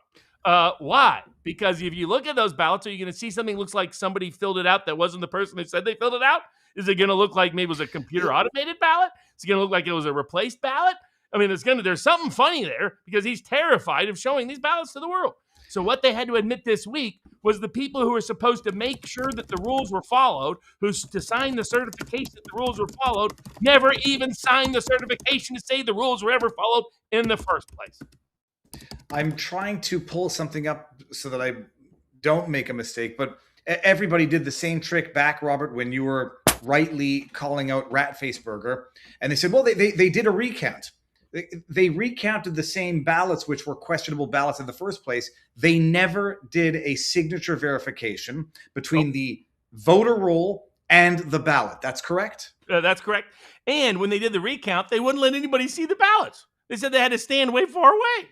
Why? Because if you look at those ballots, are you going to see something that looks like somebody filled it out that wasn't the person that said they filled it out? Is it going to look like maybe it was a computer automated ballot? Is it going to look like it was a replaced ballot? I mean, there's something funny there, because he's terrified of showing these ballots to the world. So what they had to admit this week was the people who were supposed to make sure that the rules were followed, to sign the certification that the rules were followed, never even signed the certification to say the rules were ever followed in the first place. I'm trying to pull something up so that I don't make a mistake, but Everybody did the same trick back, Robert, when you were rightly calling out Ratfaceburger. And they said, well, they did a recount. They recounted the same ballots, which were questionable ballots in the first place. They never did a signature verification between the voter roll and the ballot. That's correct? That's correct. And when they did the recount, they wouldn't let anybody see the ballots. They said they had to stand way far away.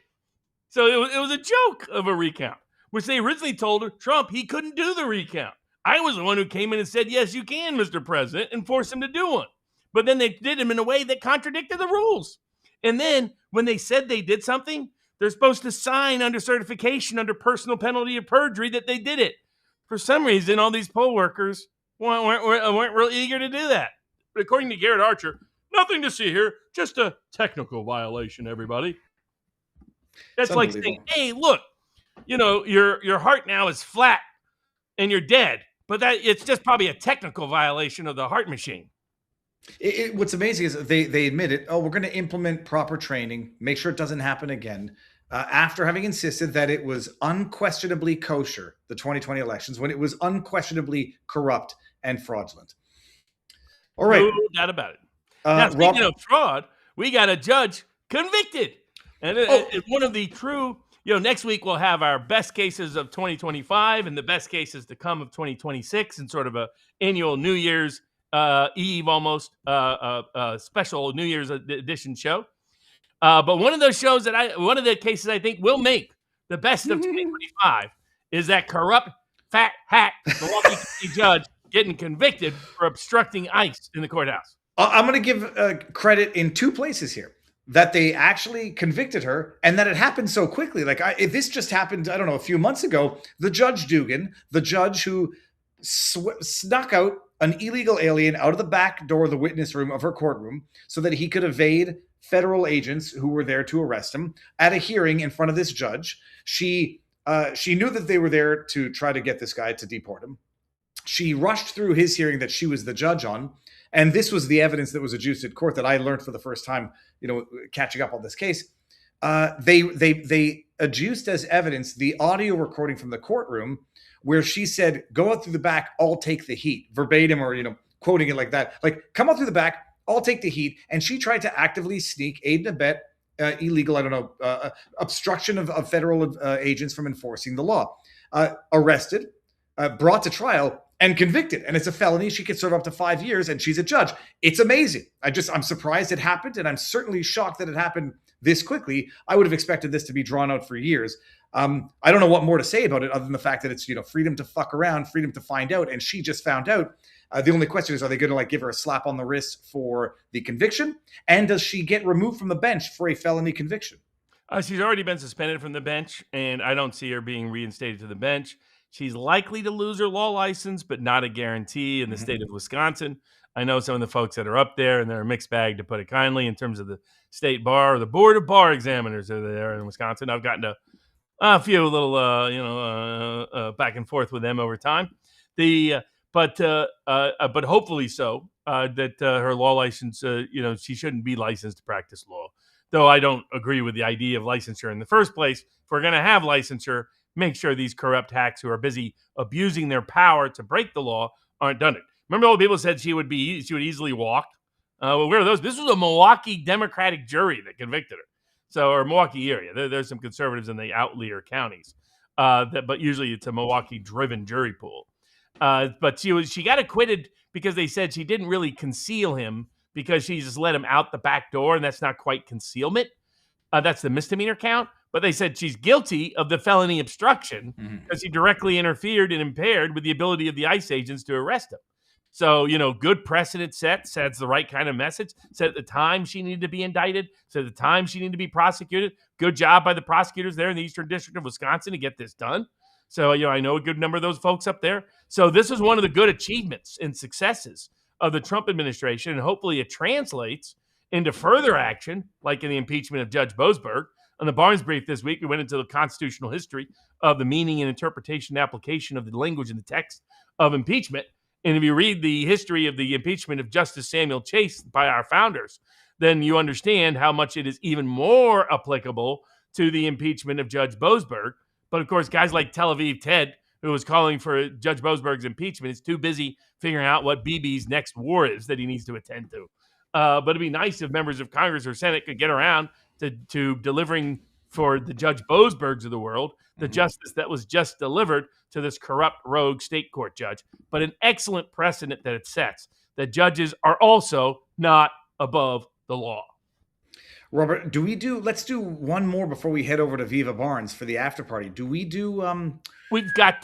So it was a joke of a recount, which they originally told Trump he couldn't do the recount. I was the one who came in and said, yes, you can, Mr. President, and forced him to do one. But then they did him in a way that contradicted the rules. And then when they said they did something, they're supposed to sign under certification under personal penalty of perjury that they did it. For some reason, all these poll workers weren't real eager to do that. But according to Garrett Archer, nothing to see here, just a technical violation, everybody. That's like saying, hey, look, your heart now is flat and you're dead. But it's just probably a technical violation of the heart machine. What's amazing is they admit it. Oh, we're going to implement proper training, make sure it doesn't happen again. After having insisted that it was unquestionably kosher, the 2020 elections, when it was unquestionably corrupt and fraudulent. All right. No doubt about it. Now, speaking of fraud, we got a judge convicted. And it's one of the true, next week we'll have our best cases of 2025 and the best cases to come of 2026 and sort of a annual New Year's Eve almost special New Year's edition show. But one of those shows one of the cases I think will make the best of 2025 is that corrupt fat hack Milwaukee County judge getting convicted for obstructing ICE in the courthouse. I'm going to give credit in two places here. That they actually convicted her and that it happened so quickly. This just happened, I don't know, a few months ago. The Judge Dugan, the judge who snuck out an illegal alien out of the back door of the witness room of her courtroom so that he could evade federal agents who were there to arrest him at a hearing in front of this judge. She knew that they were there to try to get this guy to deport him. She rushed through his hearing that she was the judge on. And this was the evidence that was adduced at court that I learned for the first time, catching up on this case. They adduced as evidence the audio recording from the courtroom where she said, go out through the back, I'll take the heat, verbatim, or, quoting it like that. Like, come out through the back, I'll take the heat. And she tried to actively sneak, aid and abet, illegal, obstruction of federal agents from enforcing the law. Arrested, brought to trial, and convicted. And it's a felony. She could serve up to 5 years, and she's a judge. It's amazing. I'm surprised it happened, and I'm certainly shocked that it happened this quickly. I would have expected this to be drawn out for years. I don't know what more to say about it other than the fact that it's, freedom to fuck around, freedom to find out, and she just found out. The only question is, are they going to give her a slap on the wrist for the conviction? And does she get removed from the bench for a felony conviction? She's already been suspended from the bench, and I don't see her being reinstated to the bench. She's likely to lose her law license, but not a guarantee in the state of Wisconsin. I know some of the folks that are up there, and they're a mixed bag, to put it kindly, in terms of the state bar or the board of bar examiners that are there in Wisconsin. I've gotten a few little, back and forth with them over time. But hopefully so, that her law license, she shouldn't be licensed to practice law. Though I don't agree with the idea of licensure in the first place. If we're going to have licensure, make sure these corrupt hacks who are busy abusing their power to break the law aren't done it. Remember all the people said she would easily walk? Well, where are those? This was a Milwaukee Democratic jury that convicted her. Or Milwaukee area. There's some conservatives in the outlier counties. But usually it's a Milwaukee-driven jury pool. But she got acquitted because they said she didn't really conceal him because she just let him out the back door, and that's not quite concealment. That's the misdemeanor count. But they said she's guilty of the felony obstruction because he directly interfered and impaired with the ability of the ICE agents to arrest him. So, good precedent sets the right kind of message. Said at the time she needed to be indicted. Said at the time she needed to be prosecuted. Good job by the prosecutors there in the Eastern District of Wisconsin to get this done. So, I know a good number of those folks up there. So this is one of the good achievements and successes of the Trump administration. And hopefully it translates into further action, like in the impeachment of Judge Boasberg. On the Barnes brief this week, we went into the constitutional history of the meaning and interpretation and application of the language and the text of impeachment. And if you read the history of the impeachment of Justice Samuel Chase by our founders, then you understand how much it is even more applicable to the impeachment of Judge Boasberg. But of course, guys like Tel Aviv Ted, who was calling for Judge Boasberg's impeachment, is too busy figuring out what BB's next war is that he needs to attend to. But it'd be nice if members of Congress or Senate could get around to delivering for the Judge Boasbergs of the world the justice that was just delivered to this corrupt rogue state court judge. But an excellent precedent that it sets, that judges are also not above the law. Robert, let's do one more before we head over to Viva Barnes for the after party. Do we do We've got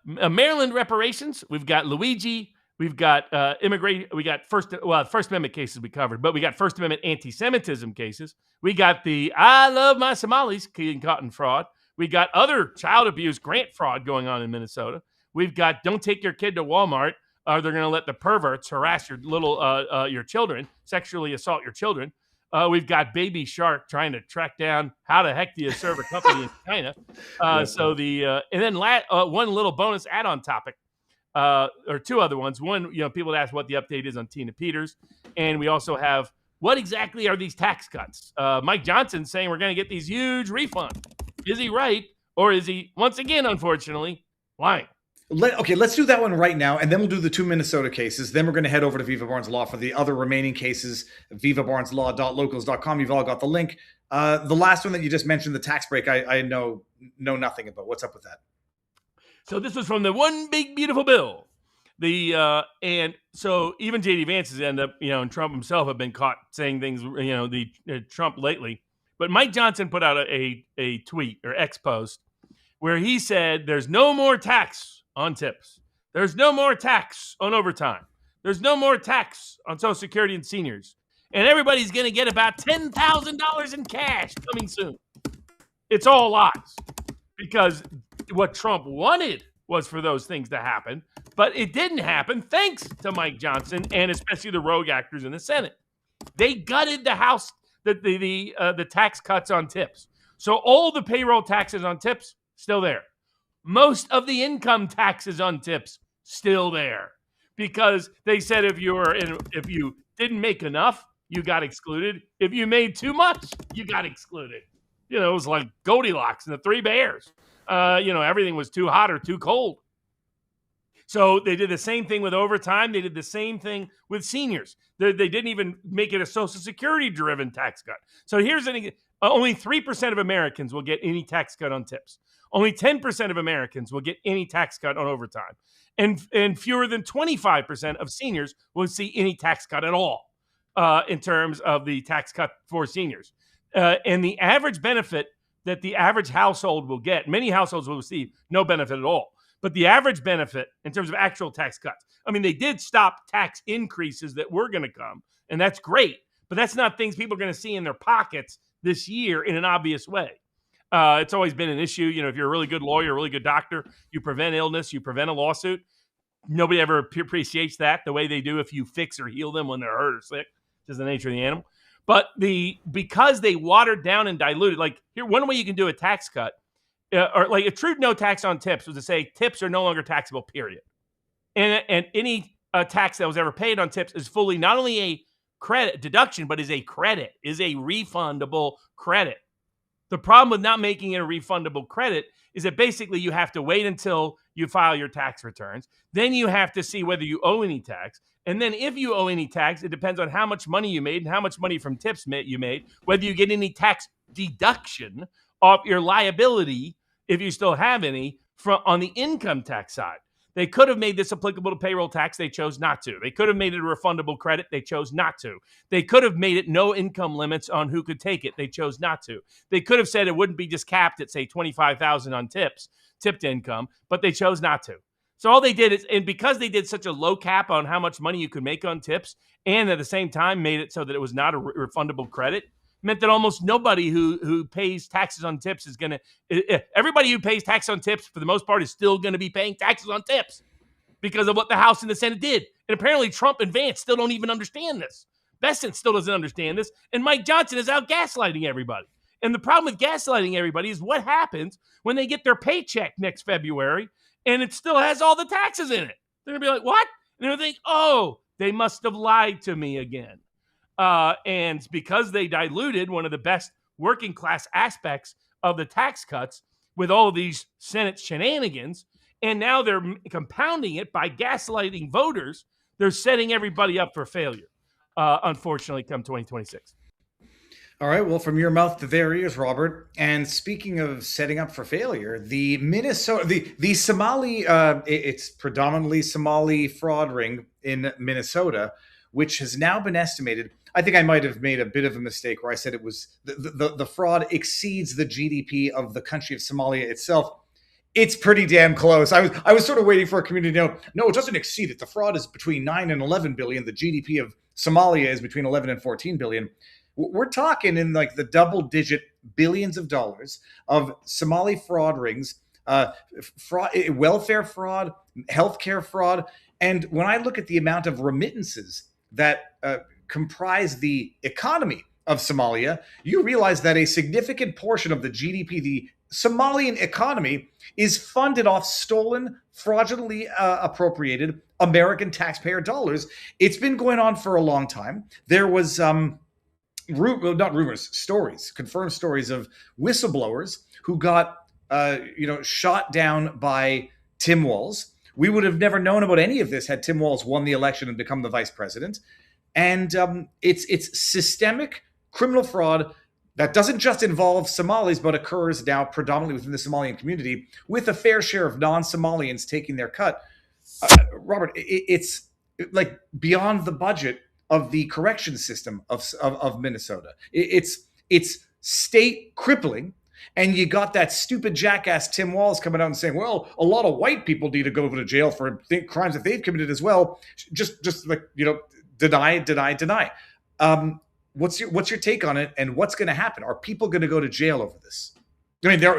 Maryland reparations, we've got Luigi, we've got immigration, we got First Amendment cases we covered, but we got First Amendment anti-Semitism cases. We got the I love my Somalis getting caught in fraud. We got other child abuse grant fraud going on in Minnesota. We've got don't take your kid to Walmart, or they're going to let the perverts harass your your children, sexually assault your children. We've got Baby Shark trying to track down how the heck do you serve a company in China. And then one little bonus add-on topic, or two other ones. One, people ask what the update is on Tina Peters, and we also have what exactly are these tax cuts? Mike Johnson saying we're going to get these huge refunds. Is he right, or is he once again, unfortunately, lying? Let's do that one right now, and then we'll do the 2 Minnesota cases. Then we're going to head over to Viva Barnes Law for the other remaining cases, vivabarneslaw.locals.com. You've all got the link. The last one that you just mentioned, the tax break, I know nothing about. What's up with that? So this was from the One Big Beautiful Bill. And so even J.D. Vance has ended up, and Trump himself have been caught saying things, Trump lately. But Mike Johnson put out a tweet or X post where he said there's no more tax on tips. There's no more tax on overtime. There's no more tax on Social Security and seniors. And everybody's going to get about $10,000 in cash coming soon. It's all lies. Because what Trump wanted was for those things to happen, but it didn't happen thanks to Mike Johnson and especially the rogue actors in the Senate. They gutted the House, the tax cuts on tips. So all the payroll taxes on tips, still there. Most of the income taxes on tips, still there. Because they said if you didn't make enough, you got excluded. If you made too much, you got excluded. It was like Goldilocks and the Three Bears. Everything was too hot or too cold. So they did the same thing with overtime. They did the same thing with seniors. They didn't even make it a Social Security-driven tax cut. So here's only 3% of Americans will get any tax cut on tips. Only 10% of Americans will get any tax cut on overtime. And fewer than 25% of seniors will see any tax cut at all in terms of the tax cut for seniors. And the average benefit that the average household will get, many households will receive no benefit at all. But the average benefit in terms of actual tax cuts, they did stop tax increases that were going to come, and that's great. But that's not things people are going to see in their pockets this year in an obvious way. It's always been an issue. If you're a really good lawyer, a really good doctor, you prevent illness, you prevent a lawsuit. Nobody ever appreciates that the way they do if you fix or heal them when they're hurt or sick, which is the nature of the animal. But because they watered down and diluted, one way you can do a tax cut, or like a true no tax on tips was to say tips are no longer taxable, period. And any tax that was ever paid on tips is fully not only a credit deduction, but is a credit, is a refundable credit. The problem with not making it a refundable credit is that basically you have to wait until you file your tax returns. Then you have to see whether you owe any tax. And then if you owe any tax, it depends on how much money you made and how much money from tips you made, whether you get any tax deduction off your liability, if you still have any, on the income tax side. They could have made this applicable to payroll tax. They chose not to. They could have made it a refundable credit. They chose not to. They could have made it no income limits on who could take it. They chose not to. They could have said it wouldn't be just capped at, say, $25,000 on tipped income, but they chose not to. So all they did is, and because they did such a low cap on how much money you could make on tips, and at the same time made it so that it was not a refundable credit, meant that almost nobody who pays taxes on tips is going to, everybody who pays tax on tips for the most part is still going to be paying taxes on tips because of what the House and the Senate did. And apparently Trump and Vance still don't even understand this. Bessent still doesn't understand this. And Mike Johnson is out gaslighting everybody. And the problem with gaslighting everybody is what happens when they get their paycheck next February and it still has all the taxes in it. They're going to be like, what? And they're going to think, oh, they must have lied to me again. And because they diluted one of the best working class aspects of the tax cuts with all of these Senate shenanigans, And now they're compounding it by gaslighting voters. They're setting everybody up for failure, unfortunately, come 2026. All right. Well, from your mouth to their ears, Robert. And speaking of setting up for failure, the Somali, it's predominantly Somali fraud ring in Minnesota, which has now been estimated. I think I might have made a bit of a mistake where I said it was the fraud exceeds the GDP of the country of Somalia itself. It's pretty damn close. I was sort of waiting for a community to know, no, it doesn't exceed it. The fraud is between 9 and 11 billion. The GDP of Somalia is between 11 and 14 billion. We're talking in like the double-digit billions of dollars of Somali fraud rings, fraud, welfare fraud, healthcare fraud. And when I look at the amount of remittances that comprise the economy of Somalia, you realize that a significant portion of the GDP, the Somalian economy, is funded off stolen, fraudulently appropriated American taxpayer dollars. It's been going on for a long time. There was confirmed stories of whistleblowers who got shot down by Tim Walz. We would have never known about any of this had Tim Walz won the election and become the vice president. And it's systemic criminal fraud that doesn't just involve Somalis, but occurs now predominantly within the Somalian community, with a fair share of non-Somalians taking their cut. Robert, it's like beyond the budget of the correction system of Minnesota. It's state crippling. And you got that stupid jackass Tim Walz coming out and saying, well, a lot of white people need to go to jail for crimes that they've committed as well. Just like, deny. What's your take on it, and what's going to happen? Are people going to go to jail over this? I mean, they're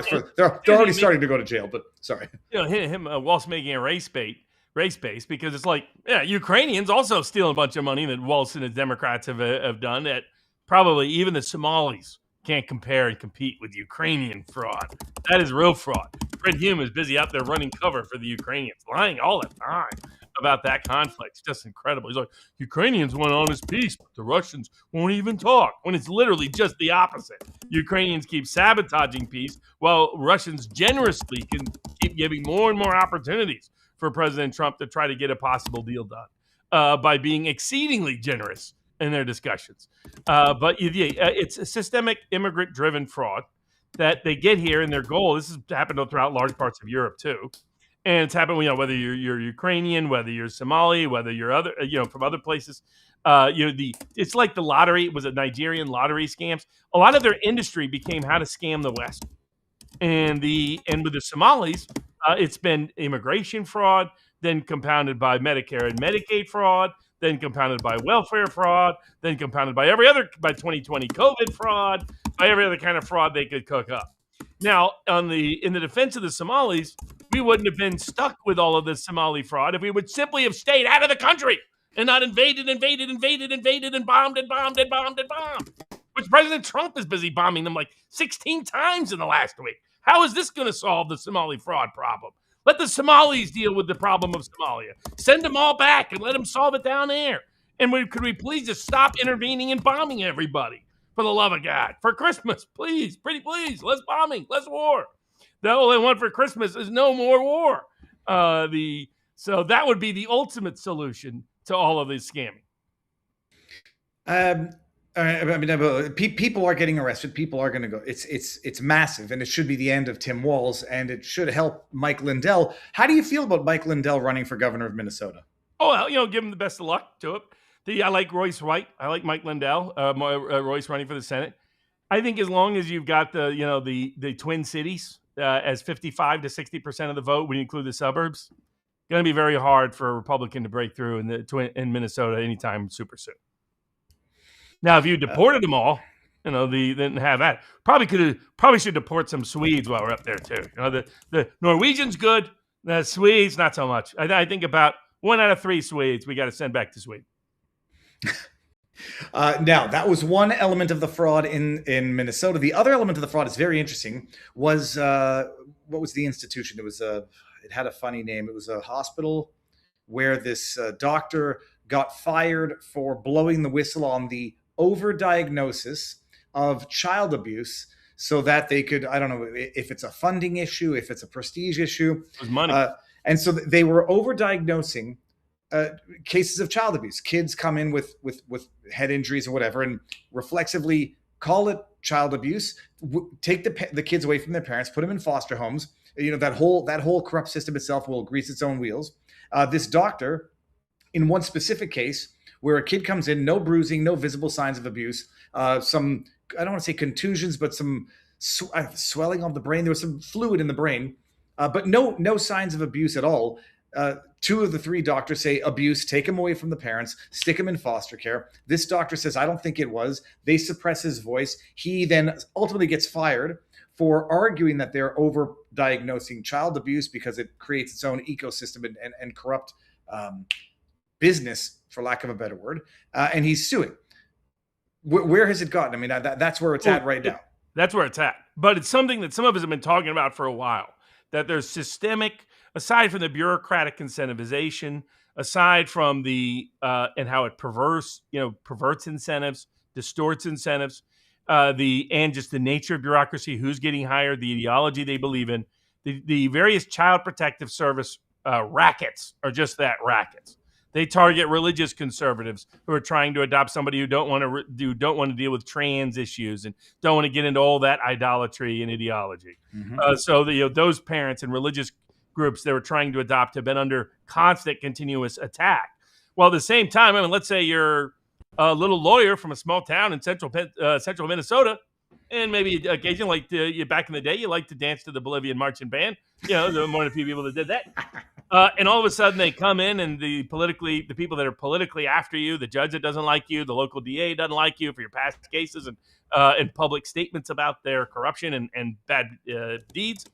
already starting to go to jail, but sorry. Walz making a race base, because it's like, yeah, Ukrainians also stealing a bunch of money that Walz and the Democrats have done that probably even the Somalis can't compare and compete with Ukrainian fraud. That is real fraud. Fred Hume is busy out there running cover for the Ukrainians, lying all the time about that conflict. It's just incredible. He's like, Ukrainians want honest peace, but the Russians won't even talk, when it's literally just the opposite. Ukrainians keep sabotaging peace, while Russians generously can keep giving more and more opportunities for President Trump to try to get a possible deal done by being exceedingly generous in their discussions. But it's a systemic immigrant-driven fraud that they get here, and their goal, this has happened throughout large parts of Europe too, and it's happened, whether you're Ukrainian, whether you're Somali, whether you're other, from other places. It's like the lottery. It was a Nigerian lottery scams. A lot of their industry became how to scam the West, and with the Somalis, it's been immigration fraud, then compounded by Medicare and Medicaid fraud, then compounded by welfare fraud, then compounded by by 2020 COVID fraud, by every other kind of fraud they could cook up. Now, in the defense of the Somalis, we wouldn't have been stuck with all of this Somali fraud if we would simply have stayed out of the country and not invaded, and bombed, which President Trump is busy bombing them like 16 times in the last week. How is this going to solve the Somali fraud problem? Let the Somalis deal with the problem of Somalia. Send them all back and let them solve it down there. And could we please just stop intervening and bombing everybody? For the love of God. For Christmas, please, pretty please, less bombing, less war. The only one for Christmas is no more war. So that would be the ultimate solution to all of this scamming. People are getting arrested. People are going to go. It's massive, and it should be the end of Tim Walz, and it should help Mike Lindell. How do you feel about Mike Lindell running for governor of Minnesota? Oh, well, give him the best of luck to it. I like Royce White. I like Mike Lindell. Royce running for the Senate. I think as long as you've got the Twin Cities as 55 to 60% of the vote, when you include the suburbs, going to be very hard for a Republican to break through in Minnesota anytime super soon. Now, if you deported them all, they didn't have that. Probably should deport some Swedes while we're up there too. The Norwegians good, the Swedes not so much. I think about 1 out of 3 Swedes we got to send back to Sweden. Now, that was one element of the fraud in Minnesota. The other element of the fraud is very interesting. Was what was the institution? It had a funny name. It was a hospital where this doctor got fired for blowing the whistle on the overdiagnosis of child abuse, so that they could, I don't know if it's a funding issue, if it's a prestige issue. It was money. And so they were overdiagnosing cases of child abuse. Kids come in with head injuries or whatever, and reflexively call it child abuse. Take the kids away from their parents, put them in foster homes. That whole corrupt system itself will grease its own wheels. This doctor, in one specific case, where a kid comes in, no bruising, no visible signs of abuse, some, I don't want to say contusions, but some swelling of the brain. There was some fluid in the brain, but no signs of abuse at all. 2 of the 3 doctors say abuse, take him away from the parents, stick him in foster care. This doctor says, I don't think it was. They suppress his voice. He then ultimately gets fired for arguing that they're over-diagnosing child abuse because it creates its own ecosystem and corrupt business, for lack of a better word. And he's suing. Where has it gotten? I mean, that's where it's at right now. That's where it's at. But it's something that some of us have been talking about for a while, that there's systemic, aside from the bureaucratic incentivization, aside from the and how it perverts incentives, distorts incentives, and just the nature of bureaucracy, who's getting hired, the ideology they believe in, the various child protective service rackets are just that, rackets. They target religious conservatives who are trying to adopt somebody who don't want to deal with trans issues and don't want to get into all that idolatry and ideology. Mm-hmm. So those parents and religious groups that were trying to adopt have been under constant, continuous attack. While at the same time, I mean, let's say you're a little lawyer from a small town in central Minnesota, and maybe occasionally, back in the day, you like to dance to the Bolivian marching band. There were more than a few people that did that. And all of a sudden they come in, and the people that are politically after you, the judge that doesn't like you, the local DA doesn't like you for your past cases and public statements about their corruption and bad deeds.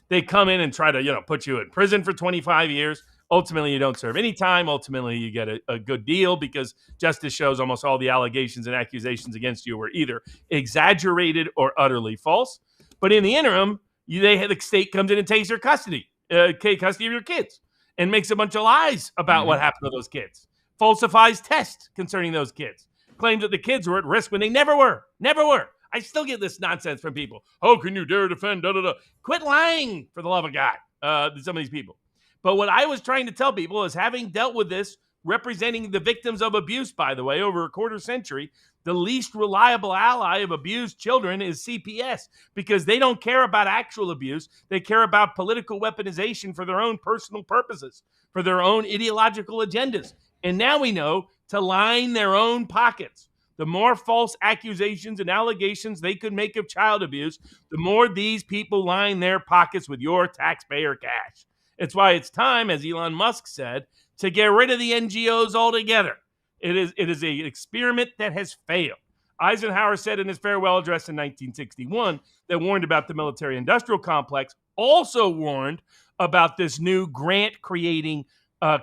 They come in and try to, put you in prison for 25 years. Ultimately, you don't serve any time. Ultimately, you get a good deal because justice shows almost all the allegations and accusations against you were either exaggerated or utterly false. But in the interim, the state comes in and takes your custody of your kids and makes a bunch of lies about what happened to those kids, falsifies tests concerning those kids, claims that the kids were at risk when they never were. I still get this nonsense from people. How can you dare defend, Quit lying, for the love of God, some of these people. But what I was trying to tell people is, having dealt with this, representing the victims of abuse, by the way, over a quarter century, the least reliable ally of abused children is CPS, because they don't care about actual abuse. They care about political weaponization for their own personal purposes, for their own ideological agendas. And now we know to line their own pockets. The more false accusations and allegations they could make of child abuse, the more these people line their pockets with your taxpayer cash. It's why it's time, as Elon Musk said, to get rid of the NGOs altogether. It is an experiment that has failed. Eisenhower said in his farewell address in 1961 that warned about the military-industrial complex, also warned about this new grant-creating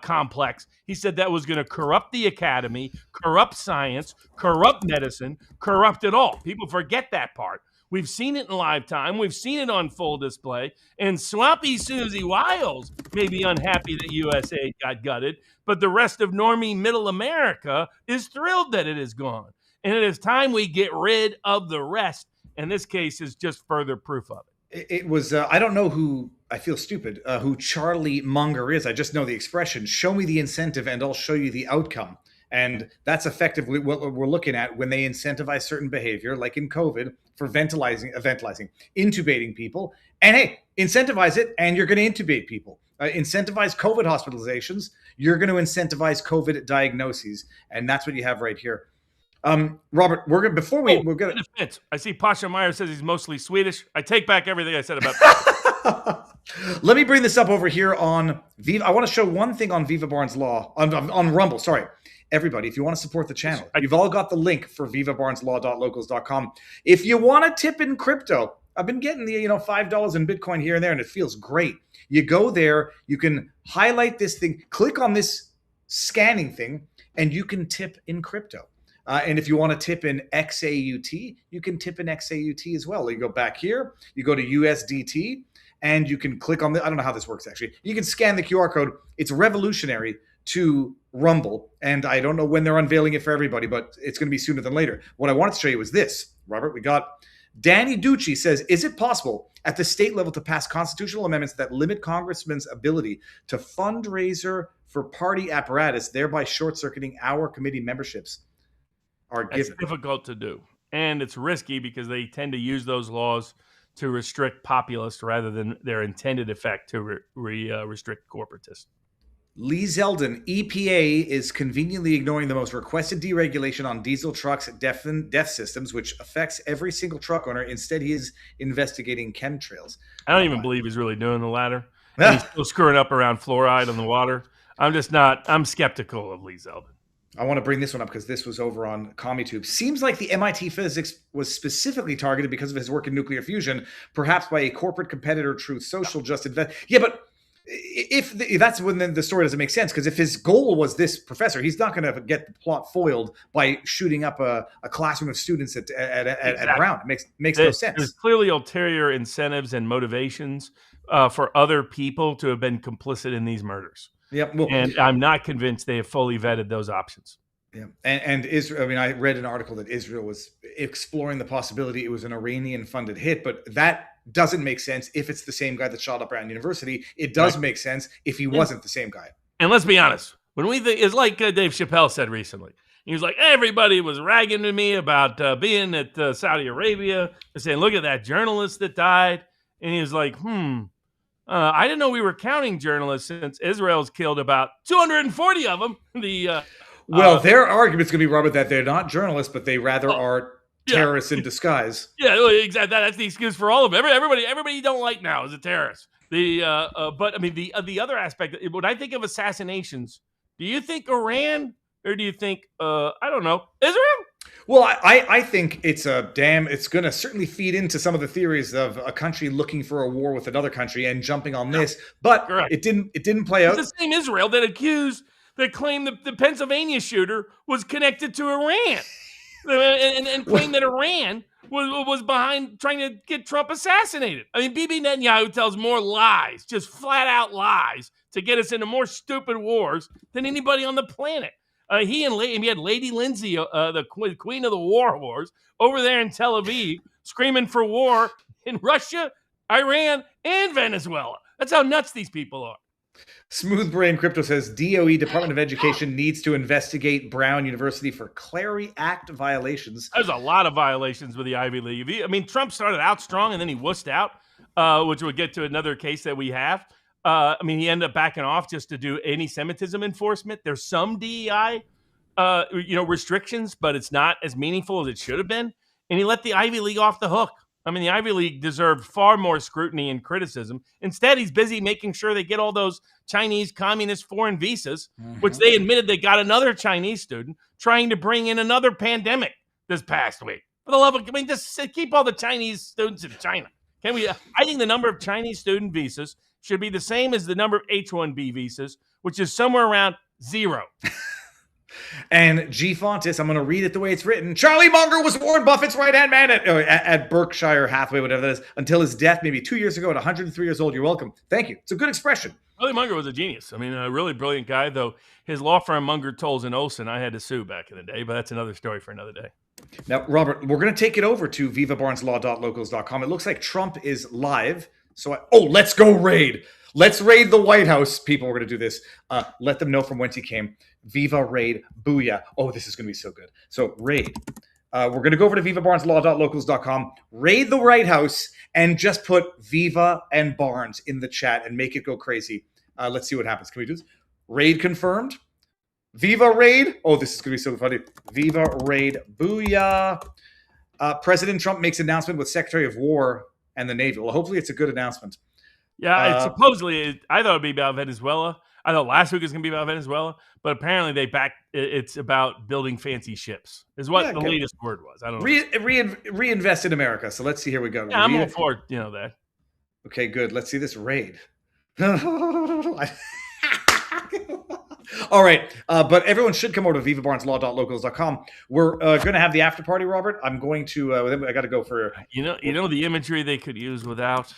complex. He said that was going to corrupt the academy, corrupt science, corrupt medicine, corrupt it all. People forget that part. We've seen it in live time. We've seen it on full display. And Swampy Susie Wiles may be unhappy that USA got gutted, but the rest of normie middle America is thrilled that it is gone. And it is time we get rid of the rest. And this case is just further proof of it. It was, I don't know who, I feel stupid, who Charlie Munger is. I just know the expression, show me the incentive and I'll show you the outcome. And that's effectively what we're looking at when they incentivize certain behavior, like in COVID, for ventilizing, intubating people. And hey, incentivize it, and you're going to intubate people. Incentivize COVID hospitalizations, you're going to incentivize COVID diagnoses, and that's what you have right here. Robert, we're going to. I see Pasha Meyer says he's mostly Swedish. I take back everything I said about that. Let me bring this up over here on Viva. I want to show one thing on Viva Barnes Law, on Rumble. Sorry. Everybody, if you want to support the channel, you've all got the link for vivabarneslaw.locals.com. If you want to tip in crypto, I've been getting the $5 in Bitcoin here and there, and it feels great. You go there, you can highlight this thing, click on this scanning thing, and you can tip in crypto. And if you want to tip in XAUT, you can tip in XAUT as well. You go back here, you go to USDT, and you can click on I don't know how this works actually. You can scan the QR code. It's revolutionary to Rumble, and I don't know when they're unveiling it for everybody, but it's going to be sooner than later. What I wanted to show you was this, Robert. We got Danny Ducci says, is it possible at the state level to pass constitutional amendments that limit congressmen's ability to fundraiser for party apparatus, thereby short-circuiting our committee memberships are given? It's difficult to do. And it's risky because they tend to use those laws to restrict populists rather than their intended effect to restrict corporatists. Lee Zeldin, EPA is conveniently ignoring the most requested deregulation on diesel trucks' death systems, which affects every single truck owner. Instead, he is investigating chemtrails. I don't even believe he's really doing the latter. He's still screwing up around fluoride on the water. I'm skeptical of Lee Zeldin. I want to bring this one up because this was over on CommuTube. Seems like the MIT physics was specifically targeted because of his work in nuclear fusion, perhaps by a corporate competitor, Truth Social, just invest. Yeah, but if that's when the story doesn't make sense, because if his goal was this professor, he's not going to get the plot foiled by shooting up a classroom of students at Brown. It makes no sense. There's clearly ulterior incentives and motivations for other people to have been complicit in these murders. Yep. Well, and I'm not convinced they have fully vetted those options. Yeah. And Israel, I mean, I read an article that Israel was exploring the possibility it was an Iranian-funded hit, but that doesn't make sense if it's the same guy that shot up Brown University. It does make sense if he wasn't the same guy. And let's be honest, when we think, it's like Dave Chappelle said recently. He was like, everybody was ragging to me about being at Saudi Arabia. They're saying, look at that journalist that died. And he was like, I didn't know we were counting journalists since Israel's killed about 240 of them. Their argument's going to be, Robert, that they're not journalists, but they rather are terrorists in disguise. Yeah, exactly. That's the excuse for all of them. Everybody you don't like now is a terrorist. But I mean, the other aspect, when I think of assassinations, do you think Iran or do you think I don't know, Israel? Well, I think it's going to certainly feed into some of the theories of a country looking for a war with another country and jumping on this, but correct. It didn't play out. It's the same Israel that claimed the Pennsylvania shooter was connected to Iran, and claimed that Iran was behind trying to get Trump assassinated. I mean, Bibi Netanyahu tells more lies, just flat out lies, to get us into more stupid wars than anybody on the planet. He had Lady Lindsay, the queen of the war wars, over there in Tel Aviv, screaming for war in Russia, Iran, and Venezuela. That's how nuts these people are. Smooth Brain Crypto says DOE, Department of Education, needs to investigate Brown University for Clery Act violations. There's a lot of violations with the Ivy League. I mean, Trump started out strong and then he wussed out, which we'll get to another case that we have. I mean, he ended up backing off just to do anti-Semitism enforcement. There's some DEI, restrictions, but it's not as meaningful as it should have been. And he let the Ivy League off the hook. I mean, the Ivy League deserved far more scrutiny and criticism. Instead, he's busy making sure they get all those Chinese communist foreign visas, which they admitted they got another Chinese student trying to bring in another pandemic this past week. For the love of, just keep all the Chinese students in China. Can we? I think the number of Chinese student visas should be the same as the number of H-1B visas, which is somewhere around 0. And G. Fontes, I'm going to read it the way it's written. Charlie Munger was Warren Buffett's right-hand man at Berkshire Hathaway, whatever that is, until his death maybe 2 years ago at 103 years old. You're welcome. Thank you. It's a good expression. Charlie Munger was a genius. I mean, a really brilliant guy, though his law firm, Munger, Tolles, and Olson, I had to sue back in the day, but that's another story for another day. Now, Robert, we're going to take it over to vivabarneslaw.locals.com. It looks like Trump is live. So, let's go raid. Let's raid the White House. People, we're going to do this. Let them know from whence he came. Viva raid. Booyah. Oh, this is going to be so good. So, raid. We're going to go over to vivabarneslaw.locals.com, raid the White House, and just put Viva and Barnes in the chat and make it go crazy. Let's see what happens. Can we do this? Raid confirmed. Viva raid. Oh, this is going to be so funny. Viva raid. Booyah. President Trump makes announcement with Secretary of War and the Navy. Well, hopefully it's a good announcement. Yeah, supposedly, I thought it'd be about Venezuela. I thought last week it was going to be about Venezuela, but apparently it's about building fancy ships, is what the latest word was. I don't know. Reinvest in America. So let's see. Here we go. Yeah, I'm all for that. Okay, good. Let's see this raid. All right, but everyone should come over to vivabarneslaw.locals.com. We're going to have the after party, Robert. I'm going to. I got to go for. You know the imagery they could use without.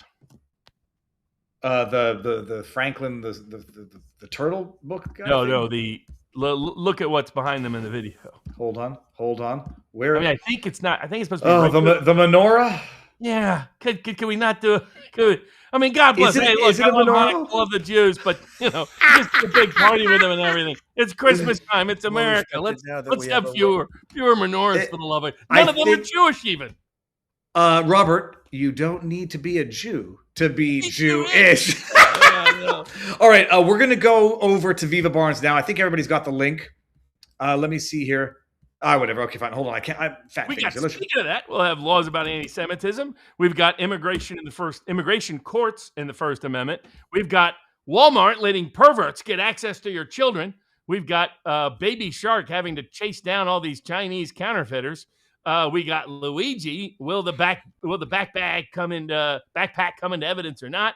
The Franklin the turtle book guy. No. Look at what's behind them in the video. Hold on. Where? I mean, I think it's not. I think it's supposed to be. Oh, the menorah. Yeah. Can we not do? I mean, God bless. Is it- Hey, look, is it I a love menorah? Hanukkah, I love the Jews, but just a big party with them and everything. It's Christmas time. It's America. Let's have fewer menorahs for the love of it. None of them are Jewish even. Robert, you don't need to be a Jew to be Jewish. Yeah. All right, we're going to go over to Viva Barnes now. I think everybody's got the link. Let me see here. Whatever. Okay, fine. Hold on. Speaking of that, we'll have laws about anti-Semitism. We've got immigration courts in the First Amendment. We've got Walmart letting perverts get access to your children. We've got Baby Shark having to chase down all these Chinese counterfeiters. We got Luigi. Will the backpack come into evidence or not?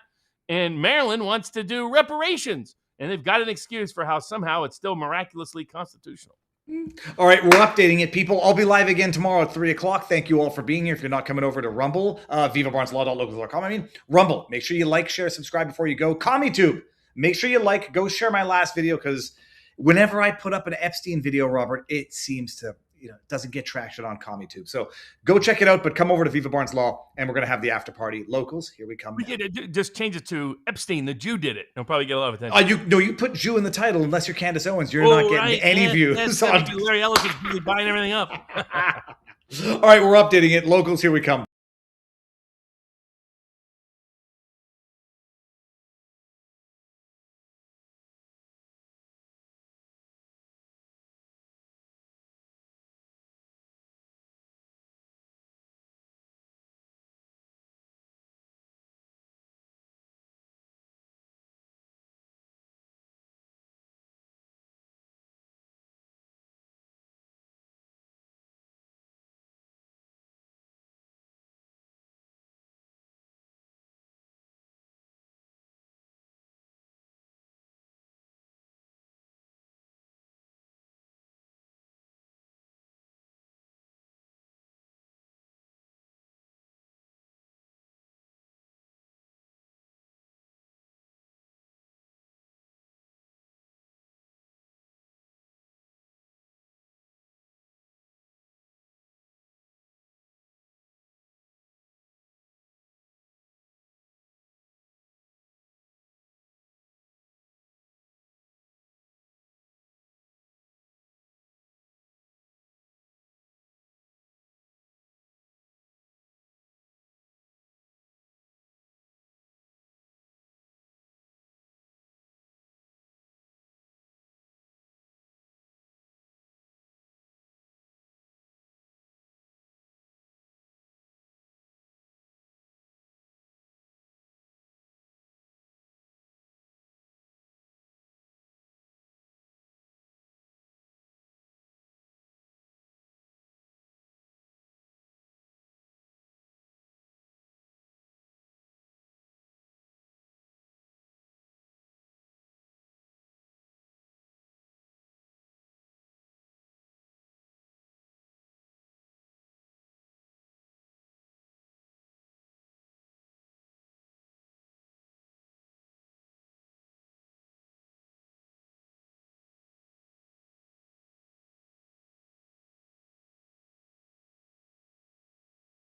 And Maryland wants to do reparations, and they've got an excuse for how somehow it's still miraculously constitutional. All right, we're updating it, people. I'll be live again tomorrow at 3 o'clock. Thank you all for being here. If you're not coming over to Rumble, vivabarneslaw.locals.com. Rumble, make sure you like, share, subscribe before you go. CommieTube, make sure you go share my last video, because whenever I put up an Epstein video, Robert, it seems to, it doesn't get traction on CommieTube. So go check it out, but come over to Viva Barnes Law, and we're going to have the after party. Locals, here we come. Just change it to Epstein, the Jew did it. It'll probably get a lot of attention. You put Jew in the title, unless you're Candace Owens. You're not getting any views. Larry Ellis is really buying everything up. All right, we're updating it. Locals, here we come.